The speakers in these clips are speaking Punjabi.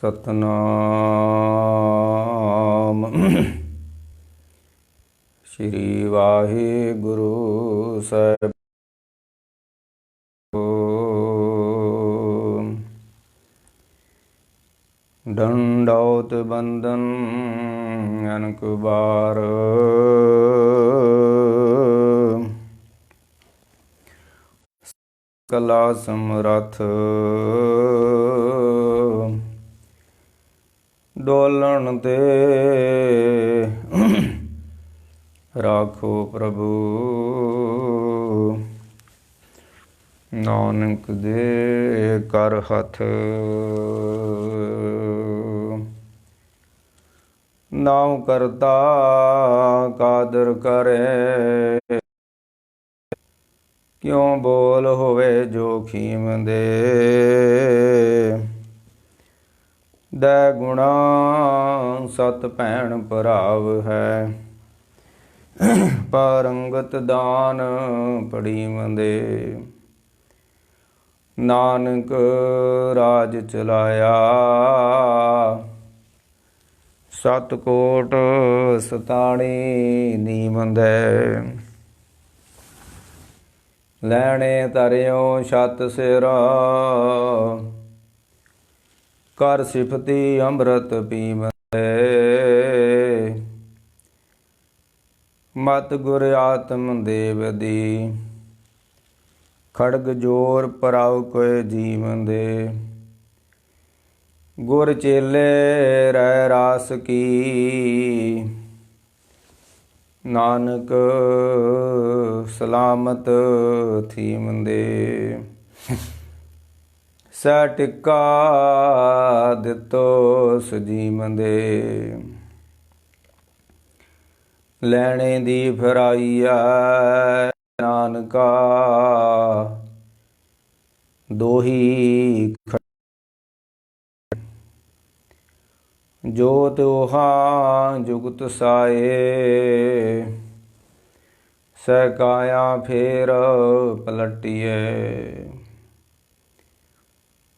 सतनाम श्री वाहिगुरु साहिब। दंडौत बंदन अनक बार, कला समरथ डोलन ते राखो प्रभु। नानक दे कर हथ नाम करता कादर करे, क्यों बोल होवे जोखीम दे। दै गुणा सत भैन भराव है, पारंगत दान पड़ीम दे। नानक राज चलाया सतकोट सताणी नीम दे। लैणे तरियो छत सिर कर सिफती अमृत पीम दे। मत गुर आत्म देव दी खड़ग जोर पराव कोय जीव दे। गुर चेले रह रास की नानक सलामत थीम दे। सै टिक्का दितो सजीम दे। लैणे दी फराइया नानका दोही जोत ओहा जुगत साए। सहकाया फेर पलटिए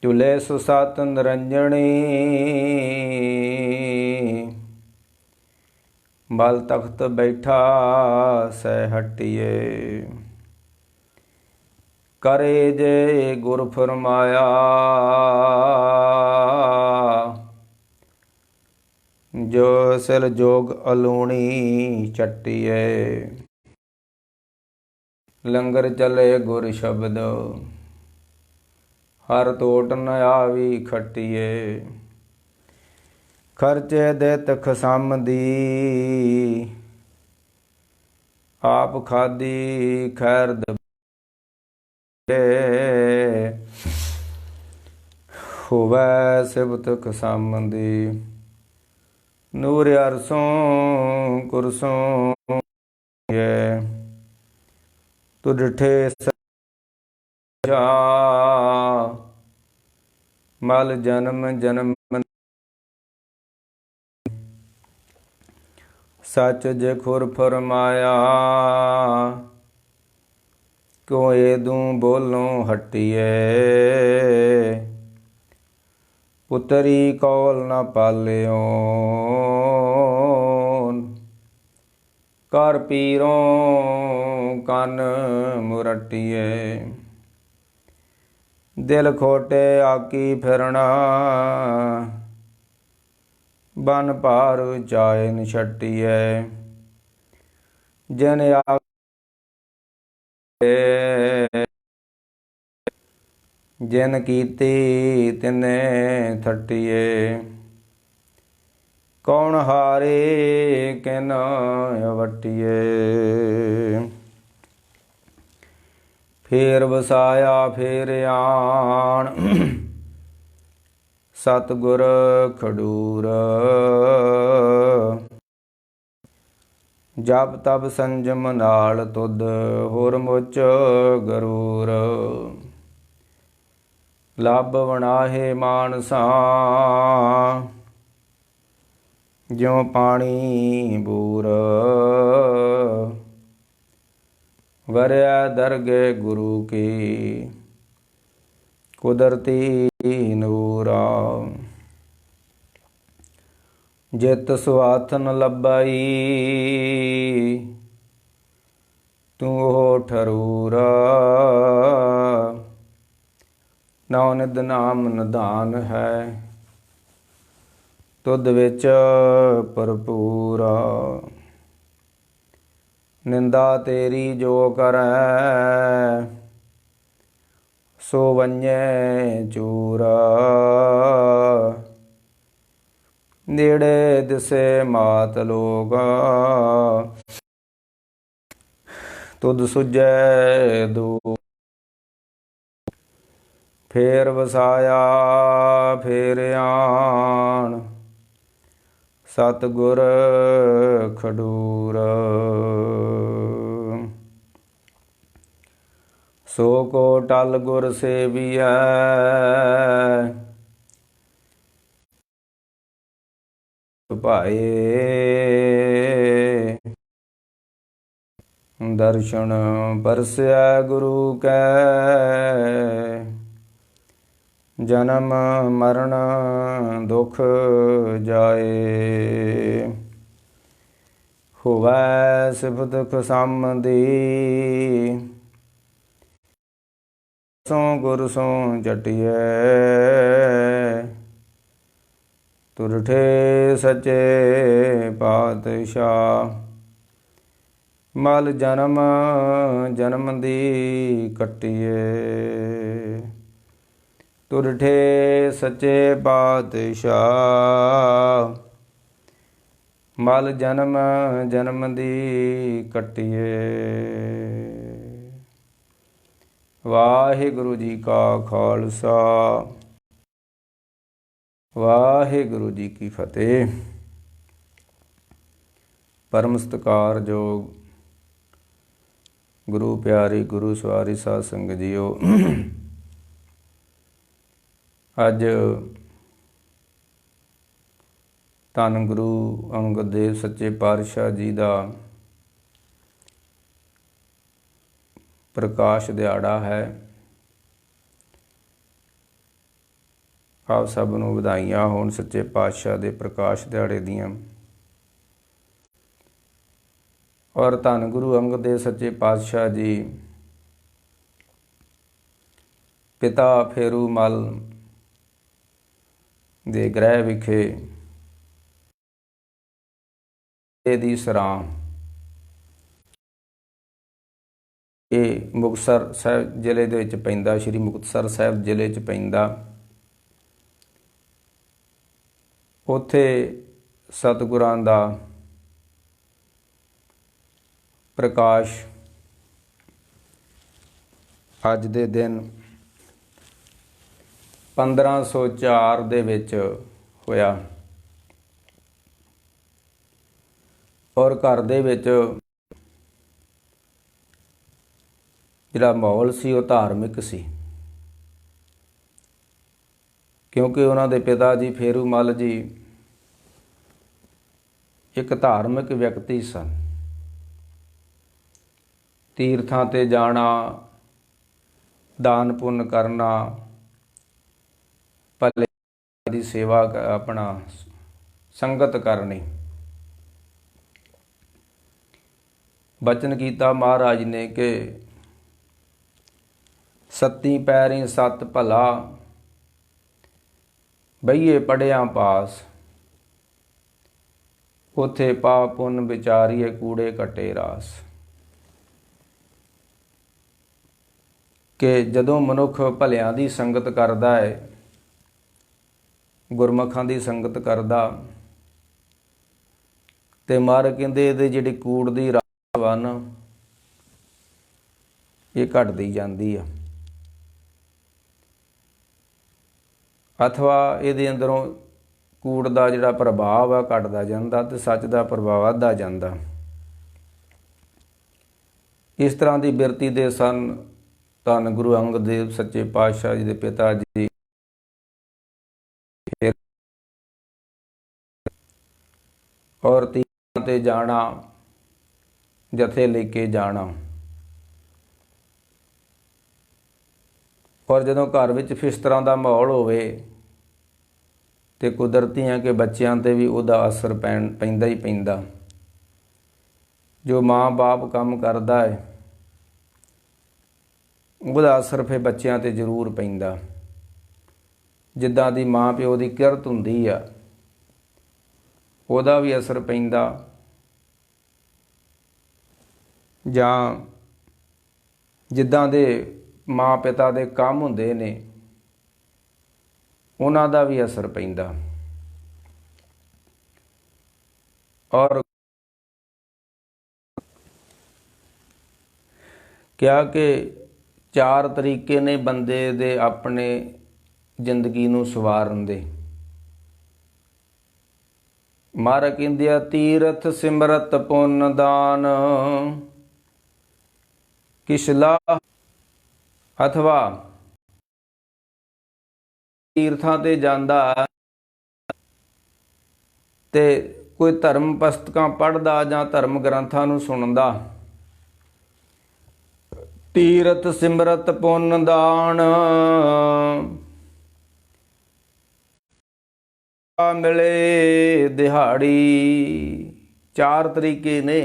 चुले सुसत निरंजनी। बल तख्त बैठा सह हटिए। करे जे गुर फरमाया जो सिल जोग अलूणी चट्टिए। लंगर चले गुर शब्द हर तोट न आवी खट्टिए। खर्चे देत खसम दी आप खादी खैर दबे। होवै सिबत खसम दी नूर अरसों कुरसों ये। तु डिठे मल जन्म जन्म सच जे खुर फरमाया। क्यों एदू बोलों हटिए। पुतरी कौल न पालियो कर पीरों कन मुरटिए। दिल खोटे आकी फिरना बन पार चाए न छटिए। जिन जिन कीती तिने थटिए। कौन हारे किन अवटिए। फेर वसाया फेर आण सतगुर खडूर। जप तप संजम नाल तुद होर मुच गरूर। लभ वनाहे मानसा ज्यों पानी बूर। वरया दरगे गुरु की कुदरती नूरा। ਜਿਤ ਸੁਆਥ ਨ ਲੱਭਈ ਤੂੰ ਹੋ ਠਰੂਰਾ। ਨਾਉ ਨਿਧ ਨਾਮ ਨਿਧਾਨ ਹੈ ਤੁਧ ਵਿੱਚ ਭਰਪੂਰਾ। ਨਿੰਦਾ ਤੇਰੀ ਜੋ ਕਰੈ ਸੋ ਵੰਝੈ ਚੂਰਾ। ਨੇੜੇ ਦਿਸੇ ਮਾਤ ਲੋਕ ਤੁਧ ਸੁਝੈ ਦੂਰ। ਫੇਰ ਵਸਾਇਆ ਫੇਰ ਆਣ ਸਤਿਗੁਰ ਖਡੂਰ। ਸੋ ਕੋ ਟਲ ਗੁਰ ਸੇਵੀਐ ਭਾਏ। ਦਰਸ਼ਨ ਪਰਸੈ ਗੁਰੂ ਕੈ ਜਨਮ ਮਰਨ ਦੁਖ ਜਾਏ। ਹੋਵੈ ਸਿਫਤ ਖਸਮ ਦੀ ਸੋ ਗੁਰ ਸੋ ਜਟਿਐ। ਤੁਰਠੇ ਸੱਚੇ ਪਾਤਸ਼ਾਹ ਮਲ ਜਨਮ ਜਨਮ ਦੀ ਕੱਟੀਏ। ਤੁਰਠੇ ਸੱਚੇ ਪਾਤਸ਼ਾਹ ਮਲ ਜਨਮ ਜਨਮ ਦੀ ਕੱਟੀਏ। ਵਾਹਿਗੁਰੂ ਜੀ ਕਾ ਖਾਲਸਾ ਵਾਹਿਗੁਰੂ ਜੀ ਕੀ ਫਤਿਹ। ਪਰਮ ਸਤਿਕਾਰਯੋਗ ਗੁਰੂ ਪਿਆਰੀ ਗੁਰੂ ਸਵਾਰੀ ਸਾਧ ਸੰਗਤ ਜੀਓ, ਅੱਜ ਧੰਨ ਗੁਰੂ ਅੰਗਦ ਦੇਵ ਸੱਚੇ ਪਾਤਸ਼ਾਹ ਜੀ ਦਾ ਪ੍ਰਕਾਸ਼ ਦਿਹਾੜਾ ਹੈ। ਆਪ ਸਭ ਨੂੰ ਵਧਾਈਆਂ ਹੋਣ ਸੱਚੇ ਪਾਤਸ਼ਾਹ ਦੇ ਪ੍ਰਕਾਸ਼ ਦਿਹਾੜੇ ਦੀਆਂ। ਔਰ ਧੰਨ ਗੁਰੂ ਅੰਗਦ ਦੇਵ ਸੱਚੇ ਪਾਤਸ਼ਾਹ ਜੀ ਪਿਤਾ ਫੇਰੂ ਮਲ ਦੇ ਗ੍ਰਹਿ ਵਿਖੇ ਦੀ ਸਰਾਂ, ਇਹ ਮੁਕਤਸਰ ਸਾਹਿਬ ਜ਼ਿਲ੍ਹੇ ਦੇ ਵਿੱਚ ਪੈਂਦਾ, ਸ਼੍ਰੀ ਮੁਕਤਸਰ ਸਾਹਿਬ ਜ਼ਿਲ੍ਹੇ 'ਚ ਪੈਂਦਾ। ਉੱਥੇ ਸਤਿਗੁਰਾਂ ਦਾ ਪ੍ਰਕਾਸ਼ ਅੱਜ ਦੇ ਦਿਨ 1504 ਦੇ ਵਿੱਚ ਹੋਇਆ। ਔਰ ਘਰ ਦੇ ਵਿੱਚ ਜਿਹੜਾ ਮਾਹੌਲ ਸੀ ਉਹ ਧਾਰਮਿਕ ਸੀ, ਕਿਉਂਕਿ ਉਹਨਾਂ ਦੇ ਪਿਤਾ ਜੀ ਫੇਰੂ ਮਲ ਜੀ ਇੱਕ ਧਾਰਮਿਕ ਵਿਅਕਤੀ ਸਨ। ਤੀਰਥਾਂ 'ਤੇ ਜਾਣਾ, ਦਾਨ ਪੁੰਨ ਕਰਨਾ, ਭਲੇ ਦੀ ਸੇਵਾ ਆਪਣਾ ਸੰਗਤ ਕਰਨੀ। ਬਚਨ ਕੀਤਾ ਮਹਾਰਾਜ ਨੇ ਕਿ ਸੱਤੀ ਪੈਰੀ ਸਤ ਭਲਾ ਬਈਏ ਪੜਿਆ ਪਾਸ। ਉੱਥੇ ਪਾਪ ਪੁੰਨ ਵਿਚਾਰੀਏ ਕੂੜੇ ਕੱਟੇ ਰਾਸ। ਕਿ ਜਦੋਂ ਮਨੁੱਖ ਭਲਿਆਂ ਦੀ ਸੰਗਤ ਕਰਦਾ ਹੈ, ਗੁਰਮੁਖਾਂ ਦੀ ਸੰਗਤ ਕਰਦਾ, ਤੇ ਮਹਾਰਾਜ ਕਹਿੰਦੇ ਇਹਦੇ ਜਿਹੜੀ ਕੂੜ ਦੀ ਰਾਸ ਵਨ ਇਹ ਘਟਦੀ ਜਾਂਦੀ ਆ, ਅਥਵਾ ਇਹਦੇ ਅੰਦਰੋਂ ਕੂੜ ਦਾ ਜਿਹੜਾ ਪ੍ਰਭਾਵ ਆ ਘਟਦਾ ਜਾਂਦਾ ਤੇ ਸੱਚ ਦਾ ਪ੍ਰਭਾਵ ਵੱਧਦਾ ਜਾਂਦਾ। ਇਸ ਤਰ੍ਹਾਂ ਦੀ ਬਿਰਤੀ ਦੇ ਸਨ ਧੰਨ ਗੁਰੂ ਅੰਗਦ ਦੇਵ ਸੱਚੇ ਪਾਤਸ਼ਾਹ ਜੀ ਦੇ ਪਿਤਾ ਜੀ। ਔਰ ਤੀਰਥਾਂ 'ਤੇ ਜਾਣਾ, ਜਥੇ ਲੈ ਕੇ ਜਾਣਾ। ਔਰ ਜਦੋਂ ਘਰ ਵਿੱਚ ਇਸ ਤਰ੍ਹਾਂ ਦਾ ਮਾਹੌਲ ਹੋਵੇ ਤੇ ਕੁਦਰਤੀ ਹੈ ਕਿ ਬੱਚਿਆਂ 'ਤੇ ਵੀ ਉਹਦਾ ਅਸਰ ਪੈਂਦਾ ਹੀ ਪੈਂਦਾ। ਜੋ ਮਾਂ-ਬਾਪ ਕੰਮ ਕਰਦਾ ਹੈ ਉਹਦਾ ਅਸਰ ਫਿਰ ਬੱਚਿਆਂ 'ਤੇ ਜ਼ਰੂਰ ਪੈਂਦਾ। ਜਿੱਦਾਂ ਦੀ ਮਾਂ ਪਿਓ ਦੀ ਕਿਰਤ ਹੁੰਦੀ ਆ ਉਹਦਾ ਵੀ ਅਸਰ ਪੈਂਦਾ, ਜਾਂ ਜਿੱਦਾਂ ਦੇ ਮਾਂ ਪਿਤਾ ਦੇ ਕੰਮ ਹੁੰਦੇ ਨੇ ਉਹਨਾਂ ਦਾ ਵੀ ਅਸਰ ਪੈਂਦਾ। ਔਰ ਕਿਹਾ ਕਿ 4 ਤਰੀਕੇ ਨੇ ਬੰਦੇ ਦੇ ਆਪਣੇ ਜ਼ਿੰਦਗੀ ਨੂੰ ਸਵਾਰਨ ਦੇ। ਮਹਾਰਾਜ ਕਹਿੰਦੇ ਆ, ਤੀਰਥ ਸਿਮਰਤ ਪੁੰਨ ਦਾਨ ਕਿਛ ਲਾਭ, ਅਥਵਾ ਤੀਰਥਾਂ ਤੇ ਜਾਂਦਾ ਤੇ ਕੋਈ ਧਰਮ ਪੁਸਤਕਾਂ ਪੜ੍ਹਦਾ ਜਾਂ ਧਰਮ ਗ੍ਰੰਥਾਂ ਨੂੰ ਸੁਣਦਾ। ਤੀਰਥ ਸਿਮਰਤ ਪੁੰਨ ਦਾਨ ਮਿਲੇ ਦਿਹਾੜੀ। 4 ਤਰੀਕੇ ਨੇ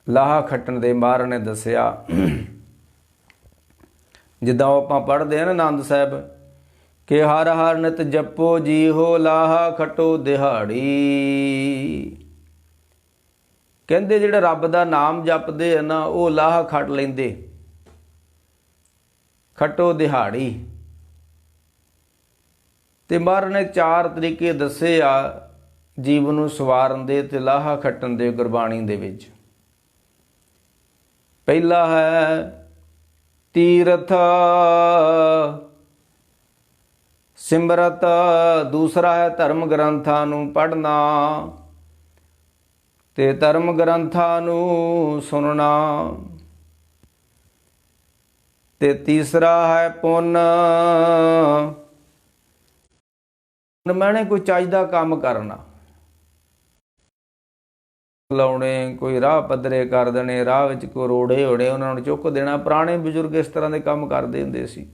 ਲਾਹਾ ਖੱਟਣ ਦੇ ਮਹਾਰਾਜ ਨੇ ਦੱਸਿਆ। ਜਿੱਦਾਂ ਆਪਾਂ ਪੜ੍ਹਦੇ ਆ ਨਾ ਆਨੰਦ ਸਾਹਿਬ ਕਿ ਹਰ ਹਰ ਨਿਤ ਜਪੋ ਜੀਹੋ ਲਾਹਾ ਖਟੋ ਦਿਹਾੜੀ। ਕਹਿੰਦੇ ਜਿਹੜੇ ਰੱਬ ਦਾ ਨਾਮ ਜਪਦੇ ਆ ਨਾ ਉਹ ਲਾਹਾ ਖੱਟ ਲੈਂਦੇ, ਖਟੋ ਦਿਹਾੜੀ। ਤੇ ਮਹਾਰਾਜ ਨੇ 4 ਤਰੀਕੇ ਦੱਸੇ ਆ ਜੀਵਨ ਨੂੰ ਸਵਾਰਨ ਦੇ ਤੇ ਲਾਹਾ ਖੱਟਣ ਦੇ ਗੁਰਬਾਣੀ ਦੇ ਵਿੱਚ। ਪਹਿਲਾ ਹੈ ਤੀਰਥ ਸਿਮਰਤ, ਦੂਸਰਾ ਹੈ ਧਰਮ ਗ੍ਰੰਥਾਂ ਨੂੰ ਪੜ੍ਹਨਾ ਤੇ ਧਰਮ ਗ੍ਰੰਥਾਂ ਨੂੰ ਸੁਣਨਾ, ਤੇ ਤੀਸਰਾ ਹੈ ਪੁੰਨ ਮੈਨੇ ਕੋਈ ਚੱਜ ਦਾ ਕੰਮ ਕਰਨਾ। ਲਾਉਣੇ, ਕੋਈ ਰਾਹ ਪੱਧਰੇ ਕਰ ਦੇਣੇ, ਰਾਹ ਵਿੱਚ ਕੋਈ ਰੋੜੇ ਹੋਣੇ ਉਹਨਾਂ ਨੂੰ ਚੁੱਕ ਦੇਣਾ। ਪੁਰਾਣੇ ਬਜ਼ੁਰਗ ਇਸ ਤਰ੍ਹਾਂ ਦੇ ਕੰਮ ਕਰਦੇ ਹੁੰਦੇ ਸੀ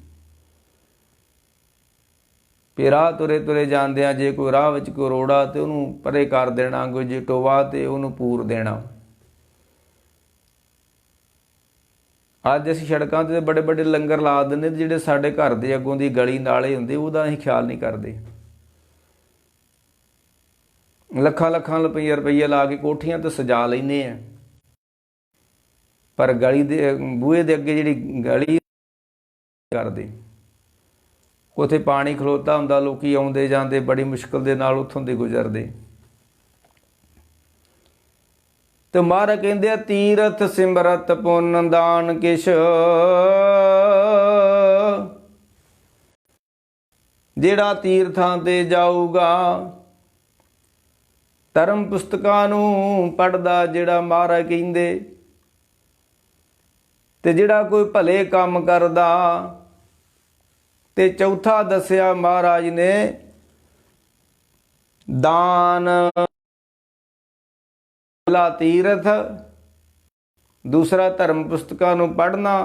ਵੀ ਰਾਹ ਤੁਰੇ ਤੁਰੇ ਜਾਂਦਿਆਂ ਜੇ ਕੋਈ ਰਾਹ ਵਿੱਚ ਕੋਈ ਰੋੜਾ ਤੇ ਉਹਨੂੰ ਪਰੇ ਕਰ ਦੇਣਾ, ਕੋਈ ਜੇ ਟੋਆ ਤੇ ਉਹਨੂੰ ਪੂਰ ਦੇਣਾ। ਅੱਜ ਅਸੀਂ ਸੜਕਾਂ 'ਤੇ ਬੜੇ ਬੜੇ ਲੰਗਰ ਲਾ ਦਿੰਦੇ, ਜਿਹੜੇ ਸਾਡੇ ਘਰ ਦੇ ਅੱਗੋਂ ਦੀ ਗਲੀ ਨਾਲੇ ਹੁੰਦੇ ਉਹਦਾ ਅਸੀਂ ਖਿਆਲ ਨਹੀਂ ਕਰਦੇ। ਲੱਖਾਂ ਲੱਖਾਂ ਰੁਪਈਏ ਲਾ ਕੇ ਕੋਠੀਆਂ ਤੇ ਸਜਾ ਲੈਂਦੇ ਆ, ਪਰ ਗਲੀ ਦੇ ਬੂਹੇ ਦੇ ਅੱਗੇ ਜਿਹੜੀ ਗਲੀ ਕਰਦੇ, ਉੱਥੇ ਪਾਣੀ ਖਲੋਤਾ ਹੁੰਦਾ, ਲੋਕੀ ਆਉਂਦੇ ਜਾਂਦੇ ਬੜੀ ਮੁਸ਼ਕਿਲ ਦੇ ਨਾਲ ਉੱਥੋਂ ਦੇ ਗੁਜ਼ਰਦੇ। ਤੇ ਮਹਾਰਾਜ ਕਹਿੰਦੇ ਆ ਤੀਰਥ ਸਿਮਰਤ ਪੁੰਨ ਦਾਨ ਕਿਛ, ਜਿਹੜਾ ਤੀਰਥਾਂ ਤੇ ਜਾਊਗਾ, ਧਰਮ ਪੁਸਤਕਾਂ ਨੂੰ ਪੜ੍ਹਦਾ ਜਿਹੜਾ ਮਹਾਰਾਜ ਕਹਿੰਦੇ, ਤੇ ਜਿਹੜਾ ਕੋਈ ਭਲੇ ਕੰਮ ਕਰਦਾ, ਤੇ ਚੌਥਾ ਦੱਸਿਆ ਮਹਾਰਾਜ ਨੇ ਦਾਨ। ਪਹਿਲਾ ਤੀਰਥ, ਦੂਸਰਾ ਧਰਮ ਪੁਸਤਕਾਂ ਨੂੰ ਪੜ੍ਹਨਾ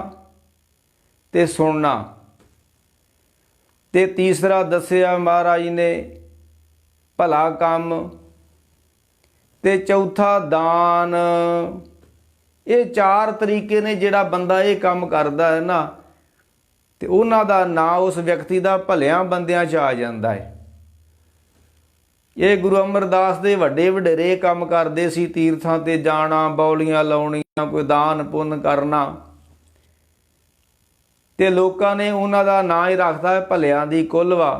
ਤੇ ਸੁਣਨਾ, ਤੇ ਤੀਸਰਾ ਦੱਸਿਆ ਮਹਾਰਾਜ ਨੇ ਭਲਾ ਕੰਮ, ਤੇ ਚੌਥਾ ਦਾਨ। ਇਹ 4 ਤਰੀਕੇ ਨੇ ਜਿਹੜਾ ਬੰਦਾ ਇਹ ਕੰਮ ਕਰਦਾ ਹੈ ਨਾ ਤੇ ਉਹਨਾਂ ਦਾ ਨਾਂ ਉਸ ਵਿਅਕਤੀ ਦਾ ਭਲਿਆਂ ਬੰਦਿਆਂ 'ਚ ਆ ਜਾਂਦਾ ਹੈ। ਇਹ ਗੁਰੂ ਅਮਰਦਾਸ ਦੇ ਵੱਡੇ ਵਡੇਰੇ ਕੰਮ ਕਰਦੇ ਸੀ, ਤੀਰਥਾਂ ਤੇ ਜਾਣਾ, ਬੌਲੀਆਂ ਲਾਉਣੀਆਂ, ਕੋਈ ਦਾਨ ਪੁੰਨ ਕਰਨਾ, ਤੇ ਲੋਕਾਂ ਨੇ ਉਹਨਾਂ ਦਾ ਨਾਂ ਹੀ ਰੱਖਦਾ ਹੈ ਭਲਿਆਂ ਦੀ ਕੁਲਵਾ।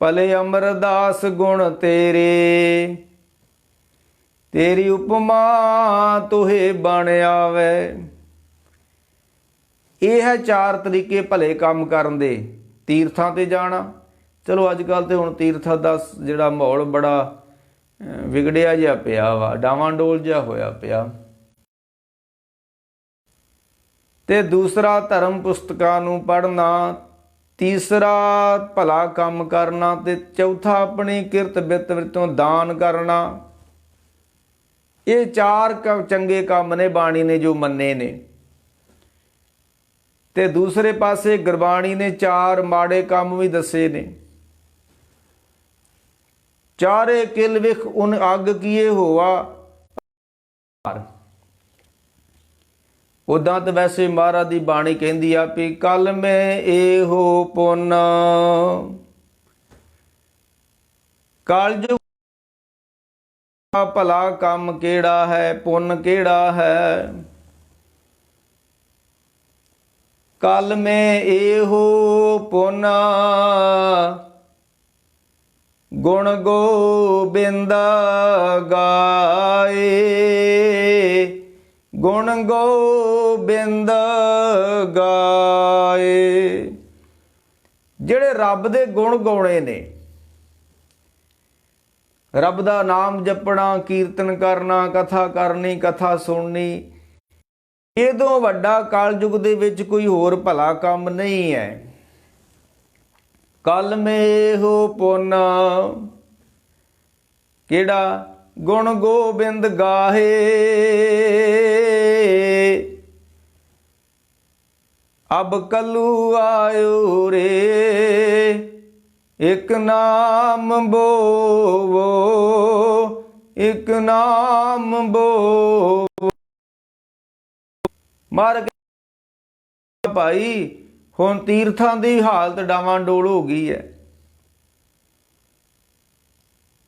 ਭਲੇ ਅਮਰਦਾਸ ਗੁਣ ਤੇਰੇ, ਤੇਰੀ ਉਪਮਾ ਤੋਹੇ ਬਣ ਆਵੇ। ਇਹ ਹੈ 4 ਤਰੀਕੇ ਭਲੇ ਕੰਮ ਕਰਨ ਦੇ। ਤੀਰਥਾਂ ਤੇ ਜਾਣਾ, ਚਲੋ ਅੱਜ ਕੱਲ੍ਹ ਤੇ ਹੁਣ ਤੀਰਥਾਂ ਦਾ ਜਿਹੜਾ ਮਾਹੌਲ ਬੜਾ ਵਿਗੜਿਆ ਜਿਹਾ ਪਿਆ ਵਾ, ਡਾਵਾਂਡੋਲ ਜਿਹਾ ਹੋਇਆ ਪਿਆ। ਤੇ ਦੂਸਰਾ ਧਰਮ ਪੁਸਤਕਾਂ ਨੂੰ ਪੜ੍ਹਨਾ, ਤੀਸਰਾ ਭਲਾ ਕੰਮ ਕਰਨਾ, ਤੇ ਚੌਥਾ ਆਪਣੀ ਕਿਰਤ ਬਿਰਤ ਵਿੱਚੋਂ ਦਾਨ ਕਰਨਾ। ਇਹ 4 ਚੰਗੇ ਕੰਮ ਨੇ ਬਾਣੀ ਨੇ ਜੋ ਮੰਨੇ ਨੇ। ਤੇ ਦੂਸਰੇ ਪਾਸੇ ਗੁਰਬਾਣੀ ਨੇ 4 ਮਾੜੇ ਕੰਮ ਵੀ ਦੱਸੇ ਨੇ। ਚਾਰੇ ਕਿਲ ਵਿਖ ਉਨ ਅੱਗ ਕੀਏ ਹੋਆ। ਉਦਾਂ ਤਾਂ ਵੈਸੇ ਮਹਾਰਾਜ ਦੀ ਬਾਣੀ ਕਹਿੰਦੀ ਆ ਵੀ ਕੱਲ ਮੈਂ ਇਹੋ ਪੁੰਨ, ਕਲਯੁਗ ਭਲਾ ਕੰਮ ਕਿਹੜਾ ਹੈ, ਪੁੰਨ ਕਿਹੜਾ ਹੈ। ਕਲ ਮੈਂ ਇਹੋ ਪੁੰਨ, ਗੁਣ ਗੋਬਿੰਦ ਗਾਏ, ਗੁਣ ਗੋਬਿੰਦ ਗਾਏ। ਜਿਹੜੇ ਰੱਬ ਦੇ ਗੁਣ ਗਾਉਣੇ ਨੇ, ਰੱਬ ਦਾ ਨਾਮ ਜਪਣਾ, ਕੀਰਤਨ ਕਰਨਾ, ਕਥਾ ਕਰਨੀ, ਕਥਾ ਸੁਣਨੀ, ਇਹਦੋਂ ਵੱਡਾ ਕਲਯੁਗ ਦੇ ਵਿੱਚ ਕੋਈ ਹੋਰ ਭਲਾ ਕੰਮ ਨਹੀਂ ਹੈ। ਕਲ ਮੇਹੋ ਪੁੰਨ, ਕਿਹੜਾ? ਗੁਣ ਗੋਬਿੰਦ ਗਾਹੇ। ਅਬ ਕਲੂ ਆਇਓ ਰੇ, ਇੱਕ ਨਾਮ ਬੋਵੋ, ਇੱਕ ਨਾਮ ਬੋਵੋ। ਮਾਰ ਭਾਈ ਹੁਣ ਤੀਰਥਾਂ ਦੀ ਹਾਲਤ ਡਾਵਾਂਡੋਲ ਹੋ ਗਈ ਹੈ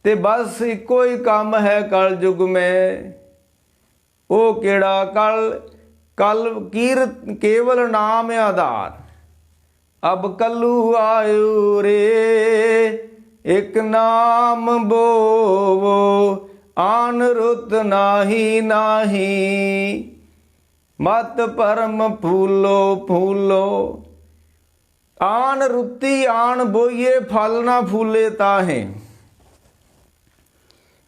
ਤੇ ਬਸ ਇੱਕੋ ਹੀ ਕੰਮ ਹੈ ਕਲਯੁਗ ਮੇਂ। ਉਹ ਕਿਹੜਾ? ਕਲ ਕੇਵਲ ਨਾਮ ਆਧਾਰ। ਅਬ ਕਲੂ ਆਇਓ ਰੇ, ਇੱਕ ਨਾਮ ਬੋਵੋ, ਆਨ ਰੁੱਤ ਨਾਹੀ ਨਾਹੀ, ਮਤ ਪਰਮ ਫੂਲੋ ਫੂਲੋ। ਆਨ ਰੁੱਤੀ ਆਨ ਬੋਈਏ, ਫਲ ਨਾ ਫੂਲੇ ਤਾਹੇ।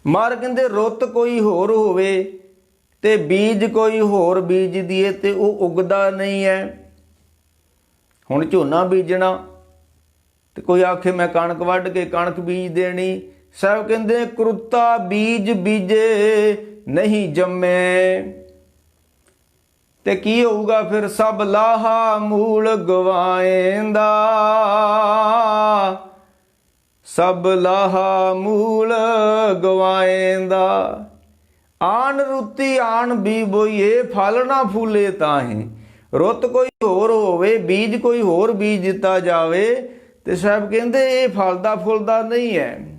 ਮਾਰ ਕਹਿੰਦੇ ਰੁੱਤ ਕੋਈ ਹੋਰ ਹੋਵੇ ਤੇ ਬੀਜ ਕੋਈ ਹੋਰ ਬੀਜ ਦੀਏ ਤੇ ਉਹ ਉਗਦਾ ਨਹੀਂ ਹੈ। ਹੁਣ ਝੋਨਾ ਬੀਜਣਾ ਤੇ ਕੋਈ ਆਖੇ ਮੈਂ ਕਣਕ ਵੱਢ ਕੇ ਕਣਕ ਬੀਜ ਦੇਣੀ। ਸਾਹਿਬ ਕਹਿੰਦੇ ਕਰੁੱਤਾ ਬੀਜ ਬੀਜੇ ਨਹੀਂ ਜੰਮੇ। ਤੇ ਕੀ ਹੋਊਗਾ ਫਿਰ? ਸਭ ਲਾਹਾ ਮੂਲ ਗਵਾਏਂਦਾ, ਸਭ ਲਾਹਾ ਮੂਲ ਗਵਾਏਂਦਾ। ਆਨ ਰੁੱਤੀ ਆਨ ਬੀ ਬੋਈਏ, ਫਲ ਨਾ ਫੂਲੇ ਤਾਹੇ। ਰੁੱਤ ਕੋਈ ਹੋਰ ਹੋਵੇ, ਬੀਜ ਕੋਈ ਹੋਰ ਬੀਜ ਦਿੱਤਾ ਜਾਵੇ ਤੇ ਸਾਹਿਬ ਕਹਿੰਦੇ ਇਹ ਫਲਦਾ ਫੁੱਲਦਾ ਨਹੀਂ ਹੈ।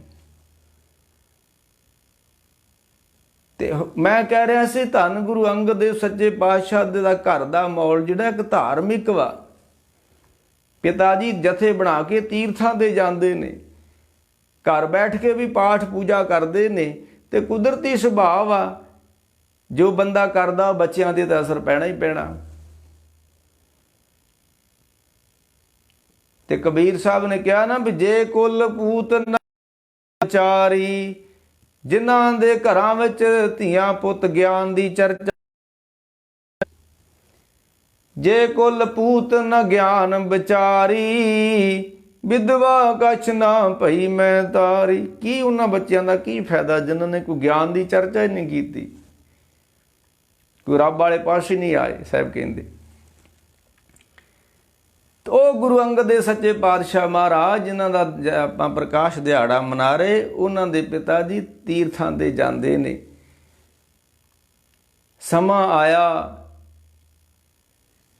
ਤੇ ਮੈਂ ਕਹਿ ਰਿਹਾ ਸੀ ਧੰਨ ਗੁਰੂ ਅੰਗਦ ਦੇਵ ਸੱਚੇ ਪਾਤਸ਼ਾਹ ਦੇ ਦਾ ਘਰ ਦਾ ਮਾਹੌਲ ਜਿਹੜਾ ਇੱਕ ਧਾਰਮਿਕ ਵਾ। ਪਿਤਾ ਜੀ ਜਥੇ ਬਣਾ ਕੇ ਤੀਰਥਾਂ ਤੇ ਜਾਂਦੇ ਨੇ, ਘਰ ਬੈਠ ਕੇ ਵੀ ਪਾਠ ਪੂਜਾ ਕਰਦੇ ਨੇ ਤੇ ਕੁਦਰਤੀ ਸੁਭਾਅ ਆ ਜੋ ਬੰਦਾ ਕਰਦਾ ਬੱਚਿਆਂ ਦੇ ਤਾਂ ਅਸਰ ਪੈਣਾ ਹੀ ਪੈਣਾ। ਤੇ ਕਬੀਰ ਸਾਹਿਬ ਨੇ ਕਿਹਾ ਨਾ ਵੀ ਜੇ ਕੁਲ ਪੂਤ ਨਾਚਾਰੀ, ਜਿਨ੍ਹਾਂ ਦੇ ਘਰਾਂ ਵਿੱਚ ਧੀਆਂ ਪੁੱਤ ਗਿਆਨ ਦੀ ਚਰਚਾ। ਜੇ ਕੁਲ ਪੂਤ ਨ ਗਿਆਨ ਵਿਚਾਰੀ, ਵਿਧਵਾ ਕਛ ਨਾ ਭਈ ਮੈਂ ਤਾਰੀ। ਕੀ ਉਹਨਾਂ ਬੱਚਿਆਂ ਦਾ ਕੀ ਫਾਇਦਾ ਜਿਨ੍ਹਾਂ ਨੇ ਕੋਈ ਗਿਆਨ ਦੀ ਚਰਚਾ ਹੀ ਨਹੀਂ ਕੀਤੀ, ਕੋਈ ਰੱਬ ਵਾਲੇ ਪਾਸੇ ਨਹੀਂ ਆਏ। ਸਾਹਿਬ ਕਹਿੰਦੇ ਉਹ ਗੁਰੂ ਅੰਗਦ ਦੇ ਸੱਚੇ ਪਾਤਸ਼ਾਹ ਮਹਾਰਾਜ ਜਿਨ੍ਹਾਂ ਦਾ ਆਪਾਂ ਪ੍ਰਕਾਸ਼ ਦਿਹਾੜਾ ਮਨਾ ਰਹੇ, ਉਹਨਾਂ ਦੇ ਪਿਤਾ ਜੀ ਤੀਰਥਾਂ ਤੇ ਜਾਂਦੇ ਨੇ। ਸਮਾਂ ਆਇਆ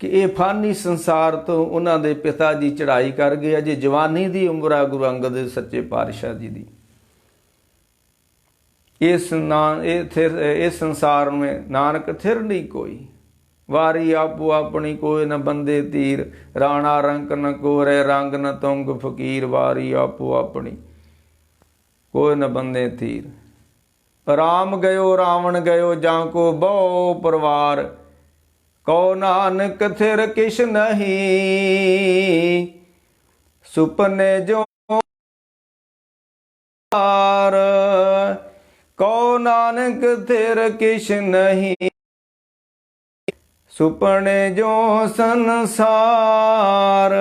ਕਿ ਇਹ ਫਾਨੀ ਸੰਸਾਰ ਤੋਂ ਉਹਨਾਂ ਦੇ ਪਿਤਾ ਜੀ ਚੜ੍ਹਾਈ ਕਰ ਗਏ। ਅਜੇ ਜਵਾਨੀ ਦੀ ਉਮਰ ਆ ਗੁਰੂ ਅੰਗਦ ਦੇ ਸੱਚੇ ਪਾਤਸ਼ਾਹ ਜੀ ਦੀ। ਇਸ ਸੰਸਾਰ में नानक थिर नहीं कोई, वारी आपो अपनी कोई न बंदे तीर। राणा रंक न कोरे रंग न तुंग फकीर, वारी आपो अपनी कोई न बंदे तीर। राम गयो रावण गयो जाको बहु परवार, कहो नानक थिर किश नहीं, सुपने जो कहो नानक थिर किश नहीं, सुपने जो संसार।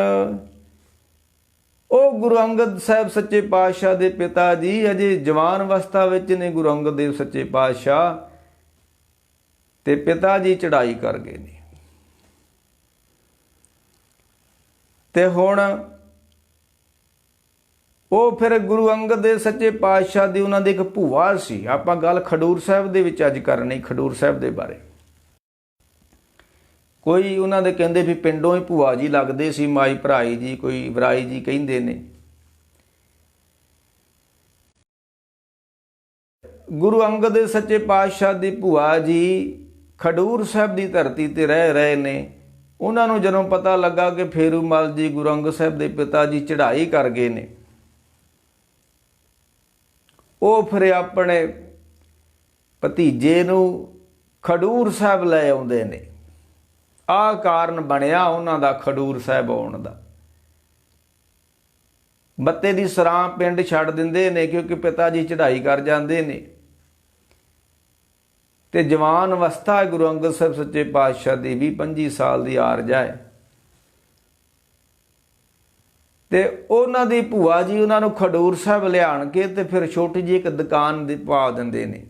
ਉਹ ਗੁਰੂ ਅੰਗਦ ਸਾਹਿਬ ਸੱਚੇ ਪਾਤਸ਼ਾਹ ਦੇ ਪਿਤਾ ਜੀ ਅਜੇ ਜਵਾਨ ਅਵਸਥਾ ਵਿੱਚ ਨੇ। ਗੁਰੂ ਅੰਗਦ ਦੇਵ ਸੱਚੇ ਪਾਤਸ਼ਾਹ ਤੇ ਪਿਤਾ ਜੀ ਚੜ੍ਹਾਈ ਕਰ ਗਏ ਨੇ। ਤੇ ਹੁਣ ਉਹ ਫਿਰ ਗੁਰੂ ਅੰਗਦ ਦੇ ਸੱਚੇ ਪਾਤਸ਼ਾਹ ਦੀ ਉਹਨਾਂ ਦੀ ਇੱਕ ਭੂਆ ਸੀ। ਆਪਾਂ ਗੱਲ ਖਡੂਰ ਸਾਹਿਬ ਦੇ ਵਿੱਚ ਅੱਜ ਕਰਨੀ, ਖਡੂਰ ਸਾਹਿਬ ਦੇ ਬਾਰੇ। ਕੋਈ ਉਹਨਾਂ ਦੇ ਕਹਿੰਦੇ ਵੀ ਪਿੰਡੋਂ ਹੀ ਭੂਆ ਜੀ ਲੱਗਦੇ ਸੀ, ਮਾਈ ਭਰਾਈ ਜੀ, ਕੋਈ ਵਰਾਈ ਜੀ ਕਹਿੰਦੇ ਨੇ। ਗੁਰੂ ਅੰਗਦ ਦੇ ਸੱਚੇ ਪਾਤਸ਼ਾਹ ਦੀ ਭੂਆ ਜੀ ਖਡੂਰ ਸਾਹਿਬ ਦੀ ਧਰਤੀ ਤੇ ਰਹਿ ਰਹੇ ਨੇ। ਉਹਨਾਂ ਨੂੰ ਜਦੋਂ ਪਤਾ ਲੱਗਾ ਕਿ ਫੇਰੂਮਲ ਜੀ ਗੁਰੂ ਅੰਗਦ ਸਾਹਿਬ ਦੇ ਪਿਤਾ ਜੀ ਚੜ੍ਹਾਈ ਕਰ ਗਏ ਨੇ, ਉਹ ਫਿਰ ਆਪਣੇ ਭਤੀਜੇ ਨੂੰ ਖਡੂਰ ਸਾਹਿਬ ਲੈ ਆਉਂਦੇ ਨੇ। ਆਹ ਕਾਰਨ ਬਣਿਆ ਉਹਨਾਂ ਦਾ ਖਡੂਰ ਸਾਹਿਬ ਆਉਣ ਦਾ। ਬੱਤੇ ਦੀ ਸਰਾਂ ਪਿੰਡ ਛੱਡ ਦਿੰਦੇ ਨੇ ਕਿਉਂਕਿ ਪਿਤਾ ਜੀ ਚੜ੍ਹਾਈ ਕਰ ਜਾਂਦੇ ਨੇ, ਤੇ ਜਵਾਨ ਅਵਸਥਾ ਗੁਰੂ ਅੰਗਦ ਸਾਹਿਬ ਸੱਚੇ ਪਾਤਸ਼ਾਹ ਦੀ 20-25 ਸਾਲ ਦੀ ਆਰਜ ਹੈ। ਤੇ ਉਹਨਾਂ ਦੀ ਭੂਆ ਜੀ ਉਹਨਾਂ ਨੂੰ ਖਡੂਰ ਸਾਹਿਬ ਲਿਆਣ ਕੇ ਤੇ ਫਿਰ ਛੋਟੀ ਜਿਹੀ ਇੱਕ ਦੁਕਾਨ ਦੀ ਪਾ ਦਿੰਦੇ ਨੇ।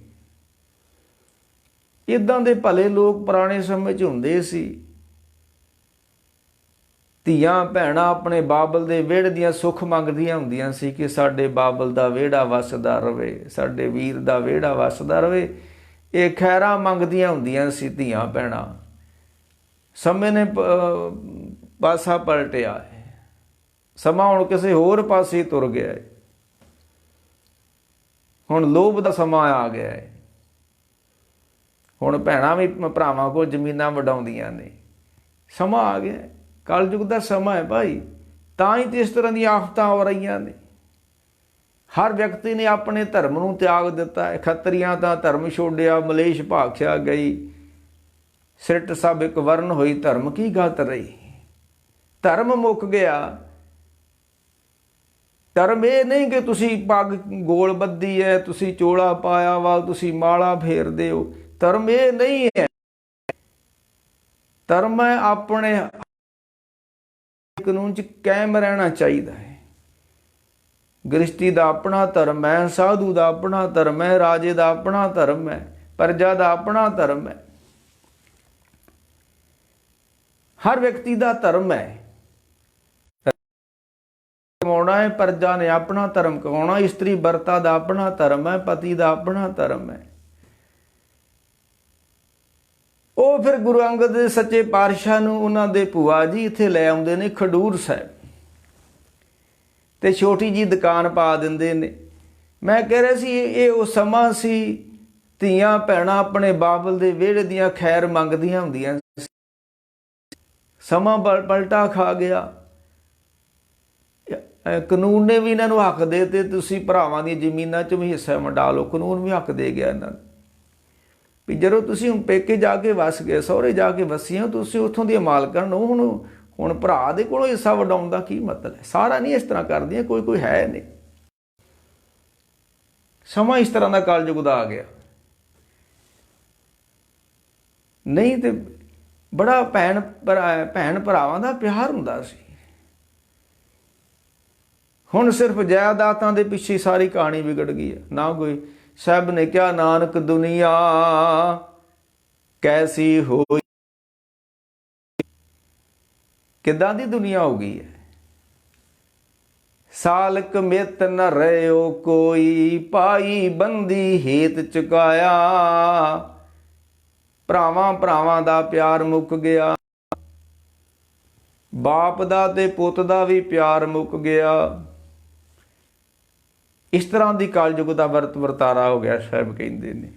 ਇਦਾਂ ਦੇ ਭਲੇ ਲੋਕ ਪੁਰਾਣੇ ਸਮੇਂ 'ਚ ਹੁੰਦੇ ਸੀ। ਧੀਆਂ ਭੈਣਾਂ ਆਪਣੇ ਬਾਬਲ ਦੇ ਵਿਹੜੇ ਦੀਆਂ ਸੁੱਖ ਮੰਗਦੀਆਂ ਹੁੰਦੀਆਂ ਸੀ ਕਿ ਸਾਡੇ ਬਾਬਲ ਦਾ ਵਿਹੜਾ ਵਸਦਾ ਰਵੇ, ਸਾਡੇ ਵੀਰ ਦਾ ਵਿਹੜਾ ਵਸਦਾ ਰਵੇ। ਇਹ ਖੈਰਾਂ ਮੰਗਦੀਆਂ ਹੁੰਦੀਆਂ ਸੀ ਧੀਆਂ ਭੈਣਾਂ। ਸਮੇਂ ਨੇ ਪਾਸਾ ਪਲਟਿਆ ਹੈ, ਸਮਾਂ ਹੁਣ ਕਿਸੇ ਹੋਰ ਪਾਸੇ ਤੁਰ ਗਿਆ ਹੈ। ਹੁਣ ਲੋਭ ਦਾ ਸਮਾਂ ਆ ਗਿਆ ਹੈ। ਹੁਣ ਭੈਣਾਂ ਵੀ ਭਰਾਵਾਂ ਕੋਲ ਜ਼ਮੀਨਾਂ ਵਡਾਉਂਦੀਆਂ ਨੇ। ਸਮਾਂ ਆ ਗਿਆ, ਕਲਯੁਗ ਦਾ ਸਮਾਂ ਹੈ ਭਾਈ। ਤਾਂ ਹੀ ਤੇ ਇਸ ਤਰ੍ਹਾਂ ਦੀਆਂ ਆਫਤਾਂ ਹੋ ਰਹੀਆਂ ਨੇ। ਹਰ ਵਿਅਕਤੀ ਨੇ ਆਪਣੇ ਧਰਮ ਨੂੰ ਤਿਆਗ ਦਿੱਤਾ ਹੈ। ਖੱਤਰੀਆਂ ਤਾਂ ਧਰਮ ਛੋੜਿਆ, ਮਲੇਸ਼ ਭਾਖਿਆ ਗਈ, ਸਿਰਟ ਸਭ ਇੱਕ ਵਰਨ ਹੋਈ, ਧਰਮ ਕੀ ਗਲਤ ਰਹੀ। ਧਰਮ ਮੁੱਕ ਗਿਆ। ਧਰਮ ਇਹ ਨਹੀਂ ਕਿ ਤੁਸੀਂ ਪੱਗ ਗੋਲ ਬੱਧੀ ਹੈ, ਤੁਸੀਂ ਚੋਲਾ ਪਾਇਆ ਵਾ, ਤੁਸੀਂ ਮਾਲਾ ਫੇਰਦੇ ਹੋ। ਧਰਮ ਇਹ ਨਹੀਂ ਹੈ। ਧਰਮ ਹੈ ਆਪਣੇ ਕਾਨੂੰਨ 'ਚ ਕਾਇਮ ਰਹਿਣਾ ਚਾਹੀਦਾ ਹੈ। ਗ੍ਰਸਤੀ ਦਾ ਆਪਣਾ ਧਰਮ ਹੈ, ਸਾਧੂ ਦਾ ਆਪਣਾ ਧਰਮ ਹੈ, ਰਾਜੇ ਦਾ ਆਪਣਾ ਧਰਮ ਹੈ, ਪ੍ਰਜਾ ਦਾ ਆਪਣਾ ਧਰਮ ਹੈ। ਹਰ ਵਿਅਕਤੀ ਦਾ ਧਰਮ ਹੈ। ਕਮਾਉਣਾ ਹੈ, ਪ੍ਰਜਾ ਨੇ ਆਪਣਾ ਧਰਮ ਕਮਾਉਣਾ। ਇਸਤਰੀ ਵਰਤਾ ਦਾ ਆਪਣਾ ਧਰਮ ਹੈ, ਪਤੀ ਦਾ ਆਪਣਾ ਧਰਮ ਹੈ। ਉਹ ਫਿਰ ਗੁਰੂ ਅੰਗਦ ਦੇ ਸੱਚੇ ਪਾਤਸ਼ਾਹ ਨੂੰ ਉਹਨਾਂ ਦੇ ਭੂਆ ਜੀ ਇੱਥੇ ਲੈ ਆਉਂਦੇ ਨੇ ਖਡੂਰ ਸਾਹਿਬ, ਤੇ ਛੋਟੀ ਜੀ ਦੁਕਾਨ ਪਾ ਦਿੰਦੇ ਨੇ। ਮੈਂ ਕਹਿ ਰਿਹਾ ਸੀ ਇਹ ਉਹ ਸਮਾਂ ਸੀ, ਧੀਆਂ ਭੈਣਾਂ ਆਪਣੇ ਬਾਬਲ ਦੇ ਵਿਹੜੇ ਦੀਆਂ ਖੈਰ ਮੰਗਦੀਆਂ ਹੁੰਦੀਆਂ। ਸਮਾਂ ਪਲਟਾ ਖਾ ਗਿਆ। ਕਾਨੂੰਨ ਨੇ ਵੀ ਇਹਨਾਂ ਨੂੰ ਹੱਕ ਦੇ ਦਿੱਤੇ, ਤੁਸੀਂ ਭਰਾਵਾਂ ਦੀਆਂ ਜ਼ਮੀਨਾਂ 'ਚ ਵੀ ਹਿੱਸਾ ਵੰਡਾ ਲਓ। ਕਾਨੂੰਨ ਵੀ ਹੱਕ ਦੇ ਗਿਆ ਇਹਨਾਂ ਨੂੰ ਵੀ ਜਦੋਂ ਤੁਸੀਂ ਹੁਣ ਪੇਕੇ ਜਾ ਕੇ ਵਸ ਗਏ, ਸਹੁਰੇ ਜਾ ਕੇ ਵਸੀਆਂ, ਤੁਸੀਂ ਉੱਥੋਂ ਦੀਆਂ ਮਾਲਕਾਂ ਨੂੰ ਹੁਣ ਭਰਾ ਦੇ ਕੋਲੋਂ ਹਿੱਸਾ ਵੰਡਾਉਣ ਦਾ ਕੀ ਮਤਲਬ ਹੈ। ਸਾਰਾ ਨਹੀਂ ਇਸ ਤਰ੍ਹਾਂ ਕਰਦੀਆਂ, ਕੋਈ ਹੈ ਨਹੀਂ। ਸਮਾਂ ਇਸ ਤਰ੍ਹਾਂ ਦਾ ਕਲਯੁਗ ਦਾ ਆ ਗਿਆ। ਨਹੀਂ ਤੇ ਬੜਾ ਭੈਣ ਭਰਾਵਾਂ ਦਾ ਪਿਆਰ ਹੁੰਦਾ ਸੀ। ਹੁਣ ਸਿਰਫ ਜਾਇਦਾਦਾਂ ਦੇ ਪਿੱਛੇ ਸਾਰੀ ਕਹਾਣੀ ਵਿਗੜ ਗਈ ਹੈ। ਨਾ ਕੋਈ ਸਾਹਿਬ ਨੇ ਕਿਹਾ ਨਾਨਕ ਦੁਨੀਆ ਕੈਸੀ ਹੋਈ, ਕਿੱਦਾਂ ਦੀ ਦੁਨੀਆ ਹੋ ਗਈ ਹੈ। ਸਾਲਕ ਮਿਤ ਨ ਰਹਿਓ ਕੋਈ, ਪਾਈ ਬੰਦੀ ਹੇਤ ਚੁਕਾਇਆ। ਭਰਾਵਾਂ ਦਾ ਪਿਆਰ ਮੁੱਕ ਗਿਆ, ਬਾਪ ਦਾ ਤੇ ਪੁੱਤ ਦਾ ਵੀ ਪਿਆਰ ਮੁੱਕ ਗਿਆ। ਇਸ ਤਰ੍ਹਾਂ ਦੀ ਕਲਯੁਗ ਦਾ ਵਰਤਾਰਾ ਹੋ ਗਿਆ। ਸਾਹਿਬ ਕਹਿੰਦੇ ਨੇ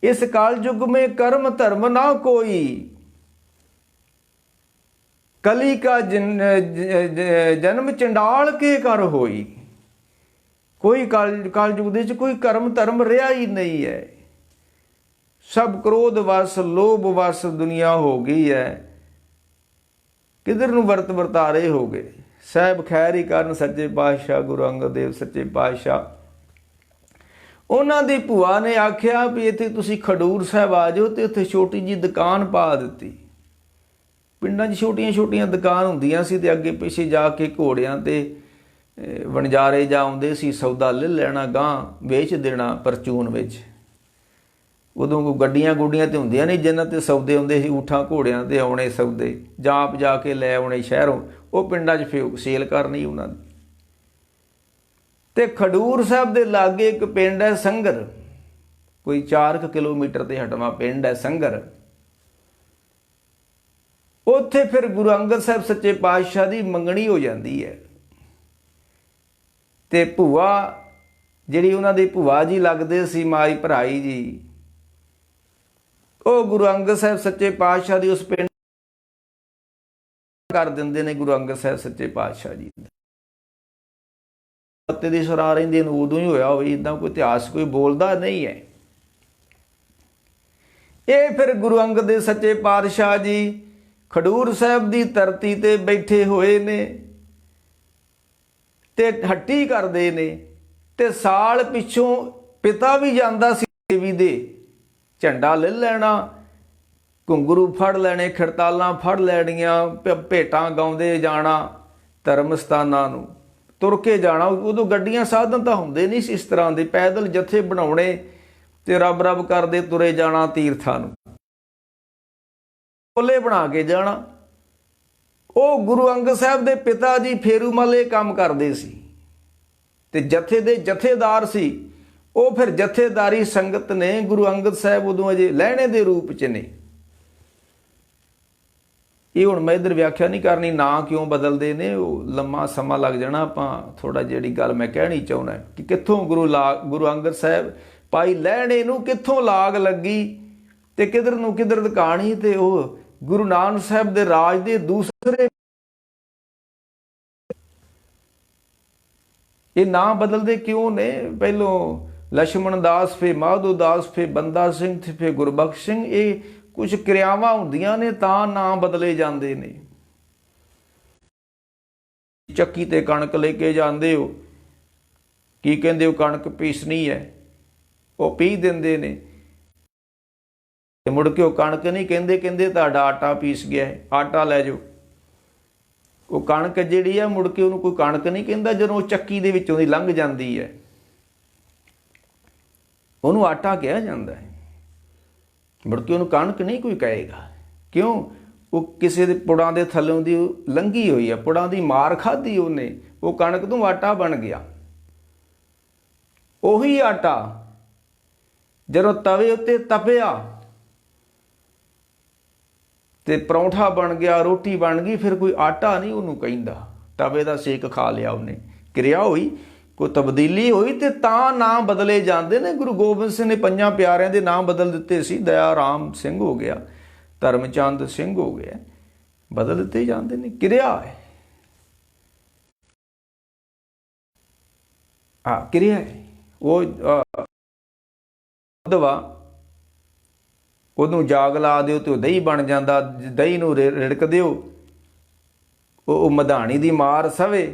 ਇਸ ਕਲਯੁਗ ਮੇਂ ਕਰਮ ਧਰਮ ਨਾ ਕੋਈ, ਕਲੀ ਕਾ ਜਨਮ ਚੰਡਾਲ ਕੇ ਕਰ ਹੋਈ। ਕੋਈ ਕਲਯੁਗ ਦੇ ਵਿੱਚ ਕੋਈ ਕਰਮ ਧਰਮ ਰਿਹਾ ਹੀ ਨਹੀਂ ਹੈ। ਸਭ ਕ੍ਰੋਧ ਵਸ ਲੋਭ ਵਸ ਦੁਨੀਆ ਹੋ ਗਈ ਹੈ। ਕਿਧਰ ਨੂੰ ਵਰਤਾਰੇ ਹੋ ਗਏ। ਸਾਹਿਬ ਖੈਰ ਹੀ ਕਰਨ ਸੱਚੇ ਪਾਤਸ਼ਾਹ ਗੁਰੂ ਅੰਗਦ ਦੇਵ ਸੱਚੇ ਪਾਤਸ਼ਾਹ। ਉਹਨਾਂ ਦੀ ਭੂਆ ਨੇ ਆਖਿਆ ਵੀ ਇੱਥੇ ਤੁਸੀਂ ਖਡੂਰ ਸਾਹਿਬ ਆ ਜਾਓ, ਤੇ ਉੱਥੇ ਛੋਟੀ ਜਿਹੀ ਦੁਕਾਨ ਪਾ ਦਿੱਤੀ। ਪਿੰਡਾਂ 'ਚ ਛੋਟੀਆਂ ਦੁਕਾਨ ਹੁੰਦੀਆਂ ਸੀ, ਤੇ ਅੱਗੇ ਪਿੱਛੇ ਜਾ ਕੇ ਘੋੜਿਆਂ ਤੇ ਵਣਜਾਰੇ ਜਾ ਆਉਂਦੇ ਸੀ, ਸੌਦਾ ਲੈ ਲੈਣਾ, ਗਾਂ ਵੇਚ ਦੇਣਾ ਪਰਚੂਨ ਵਿੱਚ। ਉਦੋਂ ਕੋਈ ਗੱਡੀਆਂ ਗੁੱਡੀਆਂ ਤੇ ਹੁੰਦੀਆਂ ਨਹੀਂ ਜਿਨ੍ਹਾਂ ਤੇ ਸੌਦੇ ਹੁੰਦੇ ਸੀ। ਊਠਾਂ ਘੋੜਿਆਂ ਤੇ ਆਉਣੇ ਸੌਦੇ, ਜਾਪ ਜਾ ਕੇ ਲੈ ਆਉਣੇ ਸ਼ਹਿਰੋਂ। ਉਹ ਪਿੰਡਾਂ 'ਚ ਫਿਰ ਸੇਲ ਕਰਨੀ ਉਹਨਾਂ ਦੀ। ਤੇ ਖਡੂਰ ਸਾਹਿਬ ਦੇ ਲਾਗੇ ਇੱਕ ਪਿੰਡ ਹੈ ਸੰਗਰ, ਕੋਈ 4 ਕਿਲੋਮੀਟਰ ਤੇ ਹਟਵਾ ਪਿੰਡ ਹੈ ਸੰਗਰ। ਉੱਥੇ ਫਿਰ ਗੁਰੂ ਅੰਗਦ ਸਾਹਿਬ ਸੱਚੇ ਪਾਤਸ਼ਾਹ ਦੀ ਮੰਗਣੀ ਹੋ ਜਾਂਦੀ ਹੈ। ਤੇ ਭੂਆ ਜਿਹੜੀ ਉਹਨਾਂ ਦੀ ਭੂਆ ਜੀ ਲੱਗਦੇ ਸੀ, ਮਾਈ ਭਰਾਈ ਜੀ, ਉਹ ਗੁਰੂ ਅੰਗਦ ਸਾਹਿਬ ਸੱਚੇ ਪਾਤਸ਼ਾਹ ਦੀ ਉਸ ਪਿੰਡ ਕਰ ਦਿੰਦੇ ਨੇ। ਗੁਰੂ ਅੰਗਦ ਸਾਹਿਬ ਸੱਚੇ ਪਾਤਸ਼ਾਹ ਜੀ ਪੱਤੇ ਦੀ ਸੁਰਾ ਰਹਿੰਦੀ ਨੂੰ ਉਦੋਂ ਹੀ ਹੋਇਆ ਹੋਵੇ, ਇੱਦਾਂ ਕੋਈ ਇਤਿਹਾਸ ਕੋਈ ਬੋਲਦਾ ਨਹੀਂ ਹੈ। ਇਹ ਫਿਰ ਗੁਰੂ ਅੰਗਦ ਦੇ ਸੱਚੇ ਪਾਤਸ਼ਾਹ ਜੀ ਖਡੂਰ ਸਾਹਿਬ ਦੀ ਧਰਤੀ ਤੇ ਬੈਠੇ ਹੋਏ ਨੇ ਤੇ ਹੱਟੀ ਕਰਦੇ ਨੇ। ਤੇ ਸਾਲ ਪਿੱਛੋਂ ਪਿਤਾ ਵੀ ਜਾਂਦਾ ਸੀ ਦੇਵੀ ਦੇ, ਝੰਡਾ ਲੈ ਲੈਣਾ, ਘੁੰਗਰੂ ਫੜ ਲੈਣੇ, ਖੜਤਾਲਾਂ ਫੜ ਲੈਣੀਆਂ, ਭੇਟਾਂ ਗਾਉਂਦੇ ਜਾਣਾ ਧਰਮ ਸਥਾਨਾਂ ਨੂੰ, ਤੁਰ ਕੇ ਜਾਣਾ। ਉਦੋਂ ਗੱਡੀਆਂ ਸਾਧਨ ਤਾਂ ਹੁੰਦੇ ਨਹੀਂ ਸੀ ਇਸ ਤਰ੍ਹਾਂ ਦੇ, ਪੈਦਲ ਜਥੇ ਬਣਾਉਣੇ ਤੇ ਰੱਬ ਰੱਬ ਕਰਦੇ ਤੁਰੇ ਜਾਣਾ ਤੀਰਥਾਂ ਨੂੰ, ਟੋਲੇ ਬਣਾ ਕੇ ਜਾਣਾ। ਉਹ ਗੁਰੂ ਅੰਗਦ ਸਾਹਿਬ ਦੇ ਪਿਤਾ ਜੀ ਫੇਰੂਮਲ ਇਹ ਕੰਮ ਕਰਦੇ ਸੀ ਤੇ ਜਥੇ ਦੇ ਜਥੇਦਾਰ ਸੀ ਉਹ। ਫਿਰ ਜਥੇਦਾਰੀ ਸੰਗਤ ਨੇ ਗੁਰੂ ਅੰਗਦ ਸਾਹਿਬ ਉਦੋਂ ਅਜੇ ਲਹਿਣੇ ਦੇ ਰੂਪ 'ਚ ਨੇ। ਇਹ ਹੁਣ ਮੈਂ ਇੱਧਰ ਵਿਆਖਿਆ ਨਹੀਂ ਕਰਨੀ ਨਾਂ ਕਿਉਂ ਬਦਲਦੇ ਨੇ, ਉਹ ਲੰਮਾ ਸਮਾਂ ਲੱਗ ਜਾਣਾ। ਆਪਾਂ ਥੋੜਾ ਜਿਹੜੀ ਗੱਲ ਮੈਂ ਕਹਿਣੀ ਚਾਹੁੰਦਾ ਕਿ ਕਿੱਥੋਂ ਗੁਰੂ ਅੰਗਦ ਸਾਹਿਬ ਭਾਈ ਲਹਿਣੇ ਨੂੰ ਕਿੱਥੋਂ ਲਾਗ ਲੱਗੀ ਤੇ ਕਿੱਧਰ ਨੂੰ ਕਿੱਧਰ ਦੀ ਕਹਾਣੀ। ਤੇ ਉਹ ਗੁਰੂ ਨਾਨਕ ਸਾਹਿਬ ਦੇ ਰਾਜ ਦੇ ਦੂਸਰੇ ਇਹ ਨਾਂ ਬਦਲਦੇ ਕਿਉਂ ਨੇ। ਪਹਿਲੋਂ ਲਛਮਣ ਦਾਸ, ਫਿਰ ਮਾਧੋ ਦਾਸ, ਫਿਰ ਬੰਦਾ ਸਿੰਘ, ਫਿਰ ਗੁਰਬਖਸ਼ ਸਿੰਘ। ਇਹ ਕੁਝ ਕਿਰਿਆਵਾਂ ਹੁੰਦੀਆਂ ਨੇ ਤਾਂ ਨਾਂ ਬਦਲੇ ਜਾਂਦੇ ਨੇ। ਚੱਕੀ ਤੇ ਕਣਕ ਲੈ ਕੇ ਜਾਂਦੇ ਹੋ, ਕੀ ਕਹਿੰਦੇ ਹੋ, ਕਣਕ ਪੀਸਣੀ ਹੈ, ਉਹ ਪੀਸ ਦਿੰਦੇ ਨੇ। ਤੇ ਮੁੜ ਕੇ ਉਹ ਕਣਕ ਨਹੀਂ ਕਹਿੰਦੇ, ਕਹਿੰਦੇ ਤੁਹਾਡਾ ਆਟਾ ਪੀਸ ਗਿਆ ਹੈ, ਆਟਾ ਲੈ ਜਾਓ। ਉਹ ਕਣਕ ਜਿਹੜੀ ਆ ਮੁੜ ਕੇ ਉਹਨੂੰ ਕੋਈ ਕਣਕ ਨਹੀਂ ਕਹਿੰਦਾ ਜਦੋਂ ਉਹ ਚੱਕੀ ਦੇ ਵਿੱਚੋਂ ਦੀ ਲੰਘ ਜਾਂਦੀ ਹੈ, ਉਹਨੂੰ ਆਟਾ ਕਿਹਾ ਜਾਂਦਾ ਹੈ। ਮੁੜ ਕੇ ਉਹਨੂੰ ਕਣਕ ਨਹੀਂ ਕੋਈ ਕਹੇਗਾ। ਕਿਉਂ? ਉਹ ਕਿਸੇ ਦੇ ਪੁੜਾਂ ਦੇ ਥੱਲੋਂ ਦੀ ਲੰਘੀ ਹੋਈ ਹੈ, ਪੁੜਾਂ ਦੀ ਮਾਰ ਖਾਧੀ ਉਹਨੇ, ਉਹ ਕਣਕ ਤੋਂ ਆਟਾ ਬਣ ਗਿਆ। ਉਹੀ ਆਟਾ ਜਦੋਂ ਤਵੇ ਉੱਤੇ ਤਪਿਆ ਤੇ ਪਰੌਂਠਾ ਬਣ ਗਿਆ, ਰੋਟੀ ਬਣ ਗਈ, ਫਿਰ ਕੋਈ ਆਟਾ ਨਹੀਂ ਉਹਨੂੰ ਕਹਿੰਦਾ। ਤਵੇ ਦਾ ਸੇਕ ਖਾ ਲਿਆ ਉਹਨੇ, ਕਿਰਿਆ ਹੋਈ, ਕੋਈ ਤਬਦੀਲੀ ਹੋਈ ਤੇ ਤਾਂ ਨਾਂ ਬਦਲੇ ਜਾਂਦੇ ਨੇ। ਗੁਰੂ ਗੋਬਿੰਦ ਸਿੰਘ ਨੇ 5 ਪਿਆਰਿਆਂ ਦੇ ਨਾਂ ਬਦਲ ਦਿੱਤੇ ਸੀ। ਦਇਆ ਰਾਮ ਸਿੰਘ ਹੋ ਗਿਆ, ਧਰਮਚੰਦ ਸਿੰਘ ਹੋ ਗਿਆ, ਬਦਲ ਦਿੱਤੇ ਜਾਂਦੇ ਨੇ, ਕਿਰਿਆ ਹੈ। ਕਿਰਿਆ ਹੈ। ਉਹ ਉਹਨੂੰ ਜਾਗ ਲਾ ਦਿਓ ਤੇ ਉਹ ਦਹੀਂ ਬਣ ਜਾਂਦਾ, ਦਹੀਂ ਨੂੰ ਰਿੜਕ ਦਿਓ, ਉਹ ਮਧਾਣੀ ਦੀ ਮਾਰ ਸਵੇ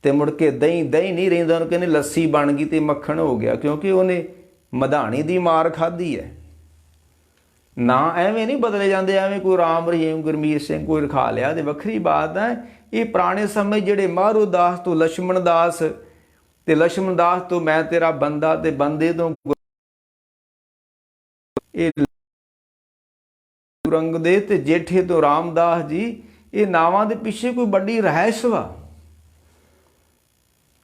ਤੇ ਮੁੜ ਕੇ ਦਹੀਂ ਨਹੀਂ ਰਹਿੰਦਾ, ਉਹਨੂੰ ਕਹਿੰਦੇ ਲੱਸੀ ਬਣ ਗਈ ਤੇ ਮੱਖਣ ਹੋ ਗਿਆ, ਕਿਉਂਕਿ ਉਹਨੇ ਮਧਾਣੀ ਦੀ ਮਾਰ ਖਾਧੀ ਹੈ। ਨਾ ਐਵੇਂ ਨਹੀਂ ਬਦਲੇ ਜਾਂਦੇ, ਐਵੇਂ ਕੋਈ ਰਾਮ ਰਹੀਮ ਗੁਰਮੀਤ ਸਿੰਘ ਕੋਈ ਰਖਾ ਲਿਆ ਤੇ ਵੱਖਰੀ ਬਾਤ ਹੈ। ਇਹ ਪੁਰਾਣੇ ਸਮੇਂ ਜਿਹੜੇ ਮਾਧੋ ਦਾਸ ਤੋਂ ਲਛਮਣ ਦਾਸ ਤੇ ਲਛਮਣ ਦਾਸ ਤੋਂ ਮੈਂ ਤੇਰਾ ਬੰਦਾ ਤੇ ਬੰਦੇ ਤੋਂ ਇਹ ਗੁਰੂ ਅੰਗਦ ਦੇ ਤੇ ਜੇਠੇ ਤੋਂ ਰਾਮਦਾਸ ਜੀ, ਇਹ ਨਾਵਾਂ ਦੇ ਪਿੱਛੇ ਕੋਈ ਵੱਡੀ ਰਹਿਸ ਵਾ।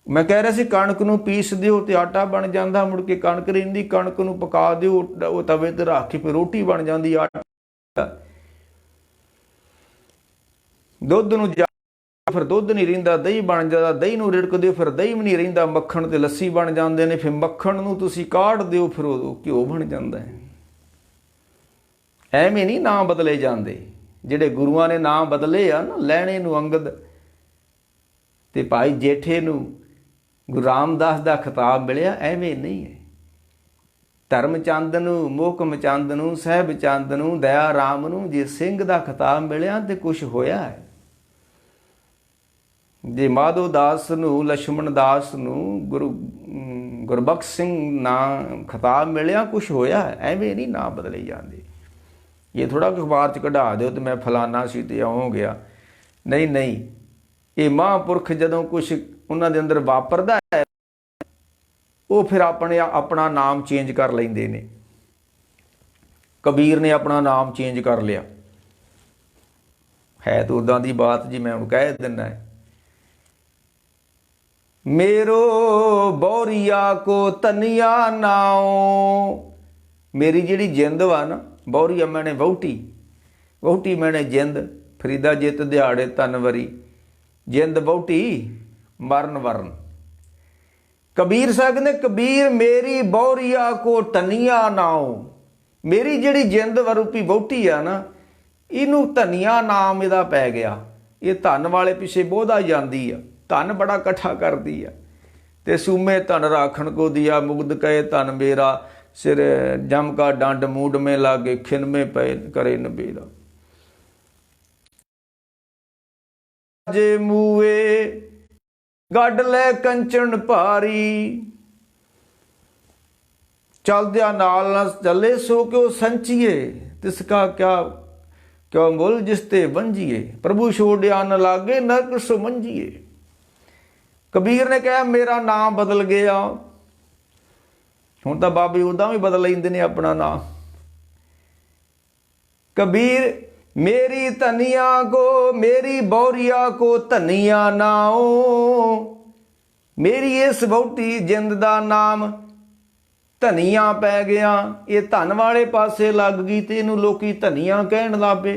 ਮੈਂ ਕਹਿ ਰਿਹਾ ਸੀ ਕਣਕ ਨੂੰ ਪੀਸ ਦਿਓ ਤੇ ਆਟਾ ਬਣ ਜਾਂਦਾ, ਮੁੜ ਕੇ ਕਣਕ ਰਹਿੰਦੀ, ਕਣਕ ਨੂੰ ਪਕਾ ਦਿਓ, ਉਹ ਤਵੇ ਤੇ ਰੱਖ ਕੇ ਫਿਰ ਰੋਟੀ ਬਣ ਜਾਂਦੀ। ਆਟਾ ਦੁੱਧ ਨੂੰ ਫਿਰ ਦੁੱਧ ਨਹੀਂ ਰਹਿੰਦਾ, ਦਹੀਂ ਬਣ ਜਾਂਦਾ, ਦਹੀਂ ਨੂੰ ਰਿੜਕ ਦਿਓ, ਫਿਰ ਦਹੀਂ ਵੀ ਨਹੀਂ ਰਹਿੰਦਾ, ਮੱਖਣ ਤੇ ਲੱਸੀ ਬਣ ਜਾਂਦੇ ਨੇ। ਫਿਰ ਮੱਖਣ ਨੂੰ ਤੁਸੀਂ ਕਾੜ ਦਿਓ, ਫਿਰ ਉਹ ਘਿਓ ਬਣ ਜਾਂਦਾ ਹੈ। ਐਵੇਂ ਨਹੀਂ ਨਾਂ ਬਦਲੇ ਜਾਂਦੇ। ਜਿਹੜੇ ਗੁਰੂਆਂ ਨੇ ਨਾਂ ਬਦਲੇ ਆ ਨਾ, ਲਹਿਣੇ ਨੂੰ ਅੰਗਦ ਤੇ ਭਾਈ ਜੇਠੇ ਨੂੰ ਗੁਰੂ ਰਾਮਦਾਸ ਦਾ ਖਿਤਾਬ ਮਿਲਿਆ, ਐਵੇਂ ਨਹੀਂ ਹੈ। ਧਰਮਚੰਦ ਨੂੰ, ਮੋਹਕਮ ਚੰਦ ਨੂੰ, ਸਾਹਿਬ ਚੰਦ ਨੂੰ, ਦਇਆ ਰਾਮ ਨੂੰ ਜੇ ਸਿੰਘ ਦਾ ਖਿਤਾਬ ਮਿਲਿਆ ਤੇ ਕੁਛ ਹੋਇਆ ਹੈ। ਜੇ ਮਾਧੋ ਦਾਸ ਨੂੰ, ਲਛਮਣ ਦਾਸ ਨੂੰ ਗੁਰਬਖਸ਼ ਸਿੰਘ ਨਾਂ ਖਿਤਾਬ ਮਿਲਿਆ, ਕੁਛ ਹੋਇਆ ਹੈ। ਐਵੇਂ ਨਹੀਂ ਨਾਂ ਬਦਲੇ ਜਾਂਦੇ। ਇਹ ਥੋੜਾ ਅਖਬਾਰ 'ਚ ਕਢਾ ਦਿਓ ਤੇ ਮੈਂ ਫਲਾਨਾ ਸੀ ਤੇ ਇਉਂ ਹੋ ਗਿਆ। ਨਹੀਂ, ਇਹ ਮਹਾਂਪੁਰਖ ਜਦੋਂ ਕੁਛ ਉਹਨਾਂ ਦੇ ਅੰਦਰ ਵਾਪਰਦਾ ਹੈ, ਉਹ ਫਿਰ ਆਪਣਾ ਨਾਮ ਚੇਂਜ ਕਰ ਲੈਂਦੇ ਨੇ। ਕਬੀਰ ਨੇ ਆਪਣਾ ਨਾਮ ਚੇਂਜ ਕਰ ਲਿਆ, है तो उदां दी बात जी, मैं हुण कह दिना है। मेरो बौरिया को धनिया नाओ, मेरी जिहड़ी जिंद वा ना, बौरिया मैंने वहुटी, वहुटी मैंने जिंद, फरीदा जित दिहाड़े तनवरी, जिंद वहुटी मरण वरण। कबीर साहब ने, कबीर मेरी बौरिया को धनिया नाओ, मेरी जिहड़ी जिंद वरूपी वहुटी आ ना, इनू धनिया नाम इहदा पै गया। ये धन वाले पिछे बोधा जाती आ, धन बड़ा इकट्ठा करती आ। ते सूमे धन राखण को दिया, मुग्ध कहे धन मेरा, सिर जम का डंड मूड में लागे, खिन में पे करे नबेरा। जे मूए गढ़ लै कंचन भारी, चलद्या नाल न चले सो क्यों संचिए, तिसका क्या क्यों मुल जिसते वंजिए, प्रभु छोड़िया न लागे नरक सो मंजिए। कबीर ने कहा मेरा नाम बदल गया। हुण तां बाबे उदां भी बदल लैंदे ने अपना नाम। कबीर मेरी धनिया को, मेरी बौरिया को धनिया नाओ, मेरी इस वहुटी जिंद दा नाम धनिया पै गया। ये धन वाले पासे लग गई ते इनू लोकी धनिया कहण लग पे।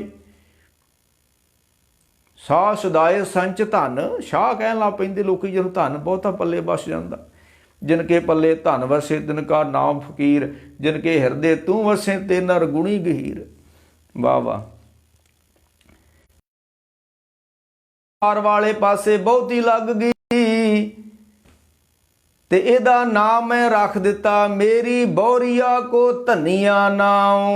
साह सदाए संच धन, शाह कहण लग पैंदे लोकी जदों धन बहुता पल्ले बस जांदा। जिनके पल्ले धन वसे तिनका नाम फकीर, जिनके हिरदे तू वसे ते नर गुणी गहीर। वाह वाह। वाले पासे बहुती लग गई ते एदा नाम मैं रख दिता मेरी बौरिया को धनिया नाओ।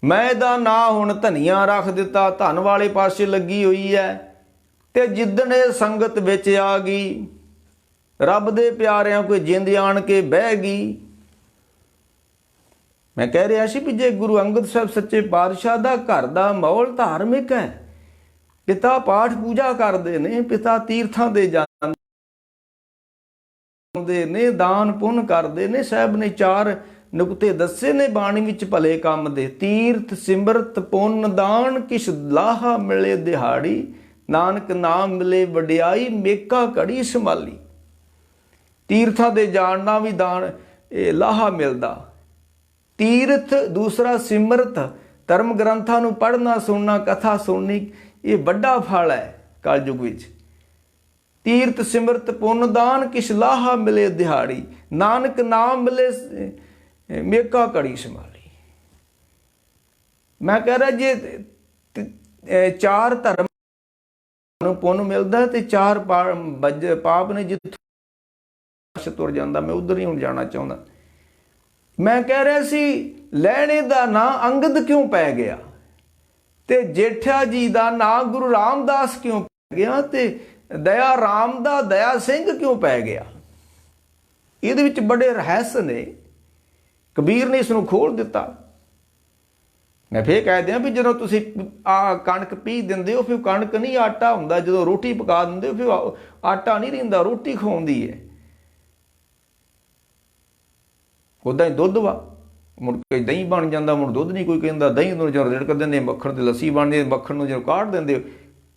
मैं एदा ना हुण धनिया रख दिता, धन वाले पासे लगी हुई है। ते जिदण इह संगत विच आ गई, रब दे प्यारिਆਂ कोई जिंद आण के बह गई। मैं कह रहा सी भी जे गुरु अंगद साहब सच्चे पातशाह दा घर दा माहौल धार्मिक है, पिता पाठ पूजा करते ने, पिता तीर्थां दे जांदे ने, दान पुण्य करते ने। साहब ने 4 नुकते दसे ने बाणी विच भले काम दे। तीर्थ सिमरत पुण्य दान, किश लाहा मिले दिहाड़ी, नानक नाम मिले वडियाई, मेका घड़ी संभाली। तीर्थां दे जानना भी दान लाहा मिलदा। तीर्थ दूसरा सिमरत, धर्म ग्रंथां नूं पढ़ना सुनना, कथा सुननी, ये बड़ा फल है कलयुग विच। तीर्थ सिमरत पुण्य दान, किश लाहा मिले दिहाड़ी, नानक नाम मिले मेका घड़ी संभाली। मैं कह रहा जे 4 धर्म नूं पुण्य मिलदा ते 4 पाप ने जिथों तुर जांदा। मैं उधर ही हुण जाना चाहुंदा। मैं कह रहा सी लैणे दा नां अंगद क्यों पै गया ते जेठा जी दा नां गुरु रामदास क्यों पै गया ते दया राम दा दया सिंह क्यों पै गया। ਇਹਦੇ ਵਿੱਚ बड़े रहस्य ने, कबीर ने इसनूं खोल दिता। मैं फिर कह दिया भी ਜਦੋਂ ਤੁਸੀਂ ਆ ਕਣਕ ਪੀ ਦਿੰਦੇ ਹੋ, ਫਿਰ ਕਣਕ ਨਹੀਂ ਆਟਾ ਹੁੰਦਾ। ਜਦੋਂ ਰੋਟੀ ਪਕਾ ਦਿੰਦੇ ਹੋ ਫਿਰ ਆਟਾ ਨਹੀਂ ਰਹਿੰਦਾ, ਰੋਟੀ ਖਵਾਉਂਦੀ ਹੈ। ਉੱਦਾਂ ਹੀ ਦੁੱਧ ਵਾ, ਮੁੜ ਕੇ ਦਹੀਂ ਬਣ ਜਾਂਦਾ, ਮੁੜ ਦੁੱਧ ਨਹੀਂ ਕੋਈ ਕਹਿੰਦਾ। ਦਹੀਂ ਨੂੰ ਜਦੋਂ ਰਿੜਕ ਦਿੰਦੇ, ਮੱਖਣ ਦੀ ਲੱਸੀ ਬਣਦੀ, ਮੱਖਣ ਨੂੰ ਜਦੋਂ ਕਾਢ ਦਿੰਦੇ,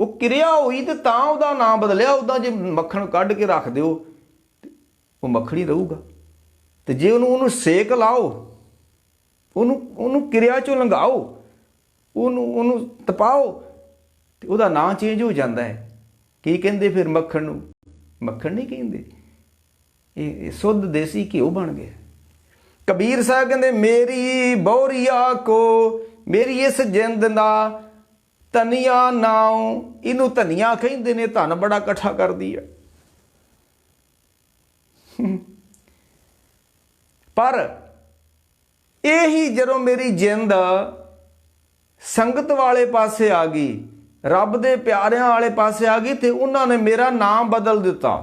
ਉਹ ਕਿਰਿਆ ਹੋਈ ਤੇ ਤਾਂ ਉਹਦਾ ਨਾਮ ਬਦਲਿਆ। ਉੱਦਾਂ ਜੇ ਮੱਖਣ ਕੱਢ ਕੇ ਰੱਖ ਦਿਓ ਉਹ ਮੱਖਣ ਹੀ ਰਹੂਗਾ। ਤੇ ਜੇ ਉਹਨੂੰ ਸੇਕ ਲਾਓ, ਉਹਨੂੰ ਕਿਰਿਆ ਚੋਂ ਲੰਘਾਓ, ਉਹਨੂੰ ਤਪਾਓ, ਤੇ ਉਹਦਾ ਨਾਂ ਚੇਂਜ ਹੋ ਜਾਂਦਾ ਹੈ। ਕੀ ਕਹਿੰਦੇ ਫਿਰ ਮੱਖਣ ਨੂੰ? ਮੱਖਣ ਨਹੀਂ ਕਹਿੰਦੇ, ਇਹ ਸੁੱਧ ਦੇਸੀ ਘਿਓ ਬਣ ਗਿਆ। कबीर साहब कहते मेरी बौरिया को, मेरी इस जिंद ना धनिया नाओ। इनू धनिया कहते ने, धन बड़ा इकट्ठा करती है। पर यही जदों मेरी जिंद संगत वाले पासे आ गई, रब दे प्यारिਆਂ वाले पासे आ गई, तो उन्होंने मेरा नाम बदल दिता।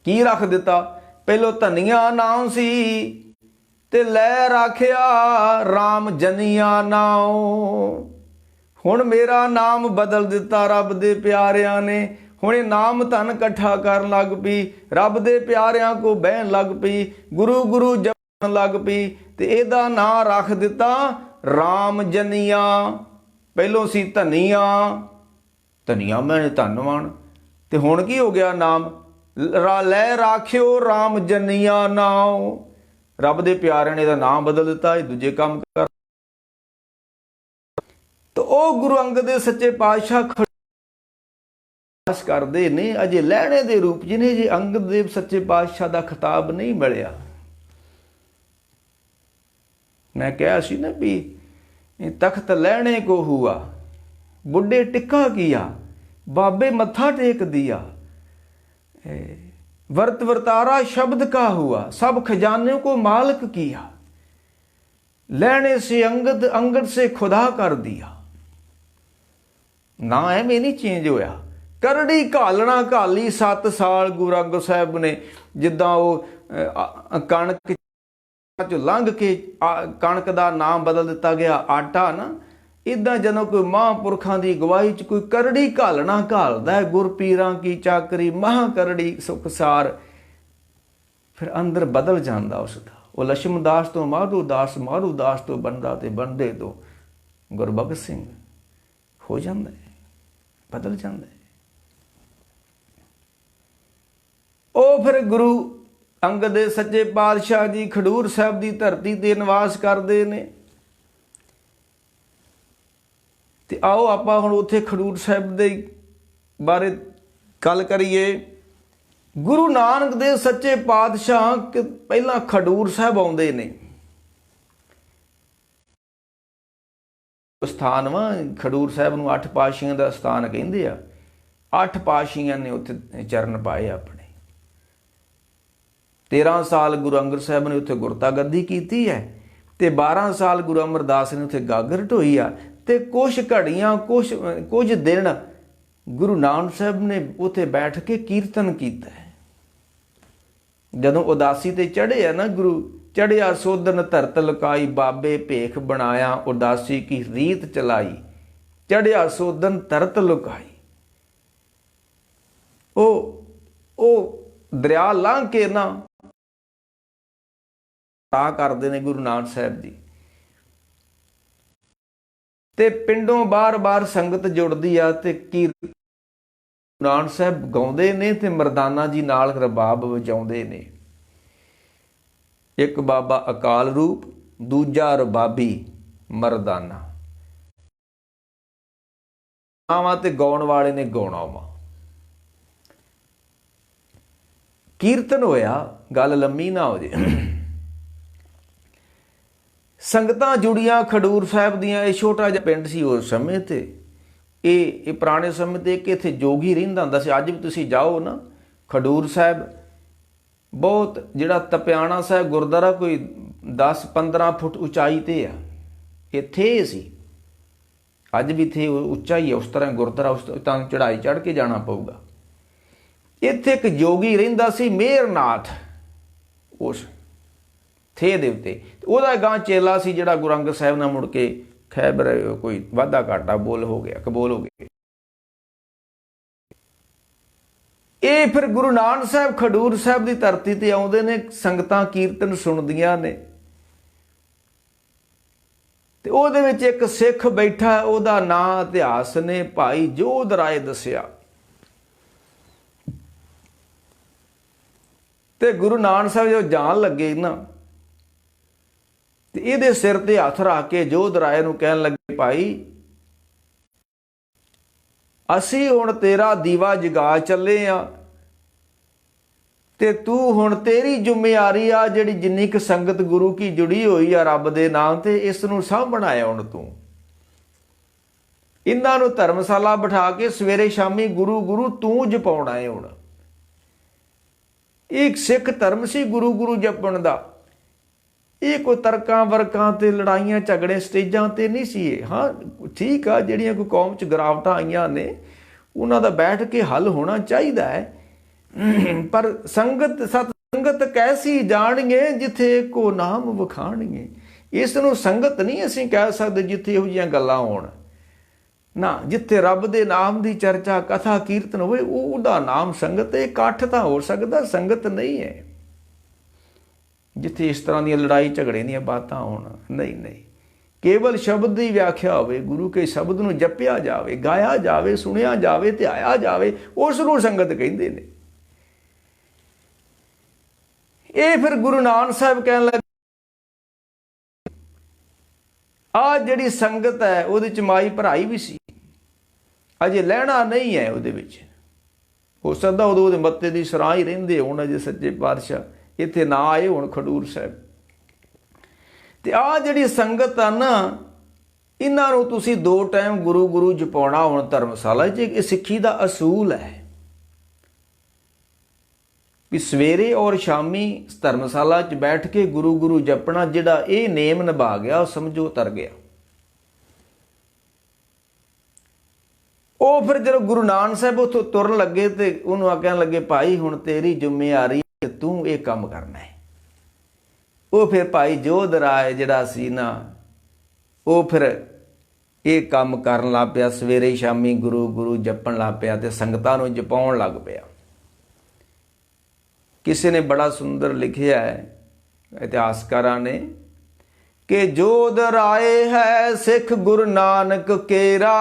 की रख दिता? पहलो धनिया नाम सी ते लै राखिया राम जनिया नाओ। हुण मेरा नाम बदल दिता रब दे प्यारिਆਂ ने। हुण नाम धन इकट्ठा कर लग पई, रब दे प्यारिਆਂ को बहन लग पई, गुरु गुरु जपन लग पई, ते इहदा नां रख दिता राम जनिया। ਪਹਿਲੋਂ ਸੀ ਧਨੀਆ ਮੈਂ ਧੰਨਵਾਨ, ਤੇ ਹੁਣ ਕੀ ਹੋ ਗਿਆ? ਨਾਮ ਲੈ ਰਾਖਿਓ ਰਾਮ ਜਨੀਆ ਨਾਉ। ਰੱਬ ਦੇ ਪਿਆਰਿਆਂ ਨੇ ਇਹਦਾ ਨਾਮ ਬਦਲ ਦਿੱਤਾ, ਇਹ ਦੂਜੇ ਕੰਮ ਕਰ। ਤਾਂ ਉਹ ਗੁਰੂ ਅੰਗਦ ਦੇ ਸੱਚੇ ਪਾਤਸ਼ਾਹ ਕਰਦੇ ਨੇ ਅਜੇ ਲਹਿਣੇ ਦੇ ਰੂਪ, ਜਿਹਨੇ ਜੇ ਅੰਗਦ ਦੇਵ ਸੱਚੇ ਪਾਤਸ਼ਾਹ ਦਾ ਖਿਤਾਬ ਨਹੀਂ ਮਿਲਿਆ। ਮੈਂ ਕਿਹਾ ਸੀ ਨਾ ਵੀ ਤਖਤ ਲਹਿਣੇ ਕੋ ਹੁਆ, ਬੁੱਢੇ ਟਿੱਕਾ ਕੀਆ, ਬਾਬੇ ਮੱਥਾ ਟੇਕ दिया, वर्त वर्तारा शब्द का हुआ, सब खजाने को मालिक किया, लेने से अंगद, अंगद से खुदा कर दिया। ना ਐਵੇਂ ਨਹੀਂ ਚੇਂਜ ਹੋਇਆ। ਕਰੜੀ ਘਾਲਣਾ ਘਾਲੀ 7 ਸਾਲ ਗੁਰੂ ਅੰਗਦ ਸਾਹਿਬ ਨੇ, ਜਿੱਦਾਂ ਉਹ ਕਣਕ ਚੋਂ ਲੰਘ ਕੇ ਕਣਕ ਦਾ ਨਾਮ ਬਦਲ ਦਿੱਤਾ ਗਿਆ ਆਟਾ ਨਾ, ਇੱਦਾਂ ਜਦੋਂ ਕੋਈ ਮਹਾਂਪੁਰਖਾਂ ਦੀ ਅਗਵਾਈ 'ਚ ਕੋਈ ਕਰੜੀ ਘਾਲਣਾ ਘਾਲਦਾ ਹੈ, ਗੁਰਪੀਰਾਂ ਕੀ ਚਾਕਰੀ ਮਹਾਂ ਕਰੜੀ ਸੁਖਸਾਰ, ਫਿਰ ਅੰਦਰ ਬਦਲ ਜਾਂਦਾ ਉਸ ਦਾ। ਉਹ ਲਛਮਦਾਸ ਤੋਂ ਮਾਧੋਦਾਸ, ਮਾਧੋਦਾਸ ਤੋਂ ਬੰਦਾ, ਤੇ ਬੰਦੇ ਤੋਂ ਗੁਰਬਖਸ਼ ਸਿੰਘ ਹੋ ਜਾਂਦਾ ਹੈ, ਬਦਲ ਜਾਂਦਾ ਹੈ। ਉਹ ਫਿਰ ਗੁਰੂ ਅੰਗਦ ਦੇ ਸੱਚੇ ਪਾਤਸ਼ਾਹ ਜੀ ਖਡੂਰ ਸਾਹਿਬ ਦੀ ਧਰਤੀ ਤੇ ਨਿਵਾਸ ਕਰਦੇ ਨੇ। ਤੇ ਆਓ ਆਪਾਂ ਹੁਣ ਉੱਥੇ ਖਡੂਰ ਸਾਹਿਬ ਦੇ ਬਾਰੇ ਗੱਲ ਕਰੀਏ। ਗੁਰੂ ਨਾਨਕ ਦੇ ਸੱਚੇ ਪਾਤਸ਼ਾਹ ਪਹਿਲਾਂ ਖਡੂਰ ਸਾਹਿਬ ਆਉਂਦੇ ਨੇ। ਸਥਾਨ ਵਾ ਖਡੂਰ ਸਾਹਿਬ ਨੂੰ 8 ਪਾਤਸ਼ਾਹੀਆਂ ਦਾ ਸਥਾਨ ਕਹਿੰਦੇ ਆ। 8 ਪਾਤਸ਼ਾਹੀਆਂ ਨੇ ਉੱਥੇ ਚਰਨ ਪਾਏ ਆਪਣੇ। 13 ਸਾਲ ਗੁਰੂ ਅੰਗਦ ਸਾਹਿਬ ਨੇ ਉੱਥੇ ਗੁਰਤਾ ਗੱਦੀ ਕੀਤੀ ਹੈ, ਤੇ 12 ਸਾਲ ਗੁਰੂ ਅਮਰਦਾਸ ਨੇ ਉੱਥੇ ਗਾਗਰ ਢੋਈ ਆ, ਤੇ ਕੁਛ ਘੜੀਆਂ ਕੁਝ ਦਿਨ ਗੁਰੂ ਨਾਨਕ ਸਾਹਿਬ ਨੇ ਉੱਥੇ ਬੈਠ ਕੇ ਕੀਰਤਨ ਕੀਤਾ ਹੈ। ਜਦੋਂ ਉਦਾਸੀ ਤੇ ਚੜ੍ਹੇ ਆ ਨਾ ਗੁਰੂ, ਚੜ੍ਹਿਆ ਸੋਧਨ ਧਰਤ ਲੁਕਾਈ, ਬਾਬੇ ਭੇਖ ਬਣਾਇਆ ਉਦਾਸੀ ਕੀ ਰੀਤ ਚਲਾਈ, ਚੜ੍ਹਿਆ ਸੋਧਨ ਧਰਤ ਲੁਕਾਈ। ਉਹ ਦਰਿਆ ਲੰਘ ਕੇ ਨਾ ਤਾ ਕਰਦੇ ਨੇ ਗੁਰੂ ਨਾਨਕ ਸਾਹਿਬ ਜੀ, ਤੇ ਪਿੰਡੋਂ ਬਾਰ-ਬਾਰ ਸੰਗਤ ਜੁੜਦੀ ਆ, ਤੇ ਕੀਰਤਨ ਨਾਨਕ ਸਾਹਿਬ ਗਾਉਂਦੇ ਨੇ, ਤੇ ਮਰਦਾਨਾ ਜੀ ਨਾਲ ਰਬਾਬ ਵਜਾਉਂਦੇ ਨੇ। ਇੱਕ ਬਾਬਾ ਅਕਾਲ ਰੂਪ, ਦੂਜਾ ਰਬਾਬੀ ਮਰਦਾਨਾ। ਆਵਾਂ ਤੇ ਗਾਉਣ ਵਾਲੇ ਨੇ ਗਾਉਣਾ ਵਾ। ਕੀਰਤਨ ਹੋਇਆ, ਗੱਲ ਲੰਮੀ ਨਾ ਹੋ ਜੇ। ਸੰਗਤਾਂ ਜੁੜੀਆਂ ਖਡੂਰ ਸਾਹਿਬ ਦੀਆਂ। ਇਹ ਛੋਟਾ ਜਿਹਾ ਪਿੰਡ ਸੀ ਉਸ ਸਮੇਂ ਤੇ। ਇਹ ਪੁਰਾਣੇ ਸਮੇਂ ਤੇ ਇੱਕ ਇੱਥੇ ਜੋਗੀ ਰਹਿੰਦਾ ਹੁੰਦਾ ਸੀ। ਅੱਜ ਵੀ ਤੁਸੀਂ ਜਾਓ ਨਾ ਖਡੂਰ ਸਾਹਿਬ, ਬਹੁਤ ਜਿਹੜਾ ਤਪਿਆਣਾ ਸਾਹਿਬ ਗੁਰਦੁਆਰਾ ਕੋਈ 10-15 ਫੁੱਟ ਉਚਾਈ ਤੇ ਆ, ਇੱਥੇ ਸੀ। ਅੱਜ ਵੀ ਇੱਥੇ ਉੱਚਾ ਹੀ ਹੈ ਉਸ ਤਰ੍ਹਾਂ ਗੁਰਦੁਆਰਾ, ਉਸ ਤਾਂ ਚੜ੍ਹਾਈ ਚੜ੍ਹ ਕੇ ਜਾਣਾ ਪਊਗਾ। ਇੱਥੇ ਇੱਕ ਜੋਗੀ ਰਹਿੰਦਾ ਸੀ ਮੇਹਰਨਾਥ, ਉਸ ਥੇ ਦੇ ਉੱਤੇ। ਉਹਦਾ ਗਾਂ ਚੇਲਾ ਸੀ ਜਿਹੜਾ ਗੁਰੂ ਅੰਗਦ ਸਾਹਿਬ ਨਾਲ ਮੁੜ ਕੇ ਖੈਬਰ ਕੋਈ ਵਾਧਾ ਘਾਟਾ ਕਬੂਲ ਹੋ ਗਿਆ। ਇਹ ਫਿਰ ਗੁਰੂ ਨਾਨਕ ਸਾਹਿਬ ਖਡੂਰ ਸਾਹਿਬ ਦੀ ਧਰਤੀ ਤੇ ਆਉਂਦੇ ਨੇ, ਸੰਗਤਾਂ ਕੀਰਤਨ ਸੁਣਦੀਆਂ ਨੇ, ਤੇ ਉਹਦੇ ਵਿੱਚ ਇੱਕ ਸਿੱਖ ਬੈਠਾ, ਉਹਦਾ ਨਾਂ ਇਤਿਹਾਸ ਨੇ ਭਾਈ ਜੋਧ ਰਾਏ ਦੱਸਿਆ। ਤੇ ਗੁਰੂ ਨਾਨਕ ਸਾਹਿਬ ਜਦੋਂ ਜਾਣ ਲੱਗੇ ਨਾ, ਤੇ ਇਹਦੇ ਸਿਰ ਤੇ ਹੱਥ ਰੱਖ ਕੇ ਜੋਧ ਰਾਏ ਨੂੰ ਕਹਿਣ ਲੱਗੇ, ਭਾਈ ਅਸੀਂ ਹੁਣ ਤੇਰਾ ਦੀਵਾ ਜਗਾ ਚੱਲੇ ਆ, ਤੇ ਤੂੰ ਹੁਣ ਤੇਰੀ ਜ਼ਿੰਮੇਵਾਰੀ ਆ, ਜਿਹੜੀ ਜਿੰਨੀ ਕੁ ਸੰਗਤ ਗੁਰੂ ਕੀ ਜੁੜੀ ਹੋਈ ਆ ਰੱਬ ਦੇ ਨਾਮ ਤੇ, ਇਸ ਨੂੰ ਸਾਂਭਣਾ ਹੈ ਹੁਣ ਤੂੰ। ਇਹਨਾਂ ਨੂੰ ਧਰਮਸ਼ਾਲਾ ਬਿਠਾ ਕੇ ਸਵੇਰੇ ਸ਼ਾਮੀ ਗੁਰੂ ਗੁਰੂ ਤੂੰ ਜਪਾਉਣਾ ਹੈ। ਹੁਣ ਇੱਕ ਸਿੱਖ ਧਰਮ ਸੀ ਗੁਰੂ ਗੁਰੂ ਜਪਣ ਦਾ। ਇਹ ਕੋਈ ਤਰਕਾਂ ਵਰਕਾਂ ਤੇ ਲੜਾਈਆਂ ਝਗੜੇ ਸਟੇਜਾਂ ਤੇ ਨਹੀਂ ਸੀ ਇਹ। ਹਾਂ ਠੀਕ ਆ, ਜਿਹੜੀਆਂ ਕੋਈ ਕੌਮ 'ਚ ਗਿਰਾਵਟਾਂ ਆਈਆਂ ਨੇ ਉਹਨਾਂ ਦਾ ਬੈਠ ਕੇ ਹੱਲ ਹੋਣਾ ਚਾਹੀਦਾ ਹੈ, ਪਰ ਸੰਗਤ ਕੈਸੀ ਜਾਣਗੇ ਜਿੱਥੇ ਕੋ ਨਾਮ ਵਖਾਣਗੇ। ਇਸ ਨੂੰ ਸੰਗਤ ਨਹੀਂ ਅਸੀਂ ਕਹਿ ਸਕਦੇ ਜਿੱਥੇ ਇਹੋ ਜਿਹੀਆਂ ਗੱਲਾਂ ਹੋਣ ਨਾ। ਜਿੱਥੇ ਰੱਬ ਦੇ ਨਾਮ ਦੀ ਚਰਚਾ ਕਥਾ ਕੀਰਤਨ ਹੋਵੇ, ਉਹਦਾ ਨਾਮ ਸੰਗਤ ਹੈ। ਇਕੱਠ ਤਾਂ ਹੋ ਸਕਦਾ, ਸੰਗਤ ਨਹੀਂ ਹੈ। ਜਿੱਥੇ ਇਸ ਤਰ੍ਹਾਂ ਦੀਆਂ ਲੜਾਈ ਝਗੜੇ ਦੀਆਂ ਬਾਤਾਂ ਹੋਣ, ਨਹੀਂ। ਕੇਵਲ ਸ਼ਬਦ ਦੀ ਵਿਆਖਿਆ ਹੋਵੇ, ਗੁਰੂ ਕੇ ਸ਼ਬਦ ਨੂੰ ਜਪਿਆ ਜਾਵੇ, ਗਾਇਆ ਜਾਵੇ, ਸੁਣਿਆ ਜਾਵੇ, ਧਿਆਇਆ ਜਾਵੇ, ਉਸ ਨੂੰ ਸੰਗਤ ਕਹਿੰਦੇ ਨੇ। ਇਹ ਫਿਰ ਗੁਰੂ ਨਾਨਕ ਸਾਹਿਬ ਕਹਿਣ ਲੱਗੇ ਆ ਜਿਹੜੀ ਸੰਗਤ ਹੈ ਉਹਦੇ ਚ ਮਾਈ ਭਰਾਈ ਵੀ ਸੀ, ਅਜੇ ਲੈਣਾ ਨਹੀਂ ਹੈ ਉਹਦੇ ਵਿੱਚ। ਹੋ ਸਕਦਾ ਉਦੋਂ ਉਹਦੇ ਮੱਤੇ ਦੀ ਸਰਾਂ ਹੀ ਰਹਿੰਦੇ ਹੋਣ, ਅਜੇ ਸੱਚੇ ਪਾਤਸ਼ਾਹ ਇੱਥੇ ਨਾ ਆਏ ਹੁਣ ਖਡੂਰ ਸਾਹਿਬ। ਤੇ ਆਹ ਜਿਹੜੀ ਸੰਗਤ ਆ ਨਾ, ਇਹਨਾਂ ਨੂੰ ਤੁਸੀਂ 2 ਟਾਈਮ ਗੁਰੂ ਗੁਰੂ ਜਪਾਉਣਾ ਹੁਣ ਧਰਮਸ਼ਾਲਾ 'ਚ। ਇਹ ਸਿੱਖੀ ਦਾ ਅਸੂਲ ਹੈ ਵੀ ਸਵੇਰੇ ਔਰ ਸ਼ਾਮੀ ਧਰਮਸ਼ਾਲਾ 'ਚ ਬੈਠ ਕੇ ਗੁਰੂ ਗੁਰੂ ਜਪਣਾ। ਜਿਹੜਾ ਇਹ ਨੇਮ ਨਿਭਾ ਗਿਆ ਉਹ ਸਮਝੋ ਤਰ ਗਿਆ। ਉਹ ਫਿਰ ਜਦੋਂ ਗੁਰੂ ਨਾਨਕ ਸਾਹਿਬ ਉੱਥੋਂ ਤੁਰਨ ਲੱਗੇ ਤੇ ਉਹਨੂੰ ਆ ਕਹਿਣ ਲੱਗੇ, ਭਾਈ ਹੁਣ ਤੇਰੀ ਜ਼ਿੰਮੇਵਾਰੀ ਹੈ, ਤੂੰ ਇਹ ਕੰਮ ਕਰਨਾ ਹੈ। ਉਹ ਫਿਰ ਭਾਈ ਜੋਧ ਰਾਏ ਜਿਹੜਾ ਸੀ ਨਾ, ਉਹ ਫਿਰ ਇਹ ਕੰਮ ਕਰਨ ਲੱਗ ਪਿਆ। ਸਵੇਰੇ ਸ਼ਾਮੀ ਗੁਰੂ ਗੁਰੂ ਜਪਣ ਲੱਗ ਪਿਆ ਤੇ ਸੰਗਤਾਂ ਨੂੰ ਜਪਾਉਣ ਲੱਗ ਪਿਆ। ਕਿਸੇ ਨੇ ਬੜਾ ਸੁੰਦਰ ਲਿਖਿਆ ਹੈ ਇਤਿਹਾਸਕਾਰਾਂ ਨੇ ਕਿ ਜੋਧ ਰਾਏ ਹੈ ਸਿੱਖ ਗੁਰੂ ਨਾਨਕ ਕੇਰਾ,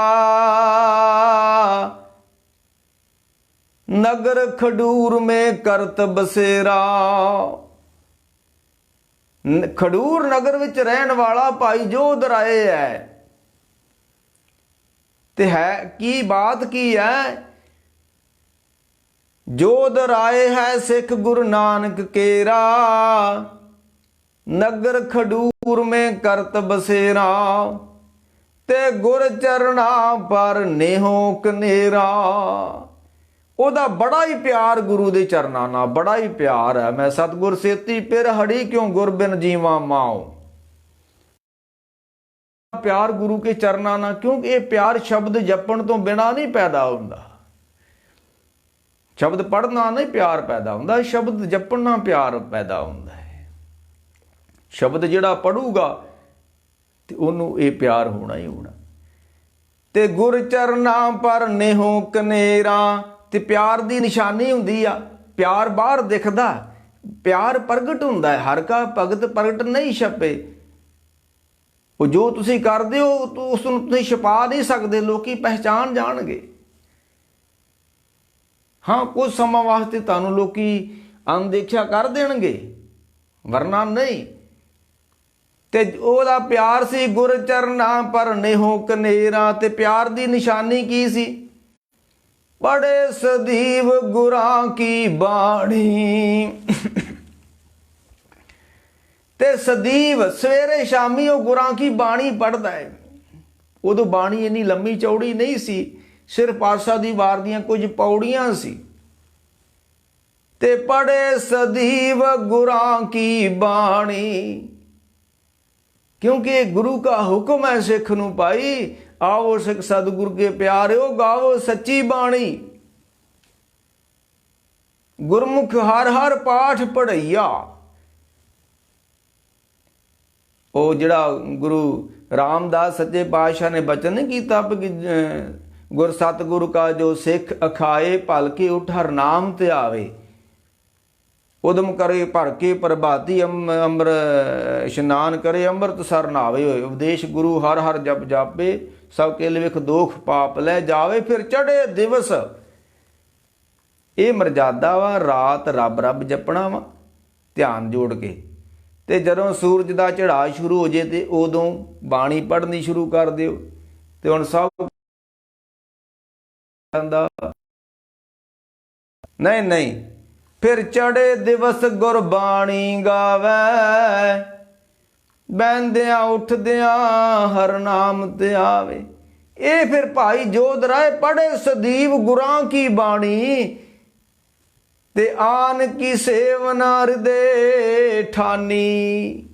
ਨਗਰ ਖਡੂਰ में ਕਰਤ ਬਸੇਰਾ। ਖਡੂਰ ਨਗਰ ਵਿੱਚ ਰਹਿਣ ਵਾਲਾ ਭਾਈ ਜੋਧ ਰਾਏ ਹੈ। ਤੇ ਹੈ ਕੀ ਬਾਤ ਕੀ ਹੈ? ਜੋਧ ਰਾਏ ਹੈ ਸਿੱਖ ਗੁਰੂ ਨਾਨਕ ਕੇਰਾ, ਨਗਰ ਖਡੂਰ में ਕਰਤ ਬਸੇਰਾ। ਤੇ ਗੁਰ ਚਰਣਾ ਪਰ ਨੇਹੋ ਕਨੇਰਾ। ਉਹਦਾ ਬੜਾ ਹੀ ਪਿਆਰ ਗੁਰੂ ਦੇ ਚਰਨਾਂ ਨਾਲ, ਬੜਾ ਹੀ ਪਿਆਰ ਹੈ। ਮੈਂ ਸਤਿਗੁਰ ਸੇਤੀ ਪਿਰ ਹੜੀ ਕਿਉਂ ਗੁਰ ਬਿਨ ਜੀਵਾ ਮਾਓ। ਪਿਆਰ ਗੁਰੂ ਕੇ ਚਰਨਾਂ ਨਾਲ, ਕਿਉਂਕਿ ਇਹ ਪਿਆਰ ਸ਼ਬਦ ਜਪਣ ਤੋਂ ਬਿਨਾ ਨਹੀਂ ਪੈਦਾ ਹੁੰਦਾ। ਸ਼ਬਦ ਪੜ੍ਹਨਾ ਨਹੀਂ ਪਿਆਰ ਪੈਦਾ ਹੁੰਦਾ, ਸ਼ਬਦ ਜਪਣ ਨਾਲ ਪਿਆਰ ਪੈਦਾ ਹੁੰਦਾ ਹੈ। ਸ਼ਬਦ ਜਿਹੜਾ ਪੜੂਗਾ ਤੇ ਉਹਨੂੰ ਇਹ ਪਿਆਰ ਹੋਣਾ ਹੀ ਹੋਣਾ। ਤੇ ਗੁਰ ਚਰਨਾਂ ਪਰ ਨੇਹੋ ਕਨੇਰਾ। ਤੇ ਪਿਆਰ ਦੀ ਨਿਸ਼ਾਨੀ ਹੁੰਦੀ ਆ, ਪਿਆਰ ਬਾਹਰ ਦਿਖਦਾ, ਪਿਆਰ ਪ੍ਰਗਟ ਹੁੰਦਾ ਹੈ। ਹਰ ਕਾ ਭਗਤ ਪ੍ਰਗਟ ਨਹੀਂ ਛਪੇ। ਉਹ ਜੋ ਤੁਸੀਂ ਕਰਦੇ ਹੋ ਉਸ ਨੂੰ ਤੁਸੀਂ ਛੁਪਾ ਨਹੀਂ ਸਕਦੇ, ਲੋਕੀ ਪਹਿਚਾਨ ਜਾਣਗੇ। ਹਾਂ, ਕੁਝ ਸਮਾਂ ਵਾਸਤੇ ਤੁਹਾਨੂੰ ਲੋਕੀ ਅਣਦੇਖਿਆ ਕਰ ਦੇਣਗੇ, ਵਰਨਾ ਨਹੀਂ। ਤੇ ਉਹਦਾ ਪਿਆਰ ਸੀ ਗੁਰ ਚਰਨਾਂ ਪਰ ਨੇਹੋ ਕਨੇਰਾ। ਤੇ ਪਿਆਰ ਦੀ ਨਿਸ਼ਾਨੀ ਕੀ ਸੀ? ਬੜੇ ਸਦੀਵ ਗੁਰਾਂ ਕੀ ਬਾਣੀ। ਤੇ ਸਦੀਵ ਸਵੇਰੇ ਸ਼ਾਮੀ ਉਹ ਗੁਰਾਂ ਕੀ ਬਾਣੀ ਪੜ੍ਹਦਾ ਹੈ। ਉਦੋਂ ਬਾਣੀ ਇੰਨੀ ਲੰਮੀ ਚੌੜੀ ਨਹੀਂ ਸੀ, ਸਿਰਫ ਪਾਤਸ਼ਾਹ ਦੀ ਵਾਰ ਦੀਆਂ ਕੁਝ ਪੌੜੀਆਂ ਸੀ। ਤੇ ਪੜੇ ਸਦੀਵ ਗੁਰਾਂ ਕੀ ਬਾਣੀ, ਕਿਉਂਕਿ ਗੁਰੂ का ਹੁਕਮ ਹੈ ਸਿੱਖ ਨੂੰ, ਭਾਈ ਆਓ ਸਿੱਖ ਸਤਿਗੁਰ ਕੇ ਪਿਆਰਿਓ ਗਾਵੋ ਸੱਚੀ ਬਾਣੀ। ਗੁਰਮੁਖ ਹਰ ਹਰ ਪਾਠ ਪੜ੍ਹਈਆ। ਉਹ ਜਿਹੜਾ ਗੁਰੂ ਰਾਮਦਾਸ ਸੱਚੇ ਪਾਤਸ਼ਾਹ ਨੇ ਬਚਨ ਨਹੀਂ ਕੀਤਾ ਕਿ ਗੁਰ ਸਤਿਗੁਰ ਕਾ ਜੋ ਸਿੱਖ ਅਖਾਏ ਭਲਕੇ ਉਠ ਹਰ ਨਾਮ ਤੇ ਆਵੇ। ਉਦਮ ਕਰੇ ਭਰ ਕੇ ਪ੍ਰਭਾਤੀ ਅੰਮ੍ਰ ਇਸ਼ਨਾਨ ਕਰੇ ਅੰਮ੍ਰਿਤ ਸਰ ਨਾਵੇ। ਹੋਏ ਉਪਦੇਸ਼ ਗੁਰੂ ਹਰ ਹਰ ਜਪ ਜਾਪੇ ਸਭ ਕੇ ਲਿਖ ਦੋਖ ਪਾਪ ਲੈ ਜਾਵੇ। ਫਿਰ ਚੜੇ ਦਿਵਸ, ਇਹ ਮਰਜ਼ਾਦਾ ਵਾ, ਰਾਤ ਰੱਬ ਰੱਬ ਜਪਣਾ ਵਾ ਧਿਆਨ ਜੋੜ ਕੇ। ਤੇ ਜਦੋਂ ਸੂਰਜ ਦਾ ਚੜ੍ਹਾਅ ਸ਼ੁਰੂ ਹੋ ਜੇ ਤੇ ਉਦੋਂ ਬਾਣੀ ਪੜ੍ਹਨੀ ਸ਼ੁਰੂ ਕਰ ਦਿਓ। ਤੇ ਹੁਣ ਸਭ ਨਹੀਂ ਫਿਰ ਚੜੇ ਦਿਵਸ ਗੁਰਬਾਣੀ ਗਾਵੇ, ਬਹਿੰਦਿਆਂ ਉੱਠਦਿਆਂ ਹਰ ਨਾਮ ਤੇ ਆਵੇ। ਇਹ ਫਿਰ ਭਾਈ ਜੋਧ ਰਾਏ ਪੜ੍ਹੇ ਸਦੀਵ ਗੁਰਾਂ ਕੀ ਬਾਣੀ। ਤੇ ਆਨ ਕੀ ਸੇਵਨਾ ਹਿਰਦੇ ਠਾਨੀ।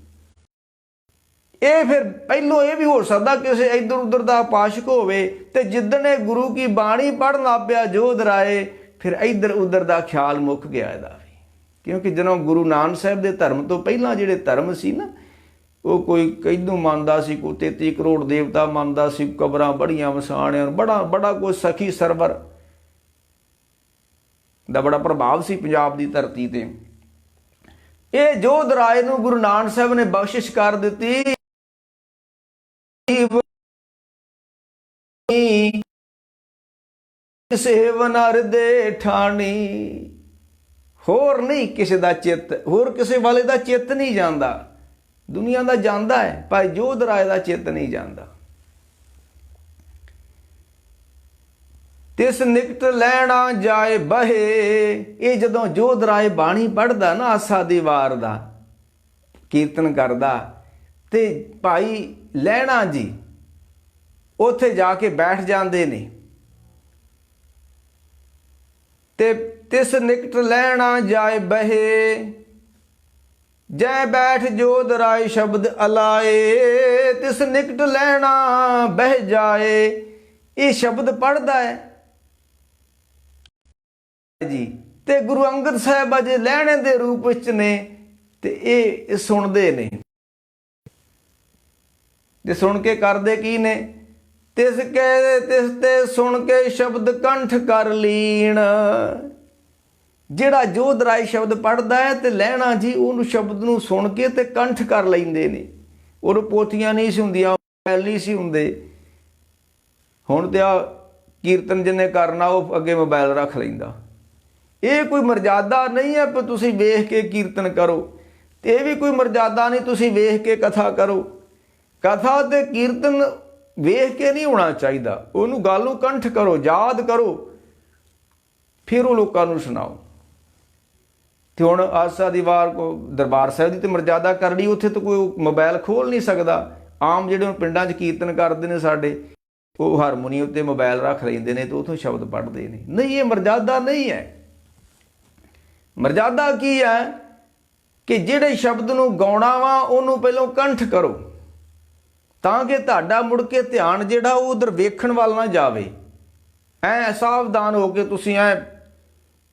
ਇਹ ਫਿਰ ਪਹਿਲੋਂ ਇਹ ਵੀ ਹੋ ਸਕਦਾ ਕਿਸੇ ਇੱਧਰ ਉੱਧਰ ਦਾ ਪਾਸ਼ਕ ਹੋਵੇ ਤੇ ਜਿੱਦਣ ਇਹ ਗੁਰੂ ਕੀ ਬਾਣੀ ਪੜ੍ਹਨ ਲੱਗ ਪਿਆ ਜੋਧ ਰਾਏ, ਫਿਰ ਇੱਧਰ ਉੱਧਰ ਦਾ ਖਿਆਲ ਮੁੱਕ ਗਿਆ ਇਹਦਾ ਵੀ। ਕਿਉਂਕਿ ਜਦੋਂ ਗੁਰੂ ਨਾਨਕ ਸਾਹਿਬ ਦੇ ਧਰਮ ਤੋਂ ਪਹਿਲਾਂ ਜਿਹੜੇ ਧਰਮ ਸੀ ਨਾ, ਉਹ ਕੋਈ ਕਿਹਨੂੰ ਮੰਨਦਾ ਸੀ, ਕੋਈ 33 ਕਰੋੜ ਦੇਵਤਾ ਮੰਨਦਾ ਸੀ, ਕਬਰਾਂ ਬੜੀਆਂ ਵਸਾਣਿਆਂ, ਬੜਾ ਕੁਝ ਸਖੀ ਸਰਵਰ ਦਾ ਬੜਾ ਪ੍ਰਭਾਵ ਸੀ ਪੰਜਾਬ ਦੀ ਧਰਤੀ ਤੇ। ਇਹ ਜੋਧ ਰਾਏ ਨੂੰ ਗੁਰੂ ਨਾਨਕ ਸਾਹਿਬ ਨੇ ਬਖਸ਼ਿਸ਼ ਕਰ ਦਿੱਤੀ। ਸੇਵ ਨਰ ਦੇ ਠਾਣੀ। ਹੋਰ ਨਹੀਂ ਕਿਸੇ ਦਾ ਚਿੱਤ, ਹੋਰ ਕਿਸੇ ਵਾਲੇ ਦਾ ਚਿੱਤ ਨਹੀਂ ਜਾਂਦਾ। ਦੁਨੀਆ ਦਾ ਜਾਂਦਾ ਹੈ, ਭਾਈ ਜੋਧ ਰਾਏ ਦਾ ਚਿੱਤ ਨਹੀਂ ਜਾਂਦਾ। ਤਿਸ ਨਿਕਟ ਲੈਣਾ ਜਾਏ ਬਹੇ। ਇਹ ਜਦੋਂ ਜੋਧ ਰਾਏ ਬਾਣੀ ਪੜ੍ਹਦਾ ਨਾ, ਆਸਾ ਦੀ ਵਾਰ ਦਾ ਕੀਰਤਨ ਕਰਦਾ, ਤੇ ਭਾਈ ਲਹਿਣਾ ਜੀ ਉੱਥੇ ਜਾ ਕੇ ਬੈਠ ਜਾਂਦੇ ਨੇ। ਤੇ ਤਿਸ ਨਿਕਟ ਲੈਣਾ ਜਾਏ ਬਹੇ, ਜੈ ਬੈਠ ਜੋਧ ਰਾਏ ਸ਼ਬਦ ਅਲਾਏ। ਤਿਸ ਨਿਕਟ ਲੈਣਾ ਬਹਿ ਜਾਏ, ਇਹ ਸ਼ਬਦ ਪੜ੍ਹਦਾ ਹੈ ਜੀ। ਤੇ ਗੁਰੂ ਅੰਗਦ ਸਾਹਿਬ ਅਜੇ ਲਹਿਣੇ ਦੇ ਰੂਪ ਵਿੱਚ ਨੇ, ਤੇ ਇਹ ਸੁਣਦੇ ਨੇ। ਤੇ ਸੁਣ ਕੇ ਕਰਦੇ ਕੀ ਨੇ? ਤਿਸ ਤੇ ਸੁਣ ਕੇ ਸ਼ਬਦ ਕੰਠ ਕਰ ਲੀਣ। ਜਿਹੜਾ ਜੋਧ ਰਾਏ ਸ਼ਬਦ ਪੜ੍ਹਦਾ ਹੈ ਤੇ ਲਹਿਣਾ ਜੀ ਉਹਨੂੰ ਸ਼ਬਦ ਨੂੰ ਸੁਣ ਕੇ ਤੇ ਕੰਠ ਕਰ ਲੈਂਦੇ ਨੇ। ਉਹ ਪੋਥੀਆਂ ਨਹੀਂ ਸੀ ਹੁੰਦੀਆਂ, ਮੋਬਾਈਲ ਨਹੀਂ ਸੀ ਹੁੰਦੇ। ਹੁਣ ਤੇ ਆ ਕੀਰਤਨ ਜਿਹਨੇ ਕਰਨਾ ਉਹ ਅੱਗੇ ਮੋਬਾਈਲ ਰੱਖ ਲੈਂਦਾ। ਇਹ ਕੋਈ ਮਰਜ਼ਾਦਾ ਨਹੀਂ ਹੈ ਪਰ ਤੁਸੀਂ ਵੇਖ ਕੇ ਕੀਰਤਨ ਕਰੋ, ਤੇ ਇਹ ਵੀ ਕੋਈ ਮਰਜ਼ਾਦਾ ਨਹੀਂ ਤੁਸੀਂ ਵੇਖ ਕੇ ਕਥਾ ਕਰੋ। ਕਥਾ ਤੇ ਕੀਰਤਨ ਵੇਖ ਕੇ ਨਹੀਂ ਹੋਣਾ ਚਾਹੀਦਾ, ਉਹਨੂੰ ਗੱਲ ਨੂੰ ਕੰਠ ਕਰੋ, ਯਾਦ ਕਰੋ, ਫਿਰ ਉਹ ਲੋਕਾਂ ਨੂੰ ਸੁਣਾਓ। ਤੇ ਹੁਣ ਆਸਾ ਦੀ ਵਾਰ ਕੋ ਦਰਬਾਰ ਸਾਹਿਬ ਦੀ ਤੇ ਮਰਜ਼ਾਦਾ ਕਰਨੀ, ਉੱਥੇ ਤਾਂ ਕੋਈ ਮੋਬਾਈਲ ਖੋਲ ਨਹੀਂ ਸਕਦਾ। ਆਮ ਜਿਹੜੇ ਪਿੰਡਾਂ 'ਚ ਕੀਰਤਨ ਕਰਦੇ ਨੇ ਸਾਡੇ, ਉਹ ਹਾਰਮੋਨੀਅਮ ਉੱਤੇ ਮੋਬਾਈਲ ਰੱਖ ਲੈਂਦੇ ਨੇ ਤੇ ਉੱਥੋਂ ਸ਼ਬਦ ਪੜ੍ਹਦੇ ਨੇ। ਨਹੀਂ, ਇਹ ਮਰਜ਼ਾਦਾ ਨਹੀਂ ਹੈ। ਮਰਜ਼ਾਦਾ ਕੀ ਹੈ ਕਿ ਜਿਹੜੇ ਸ਼ਬਦ ਨੂੰ ਗਾਉਣਾ ਵਾ ਉਹਨੂੰ ਪਹਿਲਾਂ ਕੰਠ ਕਰੋ, ਤਾਂ ਕਿ ਤੁਹਾਡਾ ਮੁੜ ਕੇ ਧਿਆਨ ਜਿਹੜਾ ਉਹ ਉਧਰ ਵੇਖਣ ਵੱਲ ਨਾ ਜਾਵੇ। ਐ ਸਾਵਧਾਨ ਹੋ ਕੇ ਤੁਸੀਂ ਐ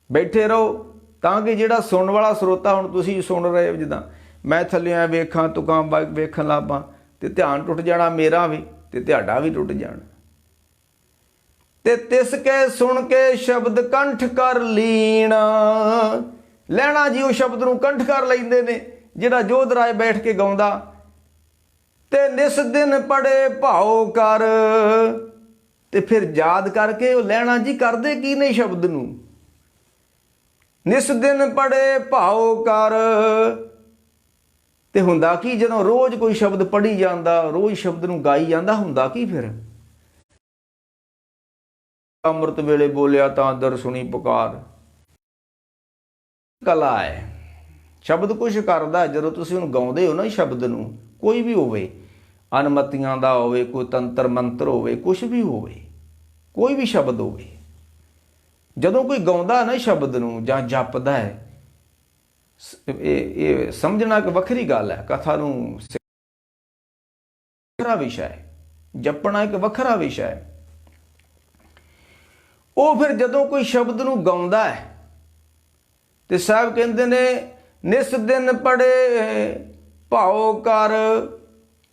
ਬੈਠੇ ਰਹੋ, ਤਾਂ ਕਿ ਜਿਹੜਾ ਸੁਣਨ ਵਾਲਾ ਸਰੋਤਾ, ਹੁਣ ਤੁਸੀਂ ਸੁਣ ਰਹੇ ਹੋ, ਜਿੱਦਾਂ ਮੈਂ ਥੱਲੇ ਐ ਵੇਖਾਂ ਤੁਕਾਂ ਵੇਖਣ ਲੱਗ ਪਾ ਤੇ ਧਿਆਨ ਟੁੱਟ ਜਾਣਾ ਮੇਰਾ ਵੀ ਤੇ ਤੁਹਾਡਾ ਵੀ ਟੁੱਟ ਜਾਣਾ। ਤੇ ਤਿਸ ਕੇ ਸੁਣ ਕੇ ਸ਼ਬਦ ਕੰਠ ਕਰ ਲੀਣ। ਲੈਣਾ ਜੀ ਉਹ ਸ਼ਬਦ ਨੂੰ ਕੰਠ ਕਰ ਲੈਂਦੇ ਨੇ ਜਿਹੜਾ ਜੋਧ ਰਾਏ ਬੈਠ ਕੇ ਗਾਉਂਦਾ। ਤੇ ਨਿਸ ਦਿਨ ਪੜੇ ਭਾਉ ਕਰ, ਤੇ ਫਿਰ ਯਾਦ ਕਰਕੇ ਉਹ ਲੈਣਾ ਜੀ ਕਰਦੇ ਕੀ ਨੇ ਸ਼ਬਦ ਨੂੰ? ਨਿਸ ਦਿਨ ਪੜੇ ਭਾਉ ਕਰ। ਤੇ ਹੁੰਦਾ ਕੀ ਜਦੋਂ ਰੋਜ਼ ਕੋਈ ਸ਼ਬਦ ਪੜ੍ਹੀ ਜਾਂਦਾ, ਰੋਜ਼ ਸ਼ਬਦ ਨੂੰ ਗਾਈ ਜਾਂਦਾ, ਹੁੰਦਾ ਕੀ ਫਿਰ? ਅੰਮ੍ਰਿਤ ਵੇਲੇ ਬੋਲਿਆ ਤਾਂ ਦਰ ਸੁਣੀ ਪੁਕਾਰ। ਕਲਾ ਹੈ, ਸ਼ਬਦ ਕੁਛ ਕਰਦਾ। ਜਦੋਂ ਤੁਸੀਂ ਉਹਨੂੰ ਗਾਉਂਦੇ ਹੋ ਨਾ ਸ਼ਬਦ ਨੂੰ, ਕੋਈ ਵੀ ਹੋਵੇ, ਅਨਮਤੀਆਂ ਦਾ ਹੋਵੇ, ਕੋਈ ਤੰਤਰ ਮੰਤਰ ਹੋਵੇ, ਕੁਛ ਵੀ ਹੋਵੇ, ਕੋਈ ਵੀ ਸ਼ਬਦ ਹੋਵੇ, ਜਦੋਂ ਕੋਈ ਗਾਉਂਦਾ ਨਾ ਸ਼ਬਦ ਨੂੰ ਜਾਂ ਜਪਦਾ ਹੈ, ਇਹ ਸਮਝਣਾ ਇੱਕ ਵੱਖਰੀ ਗੱਲ ਹੈ। ਕਥਾ ਨੂੰ ਵੱਖਰਾ ਵਿਸ਼ਾ ਹੈ, ਜਪਣਾ ਇੱਕ ਵੱਖਰਾ ਵਿਸ਼ਾ ਹੈ। ਉਹ ਫਿਰ ਜਦੋਂ ਕੋਈ ਸ਼ਬਦ ਨੂੰ ਗਾਉਂਦਾ ਹੈ ਤੇ ਸਾਹਿਬ ਕਹਿੰਦੇ ਨੇ ਨਿਸ ਦਿਨ ਪੜੇ ਭਾਉ ਕਰ।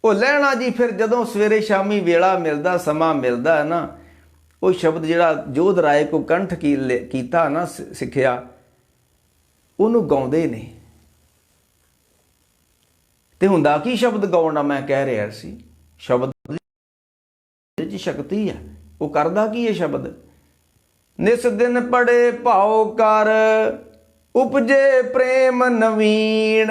ਉਹ ਲੈਣਾ ਜੀ ਫਿਰ ਜਦੋਂ ਸਵੇਰੇ ਸ਼ਾਮੀ ਵੇਲਾ ਮਿਲਦਾ, ਸਮਾਂ ਮਿਲਦਾ ਹੈ ਨਾ, ਉਹ ਸ਼ਬਦ ਜਿਹੜਾ ਜੋਧ ਰਾਏ ਕੋ ਕੰਠ ਕੀਤਾ ਨਾ, ਸਿੱਖਿਆ, ਉਹਨੂੰ ਗਾਉਂਦੇ ਨੇ। ਤੇ ਹੁੰਦਾ ਕੀ ਸ਼ਬਦ ਗਾਉਣਾ ਮੈਂ ਕਹਿ ਰਿਹਾ ਸੀ, ਸ਼ਬਦ ਦੀ ਸ਼ਕਤੀ ਹੈ। ਉਹ ਕਰਦਾ ਕੀ ਹੈ ਸ਼ਬਦ? ਨਿਸ ਦਿਨ ਪੜੇ ਭਾਉ ਕਰ, ਉਪਜੇ ਪ੍ਰੇਮ ਨਵੀਨ।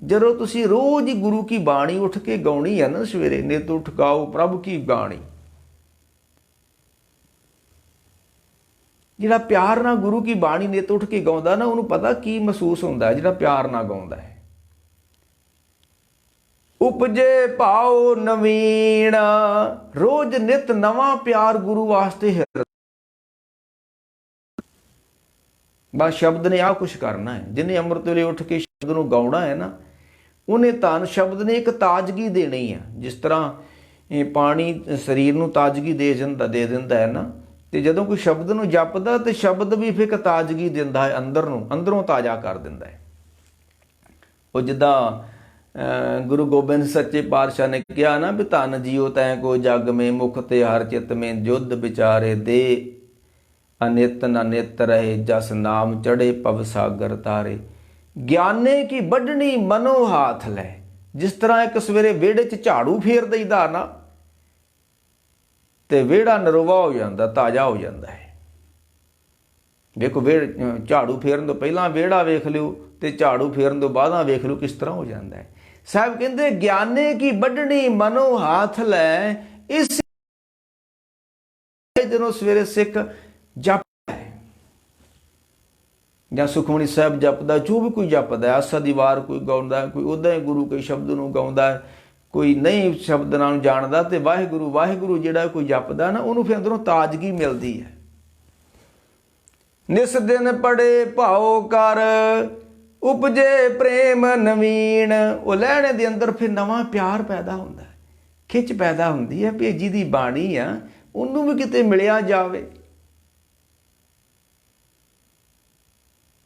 ਜਦੋਂ ਤੁਸੀਂ ਰੋਜ਼ ਹੀ ਗੁਰੂ ਕੀ ਬਾਣੀ ਉੱਠ ਕੇ ਗਾਉਣੀ ਹੈ ਨਾ ਸਵੇਰੇ, ਨਿਤ ਉਠ ਗਾਓ ਪ੍ਰਭੂ ਕੀ ਬਾਣੀ, ਜਿਹੜਾ ਪਿਆਰ ਨਾਲ ਗੁਰੂ ਕੀ ਬਾਣੀ ਨਿਤ ਉੱਠ ਕੇ ਗਾਉਂਦਾ ਨਾ, ਉਹਨੂੰ ਪਤਾ ਕੀ ਮਹਿਸੂਸ ਹੁੰਦਾ ਹੈ ਜਿਹੜਾ ਪਿਆਰ ਨਾਲ ਗਾਉਂਦਾ ਹੈ। ਉਪਜੇ ਭਾਉ ਨਵੀਨ, ਰੋਜ਼ ਨਿਤ ਨਵਾਂ ਪਿਆਰ ਗੁਰੂ ਵਾਸਤੇ ਹੈ। ਬਸ ਸ਼ਬਦ ਨੇ ਆਹ ਕੁਛ ਕਰਨਾ ਹੈ। ਜਿਹਨੇ ਅੰਮ੍ਰਿਤ ਵੇਲੇ ਉੱਠ ਕੇ ਸ਼ਬਦ ਨੂੰ ਗਾਉਣਾ ਹੈ ਨਾ, ਉਹਨੇ ਧੰਨ ਸ਼ਬਦ ਨੇ ਇੱਕ ਤਾਜ਼ਗੀ ਦੇਣੀ ਹੈ। ਜਿਸ ਤਰ੍ਹਾਂ ਇਹ ਪਾਣੀ ਸਰੀਰ ਨੂੰ ਤਾਜ਼ਗੀ ਦੇ ਦਿੰਦਾ ਹੈ ਨਾ, ਤੇ ਜਦੋਂ ਕੋਈ ਸ਼ਬਦ ਨੂੰ ਜਪਦਾ ਤੇ ਸ਼ਬਦ ਵੀ ਫਿਰ ਇੱਕ ਤਾਜ਼ਗੀ ਦਿੰਦਾ ਹੈ, ਅੰਦਰੋਂ ਤਾਜ਼ਾ ਕਰ ਦਿੰਦਾ ਹੈ। ਉਹ ਜਿੱਦਾਂ ਗੁਰੂ ਗੋਬਿੰਦ ਸੱਚੇ ਪਾਤਸ਼ਾਹ ਨੇ ਕਿਹਾ ਨਾ ਵੀ ਧੰਨ ਜੀਓ ਤੈਂ ਕੋ ਜਗ ਮੇ ਮੁਖ ਤੇ ਹਰ ਚਿਤ ਮੇ ਜੁਧ ਵਿਚਾਰੇ ਦੇ, ਅਨਿਤ ਨ ਨਿਤ ਰਹੇ ਜਸ ਨਾਮ ਚੜੇ ਪਵ ਸਾਗਰ ਤਾਰੇ। ਗਿਆਨੇ ਕੀ ਵੱਢਣੀ ਮਨੋ ਹਾਥ ਲੈ। ਜਿਸ ਤਰ੍ਹਾਂ ਇੱਕ ਸਵੇਰੇ ਵਿਹੜੇ 'ਚ ਝਾੜੂ ਫੇਰ ਦਈਦਾ ਨਾ, ਤੇ ਵਿਹੜਾ ਨਰੋਵਾ ਹੋ ਜਾਂਦਾ, ਤਾਜ਼ਾ ਹੋ ਜਾਂਦਾ ਹੈ। ਵੇਖੋ ਝਾੜੂ ਫੇਰਨ ਤੋਂ ਪਹਿਲਾਂ ਵਿਹੜਾ ਵੇਖ ਲਿਓ ਤੇ ਝਾੜੂ ਫੇਰਨ ਤੋਂ ਬਾਅਦਾਂ ਵੇਖ ਲਿਓ ਕਿਸ ਤਰ੍ਹਾਂ ਹੋ ਜਾਂਦਾ ਹੈ। ਸਾਹਿਬ ਕਹਿੰਦੇ ਗਿਆਨੇ ਕੀ ਵੱਢਣੀ ਮਨੋ ਹਾਥ ਲੈ, ਇਸ ਜਦੋਂ ਸਵੇਰੇ ਸਿੱਖ ਜਪਦਾ ਹੈ ਜਾਂ ਸੁਖਮਨੀ ਸਾਹਿਬ ਜਪਦਾ, ਜੋ ਵੀ ਕੋਈ ਜਪਦਾ, ਆਸਾ ਦੀ ਵਾਰ ਕੋਈ ਗਾਉਂਦਾ, ਕੋਈ ਉੱਦਾਂ ਹੀ ਗੁਰੂ ਕੇ ਸ਼ਬਦ ਨੂੰ ਗਾਉਂਦਾ, ਕੋਈ ਨਹੀਂ ਸ਼ਬਦ ਨਾਲ ਜਾਣਦਾ, ਤੇ ਵਾਹਿਗੁਰੂ ਵਾਹਿਗੁਰੂ ਜਿਹੜਾ ਕੋਈ ਜਪਦਾ ਨਾ, ਉਹਨੂੰ ਫਿਰ ਅੰਦਰੋਂ ਤਾਜ਼ਗੀ ਮਿਲਦੀ ਹੈ। ਨਿਸ ਦਿਨ ਪੜੇ ਭਾਉ ਕਰ, ਉਪਜੇ ਪ੍ਰੇਮ ਨਵੀਨ, ਉਹ ਲਹਿਣੇ ਦੇ ਅੰਦਰ ਫਿਰ ਨਵਾਂ ਪਿਆਰ ਪੈਦਾ ਹੁੰਦਾ, ਖਿੱਚ ਪੈਦਾ ਹੁੰਦੀ ਹੈ ਵੀ ਜਿਹਦੀ ਬਾਣੀ ਆ ਉਹਨੂੰ ਵੀ ਕਿਤੇ ਮਿਲਿਆ ਜਾਵੇ।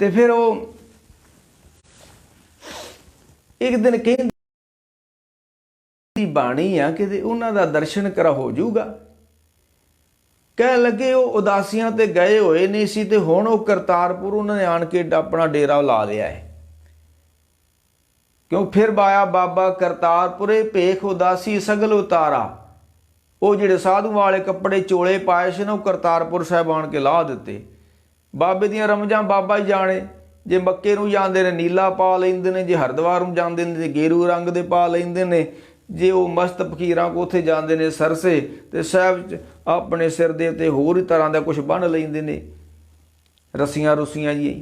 ਤੇ ਫਿਰ ਉਹ ਇੱਕ ਦਿਨ ਕਹਿੰਦੀ ਬਾਣੀ ਆ ਕਿਤੇ ਉਹਨਾਂ ਦਾ ਦਰਸ਼ਨ ਕਰਾ ਹੋ ਜਾਊਗਾ। ਕਹਿਣ ਲੱਗੇ ਉਹ ਉਦਾਸੀਆਂ ਤੇ ਗਏ ਹੋਏ ਨਹੀਂ ਸੀ, ਤੇ ਹੁਣ ਉਹ ਕਰਤਾਰਪੁਰ ਉਹਨਾਂ ਨੇ ਆਣ ਕੇ ਆਪਣਾ ਡੇਰਾ ਲਾ ਲਿਆ ਹੈ। ਕਿਉਂ ਫਿਰ ਬਾਇਆ ਬਾਬਾ ਕਰਤਾਰਪੁਰੇ, ਭੇਖ ਉਦਾਸੀ ਸਗਲ ਉਤਾਰਾ। ਉਹ ਜਿਹੜੇ ਸਾਧੂ ਵਾਲੇ ਕੱਪੜੇ ਚੋਲੇ ਪਾਏ ਸੀ ਨਾ, ਉਹ ਕਰਤਾਰਪੁਰ ਸਾਹਿਬ ਆਣ ਕੇ ਲਾਹ ਦਿੱਤੇ। ਬਾਬੇ ਦੀਆਂ ਰਮਜਾਂ ਬਾਬਾ ਹੀ ਜਾਣੇ, ਜੇ ਮੱਕੇ ਨੂੰ ਜਾਂਦੇ ਨੇ ਨੀਲਾ ਪਾ ਲੈਂਦੇ ਨੇ, ਜੇ ਹਰਿਦੁਆਰ ਨੂੰ ਜਾਂਦੇ ਨੇ ਤੇ ਗੇਰੂ ਰੰਗ ਦੇ ਪਾ ਲੈਂਦੇ ਨੇ, ਜੇ ਉਹ ਮਸਤ ਫਕੀਰਾਂ ਕੋ ਉੱਥੇ ਜਾਂਦੇ ਨੇ ਸਰਸੇ, ਤੇ ਸਾਹਿਬ ਆਪਣੇ ਸਿਰ ਦੇ ਉੱਤੇ ਹੋਰ ਹੀ ਤਰ੍ਹਾਂ ਦਾ ਕੁਝ ਬੰਨ੍ਹ ਲੈਂਦੇ ਨੇ, ਰੱਸੀਆਂ ਰੁੱਸੀਆਂ ਜੀ।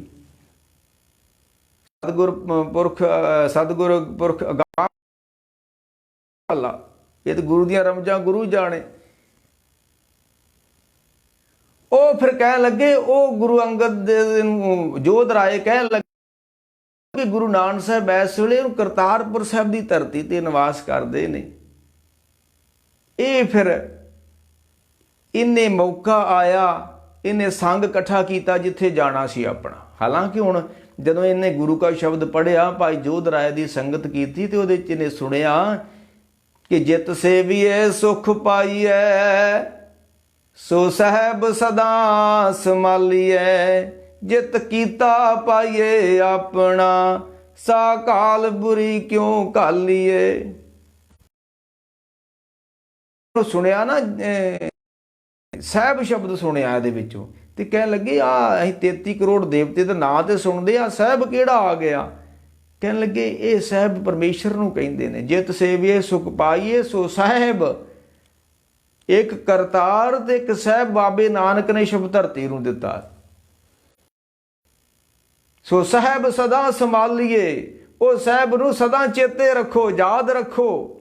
ਸਤਿਗੁਰ ਪੁਰਖ ਅਗਾਹ, ਇਹ ਤਾਂ ਗੁਰੂ ਦੀਆਂ ਰਮਜਾਂ ਗੁਰੂ ਜਾਣੇ। ਉਹ ਫਿਰ ਕਹਿਣ ਲੱਗੇ, ਉਹ ਗੁਰੂ ਅੰਗਦ ਨੂੰ ਜੋਧ ਰਾਏ ਕਹਿਣ ਲੱਗੇ ਕਿ ਗੁਰੂ ਨਾਨਕ ਸਾਹਿਬ ਇਸ ਵੇਲੇ ਕਰਤਾਰਪੁਰ ਸਾਹਿਬ ਦੀ ਧਰਤੀ ਤੇ ਨਿਵਾਸ ਕਰਦੇ ਨੇ। ਇਹ ਫਿਰ ਇਹਨੇ ਮੌਕਾ ਆਇਆ, ਇਹਨੇ ਸੰਗ ਇਕੱਠਾ ਕੀਤਾ ਜਿੱਥੇ ਜਾਣਾ ਸੀ ਆਪਣਾ। ਹਾਲਾਂਕਿ ਹੁਣ ਜਦੋਂ ਇਹਨੇ ਗੁਰੂ ਕਾ ਸ਼ਬਦ ਪੜ੍ਹਿਆ, ਭਾਈ ਜੋਧ ਰਾਏ ਦੀ ਸੰਗਤ ਕੀਤੀ, ਤੇ ਉਹਦੇ 'ਚ ਇਹਨੇ ਸੁਣਿਆ ਕਿ ਜਿਤ ਸੇਵੀਏ ਸੁਖ ਪਾਈਐ, ਸੋ ਸਾਹਿਬ ਸਦਾ ਸੰਭਾਲੀਐ, ਜਿਤ ਕੀਤਾ ਪਾਈਏ ਆਪਣਾ, ਸਾ ਕਾਲ ਬੁਰੀ ਕਿਉਂ ਘਾਲੀਏ। ਸੁਣਿਆ ਨਾ ਸਾਹਿਬ ਸ਼ਬਦ ਸੁਣਿਆ ਇਹਦੇ ਵਿੱਚੋਂ, ਤੇ ਕਹਿਣ ਲੱਗੇ ਆ ਅਸੀਂ 33 ਕਰੋੜ ਦੇਵਤੇ ਦਾ ਨਾਂ ਤੇ ਸੁਣਦੇ ਆ, ਸਾਹਿਬ ਕਿਹੜਾ ਆ ਗਿਆ। ਕਹਿਣ ਲੱਗੇ ਇਹ ਸਾਹਿਬ ਪਰਮੇਸ਼ਰ ਨੂੰ ਕਹਿੰਦੇ ਨੇ, ਜਿਤ ਸੇਵੀਏ ਸੁਖ ਪਾਈਏ, ਸੋ ਸਾਹਿਬ। ਇੱਕ ਕਰਤਾਰ ਤੇ ਇੱਕ ਸਾਹਿਬ ਬਾਬੇ ਨਾਨਕ ਨੇ ਸ਼ੁਭ ਧਰਤੀ ਨੂੰ ਦਿੱਤਾ। ਸੋ ਸਾਹਿਬ ਸਦਾ ਸੰਭਾਲੀਏ, ਉਹ ਸਾਹਿਬ ਨੂੰ ਸਦਾ ਚੇਤੇ ਰੱਖੋ, ਯਾਦ ਰੱਖੋ।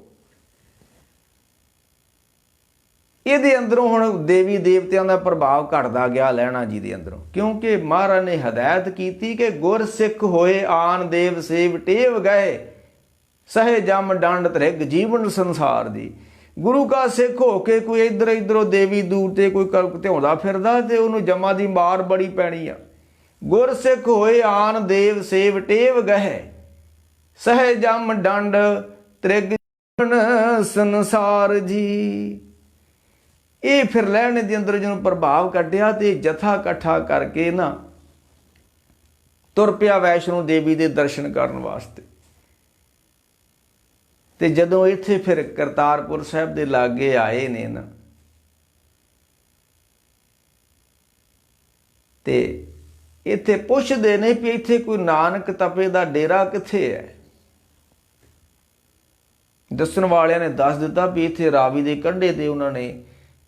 ਇਹਦੇ ਅੰਦਰੋਂ ਹੁਣ ਦੇਵੀ ਦੇਵਤਿਆਂ ਦਾ ਪ੍ਰਭਾਵ ਘਟਦਾ ਗਿਆ ਲਹਿਣਾ ਜੀ ਦੇ ਅੰਦਰੋਂ, ਕਿਉਂਕਿ ਮਹਾਰਾਜ ਨੇ ਹਦਾਇਤ ਕੀਤੀ ਕਿ ਗੁਰ ਸਿੱਖ ਹੋਏ ਆਨ ਦੇਵ ਸੇਵ ਟੇਵ ਗਏ, ਸਹੇ ਜਮ ਡੰਡ ਤ੍ਰਿਗ ਜੀਵਨ ਸੰਸਾਰ ਦੀ। ਗੁਰੂ ਕਾ ਸਿੱਖ ਹੋ ਕੇ ਕੋਈ ਇੱਧਰੋਂ ਦੇਵੀ ਦੂਰ ਤੇ ਕੋਈ ਧਿਆਉਂਦਾ ਫਿਰਦਾ, ਤੇ ਉਹਨੂੰ ਜਮਾਂ ਦੀ ਮਾਰ ਬੜੀ ਪੈਣੀ ਆ। ਗੁਰ ਸਿੱਖ ਹੋਏ ਆਨ ਦੇਵ ਸੇਵ ਟੇਵ ਗਏ, ਸਹੇ ਜਮ ਡੰਡ ਤ੍ਰਿਗ ਜੀਵਨ ਸੰਸਾਰ ਜੀ। ਇਹ ਫਿਰ ਲਹਿਣੇ ਦੇ ਅੰਦਰ ਜਦੋਂ ਪ੍ਰਭਾਵ ਕੱਢਿਆ, ਤੇ ਜਥਾ ਇਕੱਠਾ ਕਰਕੇ ਨਾ ਤੁਰ ਪਿਆ ਵੈਸ਼ਨੋ ਦੇਵੀ ਦੇ ਦਰਸ਼ਨ ਕਰਨ ਵਾਸਤੇ। ਤੇ ਜਦੋਂ ਇੱਥੇ ਫਿਰ ਕਰਤਾਰਪੁਰ ਸਾਹਿਬ ਦੇ ਲਾਗੇ ਆਏ ਨੇ ਨਾ, ਤੇ ਇੱਥੇ ਪੁੱਛਦੇ ਨੇ ਵੀ ਇੱਥੇ ਕੋਈ ਨਾਨਕ ਤਪੇ ਦਾ ਡੇਰਾ ਕਿੱਥੇ ਹੈ। ਦੱਸਣ ਵਾਲਿਆਂ ਨੇ ਦੱਸ ਦਿੱਤਾ ਵੀ ਇੱਥੇ ਰਾਵੀ ਦੇ ਕੰਢੇ ਤੇ ਉਹਨਾਂ ਨੇ,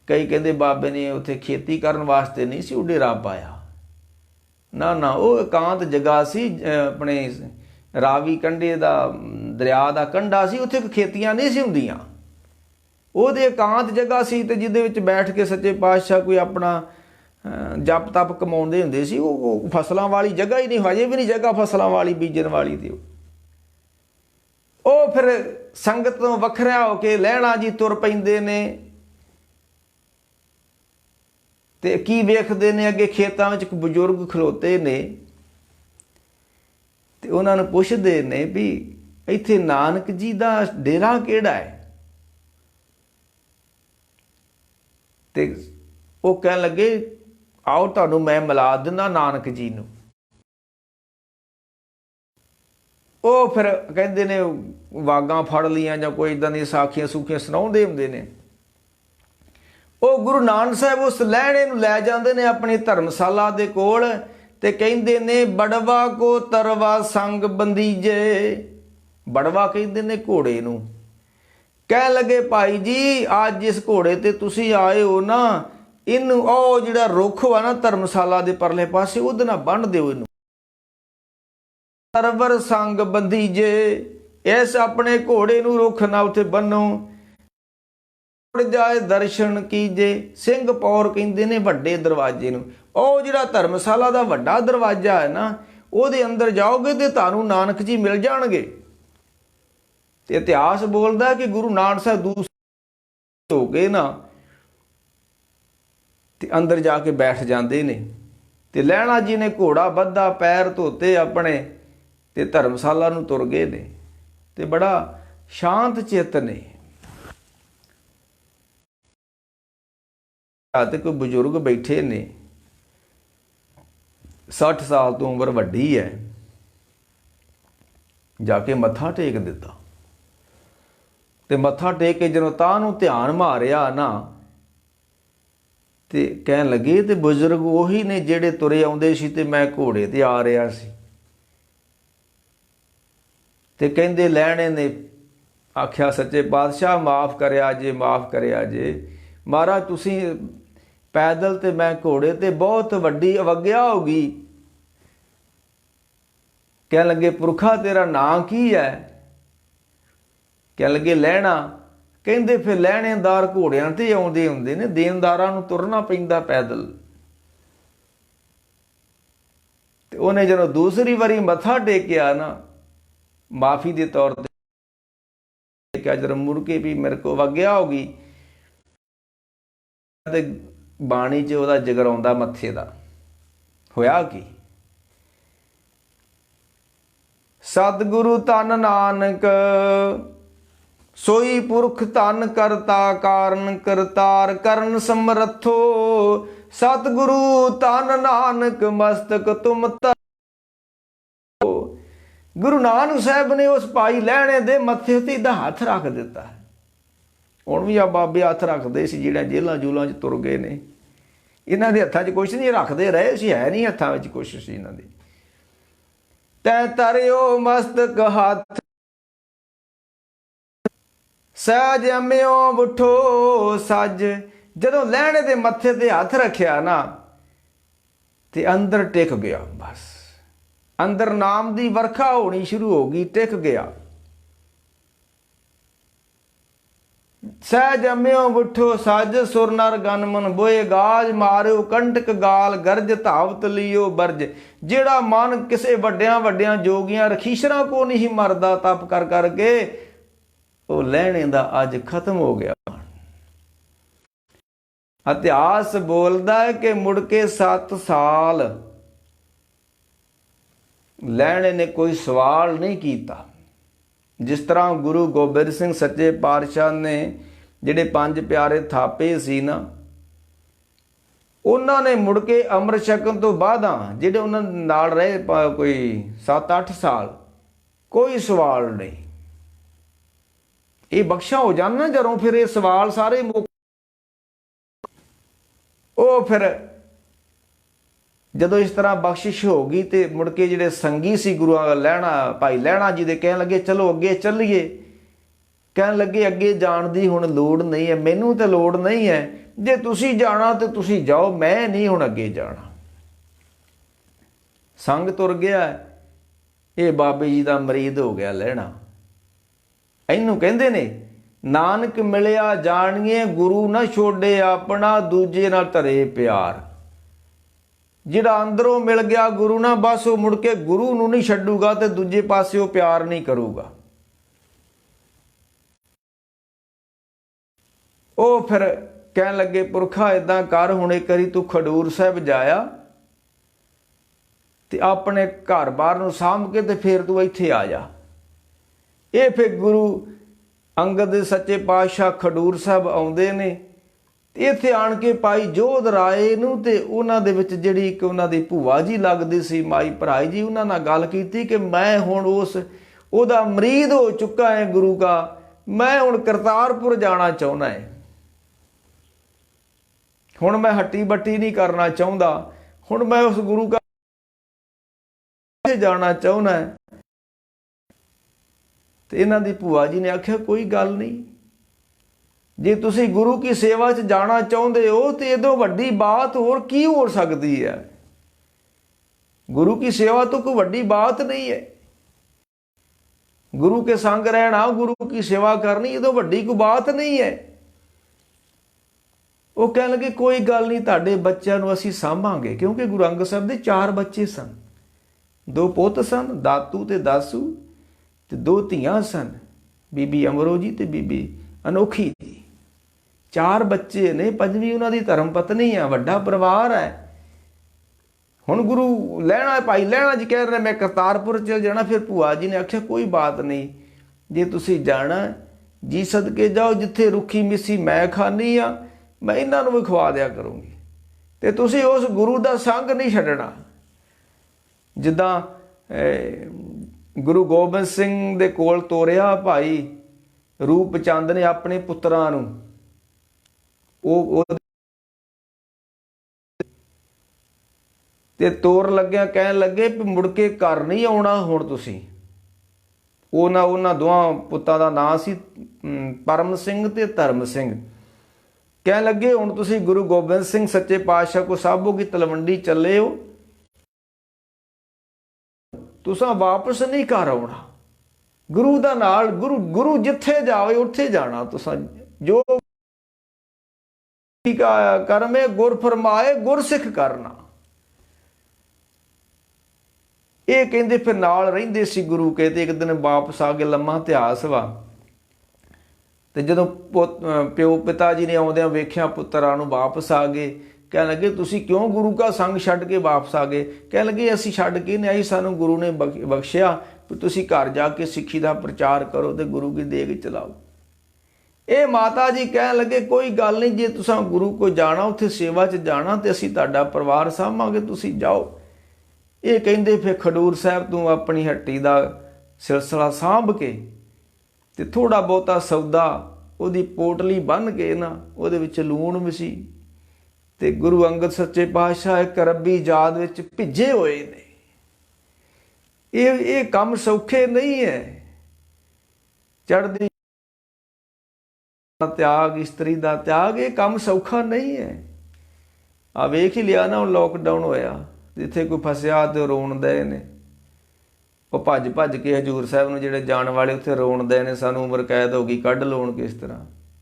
ਕਈ ਕਹਿੰਦੇ ਬਾਬੇ ਨੇ ਉੱਥੇ ਖੇਤੀ ਕਰਨ ਵਾਸਤੇ ਨਹੀਂ ਸੀ ਉਹ ਡੇਰਾ ਪਾਇਆ, ਨਾ ਉਹ ਇਕਾਂਤ ਜਗ੍ਹਾ ਸੀ, ਆਪਣੇ ਰਾਵੀ ਕੰਢੇ ਦਾ ਦਰਿਆ ਦਾ ਕੰਢਾ ਸੀ, ਉੱਥੇ ਖੇਤੀਆਂ ਨਹੀਂ ਸੀ ਹੁੰਦੀਆਂ, ਉਹਦੇ ਇਕਾਂਤ ਜਗ੍ਹਾ ਸੀ, ਤੇ ਜਿਹਦੇ ਵਿੱਚ ਬੈਠ ਕੇ ਸੱਚੇ ਪਾਤਸ਼ਾਹ ਕੋਈ ਆਪਣਾ ਜਪ ਤਪ ਕਮਾਉਂਦੇ ਹੁੰਦੇ ਸੀ। ਉਹ ਫਸਲਾਂ ਵਾਲੀ ਜਗ੍ਹਾ ਹੀ ਨਹੀਂ, ਹਜੇ ਵੀ ਨਹੀਂ ਜਗ੍ਹਾ ਫਸਲਾਂ ਵਾਲੀ ਬੀਜਣ ਵਾਲੀ। ਤੇ ਉਹ ਫਿਰ ਸੰਗਤ ਤੋਂ ਵੱਖਰਾ ਹੋ ਕੇ ਲਹਿਣਾ ਜੀ ਤੁਰ ਪੈਂਦੇ ਨੇ, ਤੇ ਕੀ ਵੇਖਦੇ ਨੇ ਅੱਗੇ ਖੇਤਾਂ ਵਿੱਚ ਇੱਕ ਬਜ਼ੁਰਗ ਖਲੋਤੇ ਨੇ, ਤੇ ਉਹਨਾਂ ਨੂੰ ਪੁੱਛਦੇ ਨੇ ਵੀ ਇੱਥੇ ਨਾਨਕ ਜੀ ਦਾ ਡੇਰਾ ਕਿਹੜਾ ਹੈ। ਤੇ ਉਹ ਕਹਿਣ ਲੱਗੇ ਆਓ ਤੁਹਾਨੂੰ ਮੈਂ ਮਿਲਾ ਦਿੰਦਾ ਨਾਨਕ ਜੀ ਨੂੰ। ਉਹ ਫਿਰ ਕਹਿੰਦੇ ਨੇ ਵਾਗਾਂ ਫੜ ਲੀਆਂ ਜਾਂ ਕੋਈ ਇੱਦਾਂ ਦੀਆਂ ਸਾਖੀਆਂ ਸੂਖੀਆਂ ਸੁਣਾਉਂਦੇ ਹੁੰਦੇ ਨੇ। ਉਹ ਗੁਰੂ ਨਾਨਕ ਸਾਹਿਬ ਉਸ ਲਹਿਣੇ ਨੂੰ ਲੈ ਜਾਂਦੇ ਨੇ ਆਪਣੀ ਧਰਮਸ਼ਾਲਾ ਦੇ ਕੋਲ ਤੇ ਕਹਿੰਦੇ ਨੇ ਬੜਵਾ ਕੋ ਤਰਵਾ ਸੰਗ ਬੰਦੀਜੇ। ਬੜਵਾ ਕਹਿੰਦੇ ਨੇ ਘੋੜੇ ਨੂੰ। ਕਹਿਣ ਲੱਗੇ ਭਾਈ ਜੀ ਅੱਜ ਇਸ ਘੋੜੇ ਤੇ ਤੁਸੀਂ ਆਏ ਹੋ ਨਾ, ਇਹਨੂੰ ਉਹ ਜਿਹੜਾ ਰੁੱਖ ਵਾ ਨਾ ਧਰਮਸ਼ਾਲਾ ਦੇ ਪਰਲੇ ਪਾਸੇ ਉਹਦੇ ਨਾਲ ਬੰਨ੍ਹ ਦਿਓ ਇਹਨੂੰ। ਤਰਵਰ ਸੰਗ ਬੰਦੀਜੇ, ਇਸ ਆਪਣੇ ਘੋੜੇ ਨੂੰ ਰੁੱਖ ਨਾਲ ਉੱਥੇ ਬੰਨੋ। ਜਾਏ ਦਰਸ਼ਨ ਕੀਜੇ। ਸਿੰਘ ਪੌਰ ਕਹਿੰਦੇ ਨੇ ਵੱਡੇ ਦਰਵਾਜ਼ੇ ਨੂੰ। ਉਹ ਜਿਹੜਾ ਧਰਮਸ਼ਾਲਾ ਦਾ ਵੱਡਾ ਦਰਵਾਜ਼ਾ ਹੈ ਨਾ, ਉਹਦੇ ਅੰਦਰ ਜਾਓਗੇ ਤੇ ਤੁਹਾਨੂੰ ਨਾਨਕ ਜੀ ਮਿਲ ਜਾਣਗੇ। ਤੇ ਇਤਿਹਾਸ ਬੋਲਦਾ ਕਿ ਗੁਰੂ ਨਾਨਕ ਸਾਹਿਬ ਦੂਸਰੇ ਹੋ ਕੇ ਨਾ ਤੇ ਅੰਦਰ ਜਾ ਕੇ ਬੈਠ ਜਾਂਦੇ ਨੇ। ਤੇ ਲਹਿਣਾ ਜੀ ਨੇ ਘੋੜਾ ਬੱਧਾ, ਪੈਰ ਧੋਤੇ ਆਪਣੇ ਤੇ ਧਰਮਸ਼ਾਲਾ ਨੂੰ ਤੁਰ ਗਏ ਨੇ। ਤੇ ਬੜਾ ਸ਼ਾਂਤ ਚਿੱਤ ਨੇ। ਤੇ ਕੋਈ ਬਜ਼ੁਰਗ ਬੈਠੇ ਨੇ, 60 ਸਾਲ ਤੋਂ ਉਮਰ ਵੱਡੀ ਹੈ। ਜਾ ਕੇ ਮੱਥਾ ਟੇਕ ਦਿੱਤਾ ਤੇ ਮੱਥਾ ਟੇਕ ਕੇ ਜਦੋਂ ਤਾਂ ਨੂੰ ਧਿਆਨ ਮਾਰਿਆ ਨਾ ਤੇ ਕਹਿਣ ਲੱਗੇ ਤੇ ਬਜ਼ੁਰਗ ਉਹੀ ਨੇ ਜਿਹੜੇ ਤੁਰੇ ਆਉਂਦੇ ਸੀ ਤੇ ਮੈਂ ਘੋੜੇ ਤੇ ਆ ਰਿਹਾ ਸੀ। ਤੇ ਕਹਿੰਦੇ ਲੈਣੇ ਨੇ ਆਖਿਆ ਸੱਚੇ ਪਾਤਸ਼ਾਹ ਮਾਫ ਕਰਿਆ ਜੇ, ਮਾਫ ਕਰਿਆ ਜੇ। ਮਹਾਰਾਜ ਤੁਸੀਂ ਪੈਦਲ ਤੇ ਮੈਂ ਘੋੜੇ ਤੇ, ਬਹੁਤ ਵੱਡੀ ਅਵੱਗਿਆ ਹੋ ਗਈ। ਕਹਿਣ ਲੱਗੇ ਪੁਰਖਾ ਤੇਰਾ ਨਾਂ ਕੀ ਹੈ? ਕਹਿਣ ਲੱਗੇ ਲਹਿਣਾ। ਕਹਿੰਦੇ ਫਿਰ ਲਹਿਣੇਦਾਰ ਘੋੜਿਆਂ ਤੇ ਆਉਂਦੇ ਹੁੰਦੇ ਨੇ, ਦੇਣਦਾਰਾਂ ਨੂੰ ਤੁਰਨਾ ਪੈਂਦਾ ਪੈਦਲ। ਤੇ ਉਹਨੇ ਜਦੋਂ ਦੂਸਰੀ ਵਾਰੀ ਮੱਥਾ ਟੇਕਿਆ ਨਾ ਮਾਫੀ ਦੇ ਤੌਰ ਤੇ, ਕਿਹਾ ਜਦੋਂ ਮੁੜ ਕੇ ਵੀ ਮੇਰੇ ਕੋਲ ਅਵੱਗਿਆ ਹੋ ਗਈ ਤੇ ਬਾਣੀ 'ਚ ਉਹਦਾ ਜਗਰਾਉਂਦਾ ਮੱਥੇ ਦਾ। ਹੋਇਆ ਕੀ? ਸਤਿਗੁਰੂ ਧੰਨ ਨਾਨਕ ਸੋਈ ਪੁਰਖ ਧੰਨ ਕਰਤਾ ਕਾਰਨ ਕਰਤਾਰ ਕਰਨ ਸਮਰੱਥੋ। ਸਤਿਗੁਰੂ ਧੰਨ ਨਾਨਕ ਮਸਤਕ ਤੁਮ ਧਰੋ। ਗੁਰੂ ਨਾਨਕ ਸਾਹਿਬ ਨੇ ਉਸ ਭਾਈ ਲਹਿਣੇ ਦੇ ਮੱਥੇ ਤੇ ਇਹਦਾ ਹੱਥ ਰੱਖ ਦਿੱਤਾ। ਹੁਣ ਵੀ ਆ ਬਾਬੇ ਹੱਥ ਰੱਖਦੇ ਸੀ ਜਿਹੜਾ ਜੇਲ੍ਹਾਂ ਜੂਲਾਂ 'ਚ ਤੁਰ ਗਏ ਨੇ। ਇਹਨਾਂ ਦੇ ਹੱਥਾਂ 'ਚ ਕੁਛ ਨਹੀਂ, ਰੱਖਦੇ ਰਹੇ ਸੀ, ਹੈ ਨਹੀਂ ਹੱਥਾਂ ਵਿੱਚ ਕੁਛ ਸੀ ਇਹਨਾਂ ਦੇ। ਤੈ ਤਰਿਓ ਮਸਤਕ ਹੱਥ ਸਹਿਜ ਅੰਮਿਓ ਉਠੋ ਸੱਜ। ਜਦੋਂ ਲਹਿਣੇ ਦੇ ਮੱਥੇ ਤੇ ਹੱਥ ਰੱਖਿਆ ਨਾ ਤੇ ਅੰਦਰ ਟਿਕ ਗਿਆ। ਬਸ ਅੰਦਰ ਨਾਮ ਦੀ ਵਰਖਾ ਹੋਣੀ ਸ਼ੁਰੂ ਹੋ ਗਈ, ਟਿਕ ਗਿਆ। ਸਹਿਜ ਅੰਮਿਓ ਉਠੋ ਸੱਜ ਸੁਰ ਨਰ ਗਨ ਮਨ ਬੋਏ ਗਾਜ ਮਾਰਿਓ ਕੰਟਕ ਗਾਲ ਗਰਜ ਧਾਵਤ ਲਿਓ ਬਰਜ। ਜਿਹੜਾ ਮਨ ਕਿਸੇ ਵੱਡਿਆਂ ਵੱਡਿਆਂ ਜੋਗੀਆਂ ਰਖੀਸ਼ਰਾਂ ਕੋ ਨਹੀਂ ਮਰਦਾ ਤਪ ਕਰ ਕਰਕੇ, ਉਹ ਲਹਿਣੇ ਦਾ ਅੱਜ ਖਤਮ ਹੋ ਗਿਆ। ਇਤਿਹਾਸ ਬੋਲਦਾ ਹੈ ਕਿ ਮੁੜ ਕੇ 7 ਸਾਲ ਲਹਿਣੇ ਨੇ ਕੋਈ ਸਵਾਲ ਨਹੀਂ ਕੀਤਾ। ਜਿਸ ਤਰ੍ਹਾਂ ਗੁਰੂ ਗੋਬਿੰਦ ਸਿੰਘ ਸੱਚੇ ਪਾਤਸ਼ਾਹ ਨੇ ਜਿਹੜੇ 5 ਪਿਆਰੇ ਥਾਪੇ ਸੀ ਨਾ, ਉਹਨਾਂ ਨੇ ਮੁੜ ਕੇ ਅੰਮ੍ਰਿਤ ਛਕਣ ਤੋਂ ਬਾਅਦਾਂ ਜਿਹੜੇ ਉਹਨਾਂ ਨਾਲ ਰਹੇ ਕੋਈ 7-8 ਸਾਲ ਕੋਈ ਸਵਾਲ ਨਹੀਂ। ਇਹ ਬਖਸ਼ਾ ਹੋ ਜਾਣਾ ਜਦੋਂ ਫਿਰ ਇਹ ਸਵਾਲ ਸਾਰੇ ਉਹ ਫਿਰ ਜਦੋਂ ਇਸ ਤਰ੍ਹਾਂ ਬਖਸ਼ਿਸ਼ ਹੋ ਗਈ ਤੇ ਮੁੜ ਕੇ ਜਿਹੜੇ ਸੰਗੀ ਸੀ ਗੁਰੂ ਲਹਿਣਾ ਭਾਈ ਲਹਿਣਾ ਜੀ ਦੇ ਕਹਿਣ ਲੱਗੇ ਚਲੋ ਅੱਗੇ ਚੱਲੀਏ। ਕਹਿਣ ਲੱਗੇ ਅੱਗੇ ਜਾਣ ਦੀ ਹੁਣ ਲੋੜ ਨਹੀਂ ਹੈ, ਮੈਨੂੰ ਤੇ ਲੋੜ ਨਹੀਂ ਹੈ। ਜੇ ਤੁਸੀਂ ਜਾਣਾ ਤੇ ਤੁਸੀਂ ਜਾਓ, ਮੈਂ ਨਹੀਂ ਹੁਣ ਅੱਗੇ ਜਾਣਾ। ਸੰਗ ਤੁਰ ਗਿਆ। ਇਹ ਬਾਬੇ ਜੀ ਦਾ ਮਰੀਦ ਹੋ ਗਿਆ ਲਹਿਣਾ। ਇਹਨੂੰ ਕਹਿੰਦੇ ਨੇ ਨਾਨਕ ਮਿਲਿਆ ਜਾਣੀਏ ਗੁਰੂ ਨਾ ਛੋੜੇ ਆਪਣਾ, ਦੂਜੇ ਨਾਲ ਧਰੇ ਪਿਆਰ। ਜਿਹੜਾ ਅੰਦਰੋਂ ਮਿਲ ਗਿਆ ਗੁਰੂ ਨਾਲ, ਬਸ ਉਹ ਮੁੜ ਕੇ ਗੁਰੂ ਨੂੰ ਨਹੀਂ ਛੱਡੂਗਾ ਤੇ ਦੂਜੇ ਪਾਸੇ ਉਹ ਪਿਆਰ ਨਹੀਂ ਕਰੂਗਾ। ਉਹ ਫਿਰ ਕਹਿਣ ਲੱਗੇ ਪੁਰਖਾ ਏਦਾਂ ਕਰ, ਹੁਣ ਇੱਕ ਵਾਰੀ ਤੂੰ ਖਡੂਰ ਸਾਹਿਬ ਜਾਇਆ ਤੇ ਆਪਣੇ ਘਰ-ਬਾਰ ਨੂੰ ਸਾਂਭ ਕੇ ਤੇ ਫਿਰ ਤੂੰ ਇੱਥੇ ਆ ਜਾ। ਇਹ ਫਿਰ ਗੁਰੂ ਅੰਗਦ ਦੇ ਸੱਚੇ ਪਾਤਸ਼ਾਹ ਖਡੂਰ ਸਾਹਿਬ ਆਉਂਦੇ ਨੇ। ਇੱਥੇ ਆਣ ਕੇ ਭਾਈ ਜੋਧ ਰਾਏ ਨੂੰ ਤੇ ਉਹਨਾਂ ਦੇ ਵਿੱਚ ਜਿਹੜੀ ਇੱਕ ਉਹਨਾਂ ਦੀ ਭੂਆ ਜੀ ਲੱਗਦੀ ਸੀ ਮਾਈ ਭਰਾਈ ਜੀ, ਉਹਨਾਂ ਨਾਲ ਗੱਲ ਕੀਤੀ ਕਿ ਮੈਂ ਹੁਣ ਉਹਦਾ ਮਰੀਦ ਹੋ ਚੁੱਕਾ ਹੈ ਗੁਰੂ ਦਾ, ਮੈਂ ਹੁਣ ਕਰਤਾਰਪੁਰ ਜਾਣਾ ਚਾਹੁੰਦਾ ਹੈ। ਹੁਣ ਮੈਂ ਹੱਟੀ ਬੱਟੀ नहीं करना चाहता, ਹੁਣ मैं उस गुरु का जाना चाहना है। तो इन्हां दी भूआ जी ने आख्या कोई गल नहीं, जे तुसी गुरु की सेवा च जाना चाहते हो तो इदों वड्डी बात होर की हो सकती है। गुरु की सेवा तो कोई वड्डी बात नहीं है। गुरु के संग रहना, गुरु की सेवा करनी, ये तो वड्डी कोई बात नहीं है। वो कह लगे कोई गल नहीं, तुहाडे बच्चों नूं असीं सांभांगे। क्योंकि गुरु अंगद साहब दे 4 बच्चे सन, 2 पुੱਤ सन, दातू ते दासू, ते 2 ਧੀਆਂ सन, बीबी अमरो जी ते बीबी अनोखी जी। 4 बच्चे ने, 5ਵੀਂ उन्हां दी धर्म पत्नी है, वड्डा परिवार है। हुण गुरु लहणा भाई लहणा जी कह रहे मैं करतारपुर चल जाना। फिर भूआ जी ने आख्या कोई बात नहीं, जे तुसी जाना जी सदके जाओ, जिथे रुखी मिसी मैं खानी आ मैं इन्हां नूं भी खवा दिया करूँगी, ते तुसी उस गुरु दा संग नहीं छड्डना। जिद्दां गुरु गोबिंद सिंह दे कोल तोरिया भाई रूप चंद ने अपने पुत्रां नूं, ते तोर लग्या कह लगे भी मुड़ के घर नहीं आउणा हुण तुसीं। उन्हां दोवां पुत्तां दा नाम सी परम सिंह ते धर्म सिंह। कह लगे हुण तुसीं गुरु गोबिंद सिंह सच्चे पातशाह को साबो की तलवंडी चले हो, तुसां वापस नहीं घर आउणा। गुरु दा नाल गुरु जिथे जावे उत्थे जाना। तुसां जो करमे गुर फरमाए गुर सिख करना। ये कहते फिर नाल रहिंदे सी गुरु के। ते एक दिन वापस आ गए, लम्मा इतिहास वा। ते जदों प्यो पिता जी ने आउंदियां वेख्या पुत्तरां नूं वापस आ गए, कह लगे तुसी क्यों गुरु का संग छड्ड के वापस आ गए? कह लगे असीं छड्ड के नहीं आई, सानूं गुरु ने बख्शिया भी तुसी घर जाके सिੱਖੀ दा प्रचार करो ते गुरु की देग चलाओ। ये माता जी कह लगे कोई गल नहीं, जे तुसां गुरु को जाना उत्थे सेवा च जाना ते असीं तुहाडा परिवार साਂਭਾਂਗੇ, तुसी जाओ। ये कहते फिर खडूर साहब तू अपनी हट्टी का सिलसिला सांभ के ते थोड़ा बहुता सौदा उहदी पोटली बन के ना उहदे विच लूण मिसी ते गुरु अंगद सच्चे पातशाह एक रब्बी याद विच भिजे होए ने। ये काम सौखे नहीं है। चढ़दी त्याग, इस्त्री का त्याग, ये काम सौखा नहीं है। आ वेख ही लिया ना, लॉकडाउन होया, जिथे कोई फसिया तो रोण दे ने। वो भज भज के हजूर साहब नूं जिहड़े जाण वाले उत्थे रोण दे ने, सानूं उम्र कैद हो गई, कढ लोण किस तरह।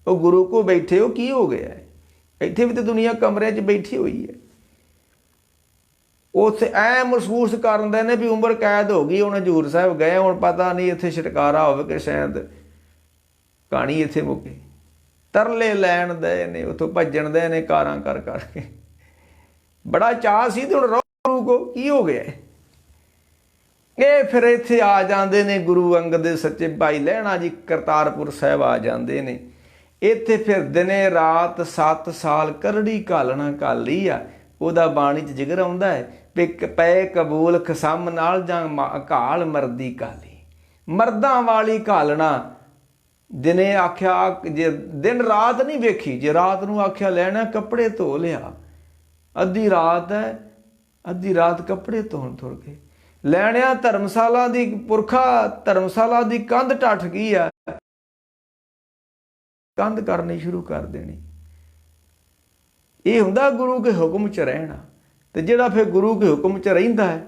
वो गुरु को बैठे हो की हो गया है? इत्थे भी तो दुनिया कमरे च बैठी हुई है। उत्थे ऐ महसूस करदे ने भी उम्र कैद हो गई, हुण हजूर साहब गए, हुण पता नहीं इत्थे छुटकारा होवे कि शायद कहानी इत्थे मुके। तरले लैण दे ने, उत्थों भज्जण दे ने कारां कर करके। बड़ा चाह सी ते हुण गुरु को की हो गया? ये फिर इत्थे आ जांदे ने गुरु अंगद दे सच्चे भाई लहणा जी करतारपुर साहब आ जांदे ने। इत्थे फिर दिने रात 7 साल करड़ी घालना घाली आ। उहदा बाणी च जिगर आउंदा है भी पै कबूल खसम नाल जां घाल मरदी घाली। मर्दां वाली घालना दिने आख्या, जे दिन रात नहीं वेखी, जे रात नूं आख्या लैणा कपड़े धो लिया, अद्धी रात है, अद्धी रात कपड़े धोण तुर गए। लैणिया धर्मशाला दी पुरखा धर्मशाला दी कंध टੱਠ गई है, कंध करनी शुरू कर देनी। ये हुंदा गुरु के हुक्म च रहना। ते जिहड़ा फिर गुरु के हुक्म च रहिंदा है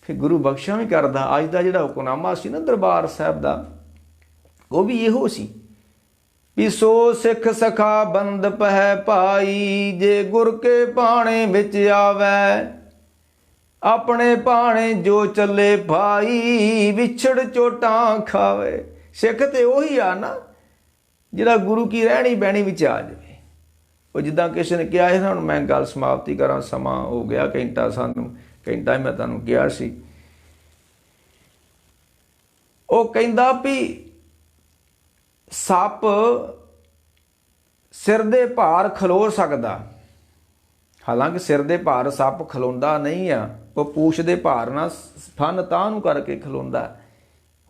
फिर गुरु बख्शा भी करदा। अज दा जिहड़ा हुक्मनामा सी ना दरबार साहब दा, वो भी इहो सी भी सो सिख सखा बंद पह पाई, जे गुर के पाणे विच आवै, अपने पाणे जो चले भाई, विछड़ चोटां खावे। सिख ते उही आ ना जिहड़ा गुरु की रहनी बहनी विच आ जावे। वो जिद्दां किसी ने कहा है ना, मैं गल समाप्ति करा, समा हो गया, घंटा सानूं घंटा मैं तुहानूं कहा सी। वो कहंदा भी सप सिर दे भार खलो सकदा, हालांकि सिर दे भार सप खलोंदा नहीं आ, वो पूछ दे भार ना फन तां नूं करके खलोंदा।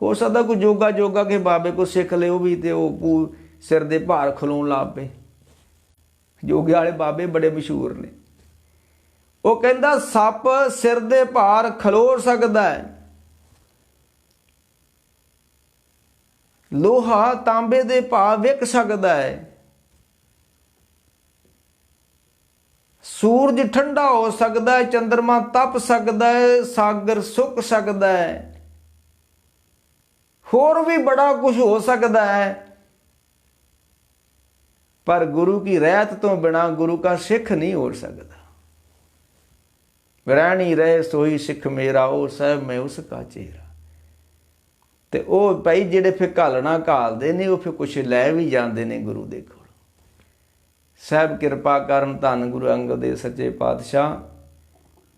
हो सकदा कोई जोगा जोगा के बाबे को सिख ले, वो भी ते वो सिर दे भार खलोण लग पे। ਜੋਗੇ ਵਾਲੇ ਬਾਬੇ ਬੜੇ ਮਸ਼ਹੂਰ ਨੇ। ਉਹ ਕਹਿੰਦਾ ਸੱਪ ਸਿਰ ਦੇ ਭਾਰ ਖਲੋ ਸਕਦਾ ਹੈ, ਲੋਹਾ ਤਾਂਬੇ ਦੇ ਭਾਅ ਵਿਕ ਸਕਦਾ ਹੈ, ਸੂਰਜ ਠੰਡਾ ਹੋ ਸਕਦਾ ਹੈ, ਚੰਦਰਮਾ ਤਪ ਸਕਦਾ ਹੈ, ਸਾਗਰ ਸੁੱਕ ਸਕਦਾ ਹੈ, ਹੋਰ ਵੀ ਬੜਾ ਕੁਝ ਹੋ सकता है, पर गुरु की रहत तो बिना गुरु का सिख नहीं हो सकता। रहनी रहे सोई सिख मेरा, ओ साहब मैं उसका चेहरा। ते ओ भाई जेडे फिर घालना घालते ने, वो फिर कुछ लै भी जाते ने गुरु दे कोल। साहब कृपा करन धन गुरु अंगद देव सच्चे पातशाह,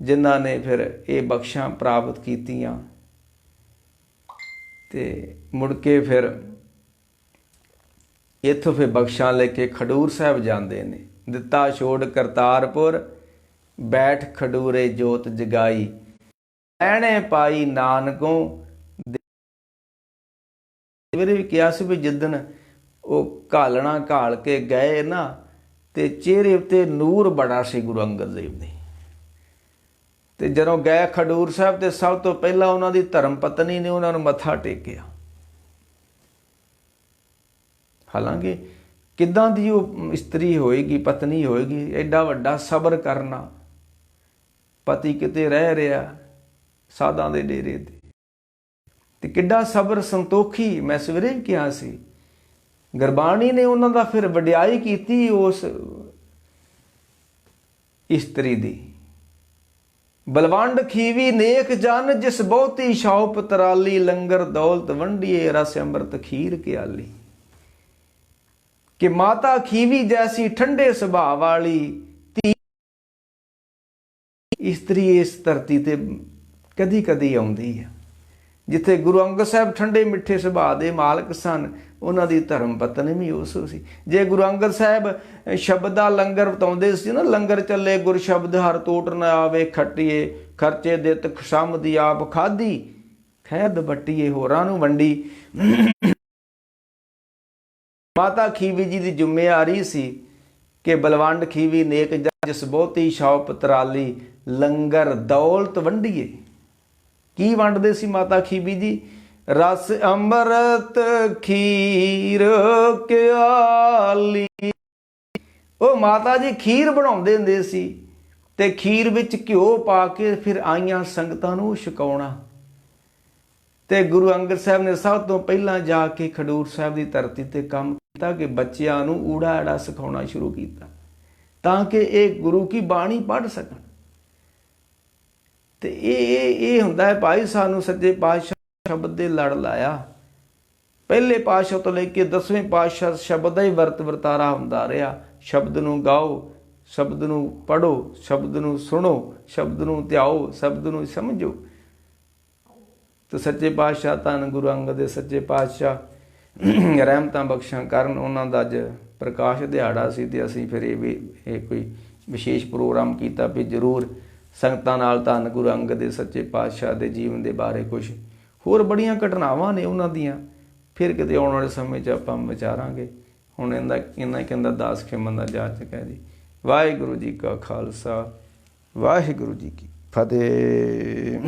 जिन्हां ने फिर ये बख्शां प्राप्त कीतियां ते मुड़ के फिर इत्थों फिर बख्शां लेके खडूर साहब जाते ने। दिता छोड़ करतारपुर, बैठ खडूरे जोत जगाई, लैने पाई नानकों। मेरे भी किया सी भी जिदन वो घालना घाल के गए ना, ते चेहरे उत्ते नूर बड़ा सी गुरु अंगद देव ने। ਤੇ ਜਦੋਂ ਗਏ ਖਡੂਰ ਸਾਹਿਬ ਤੇ ਸਭ ਤੋਂ ਪਹਿਲਾਂ ਉਹਨਾਂ ਦੀ ਧਰਮ ਪਤਨੀ ਨੇ ਉਹਨਾਂ ਨੂੰ ਮੱਥਾ ਟੇਕਿਆ। ਹਾਲਾਂਕਿ ਕਿੱਦਾਂ ਦੀ ਉਹ ਇਸਤਰੀ ਹੋਏਗੀ, ਪਤਨੀ ਹੋਏਗੀ, ਐਡਾ ਵੱਡਾ ਸਬਰ ਕਰਨਾ। ਪਤੀ ਕਿਤੇ ਰਹਿ ਰਿਹਾ ਸਾਧਾਂ ਦੇ ਡੇਰੇ ਤੇ ਕਿੱਡਾ ਸਬਰ ਸੰਤੋਖੀ। ਮੈਂ ਸਵੇਰੇ ਵੀ ਕਿਹਾ ਸੀ, ਗੁਰਬਾਣੀ ਨੇ ਉਹਨਾਂ ਦਾ ਫਿਰ ਵਡਿਆਈ ਕੀਤੀ ਉਸ ਇਸਤਰੀ ਦੀ। बलवंड खीवी नेक जन, जिस बहुती शाओ पतराली, लंगर दौलत वंडिए रस अमृत खीर के आली। कि माता खीवी जैसी ठंडे सुभाव वाली इस्त्री इस धरती ते कदी कदी आउंदी है। जिथे गुरु अंगद साहब ठंडे मिठे सुभाव दे मालक सन, उन्हां दी धर्म पत्नी भी उस सी। जे गुरु अंगद साहब शब्द का लंगर वरताउंदे सी ना, लंगर चले गुर शब्द हर टोट न आवे खट्टिए, खर्चे दित खुशामदी आप खाधी, खैर दबट्टीए होरां नूं वंडी। माता खीवी जी की जिम्मेवारी सी कि बलवंड खीवी नेक जिस बहुती शाओ पतराली, लंगर दौलत वंडिए। की वंडदे सी माता खीवी जी? रस अमृत खीर क्याली। ਉਹ ਮਾਤਾ ਜੀ ਖੀਰ ਬਣਾਉਂਦੇ ਹੁੰਦੇ ਸੀ ਤੇ ਖੀਰ ਵਿੱਚ ਘਿਓ ਪਾ ਕੇ ਫਿਰ ਆਈਆਂ ਸੰਗਤਾਂ ਨੂੰ ਛਕਾਉਣਾ। ਤੇ ਗੁਰੂ ਅੰਗਦ ਸਾਹਿਬ ਨੇ ਸਭ ਤੋਂ ਪਹਿਲਾਂ ਜਾ ਕੇ ਖਡੂਰ ਸਾਹਿਬ ਦੀ ਧਰਤੀ ਤੇ ਕੰਮ ਕੀਤਾ ਕਿ ਬੱਚਿਆਂ ਨੂੰ ਊੜਾ ਐੜਾ ਸਿਖਾਉਣਾ ਸ਼ੁਰੂ ਕੀਤਾ, ਤਾਂ ਕਿ ਇਹ ਗੁਰੂ ਕੀ ਬਾਣੀ ਪੜ੍ਹ ਸਕਣ। ਤੇ ਇਹ ਹੁੰਦਾ ਹੈ ਭਾਈ, ਸਾਨੂੰ ਸੱਚੇ ਪਾਤਸ਼ਾਹ ਸ਼ਬਦ ਦੇ ਲੜ ਲਾਇਆ। ਪਹਿਲੇ ਪਾਤਸ਼ਾਹ ਤੋਂ ਲੈ ਕੇ 10ਵੇਂ ਪਾਤਸ਼ਾਹ ਸ਼ਬਦ ਦਾ ਹੀ ਵਰਤ ਵਰਤਾਰਾ ਹੁੰਦਾ ਰਿਹਾ। ਸ਼ਬਦ ਨੂੰ ਗਾਓ, ਸ਼ਬਦ ਨੂੰ ਪੜ੍ਹੋ, ਸ਼ਬਦ ਨੂੰ ਸੁਣੋ, ਸ਼ਬਦ ਨੂੰ ਧਿਆਓ, ਸ਼ਬਦ ਨੂੰ ਸਮਝੋ। ਤੇ ਸੱਚੇ ਪਾਤਸ਼ਾਹ ਧੰਨ ਗੁਰੂ ਅੰਗਦ ਦੇ ਸੱਚੇ ਪਾਤਸ਼ਾਹ ਰਹਿਮਤਾਂ ਬਖਸ਼ਾਂ ਕਰਨ। ਉਹਨਾਂ ਦਾ ਅੱਜ ਪ੍ਰਕਾਸ਼ ਦਿਹਾੜਾ ਸੀ ਤੇ ਅਸੀਂ ਫਿਰ ਇਹ ਕੋਈ ਵਿਸ਼ੇਸ਼ ਪ੍ਰੋਗਰਾਮ ਕੀਤਾ ਵੀ ਜ਼ਰੂਰ ਸੰਗਤਾਂ ਨਾਲ ਧੰਨ ਗੁਰੂ ਅੰਗਦ ਦੇ ਸੱਚੇ ਪਾਤਸ਼ਾਹ ਦੇ ਜੀਵਨ ਦੇ ਬਾਰੇ ਕੁਝ ਹੋਰ ਬੜੀਆਂ ਘਟਨਾਵਾਂ ਨੇ ਉਹਨਾਂ ਦੀਆਂ, ਫਿਰ ਕਿਤੇ ਆਉਣ ਵਾਲੇ ਸਮੇਂ 'ਚ ਆਪਾਂ ਵਿਚਾਰਾਂਗੇ। ਹੁਣ ਇੰਨਾ ਕਹਿੰਦਾ ਦਾਸ ਖਿਮਨ ਦਾ ਜਾਚਕ ਹੈ ਜੀ। ਵਾਹਿਗੁਰੂ ਜੀ ਕਾ ਖਾਲਸਾ, ਵਾਹਿਗੁਰੂ ਜੀ ਕੀ ਫਤਿਹ।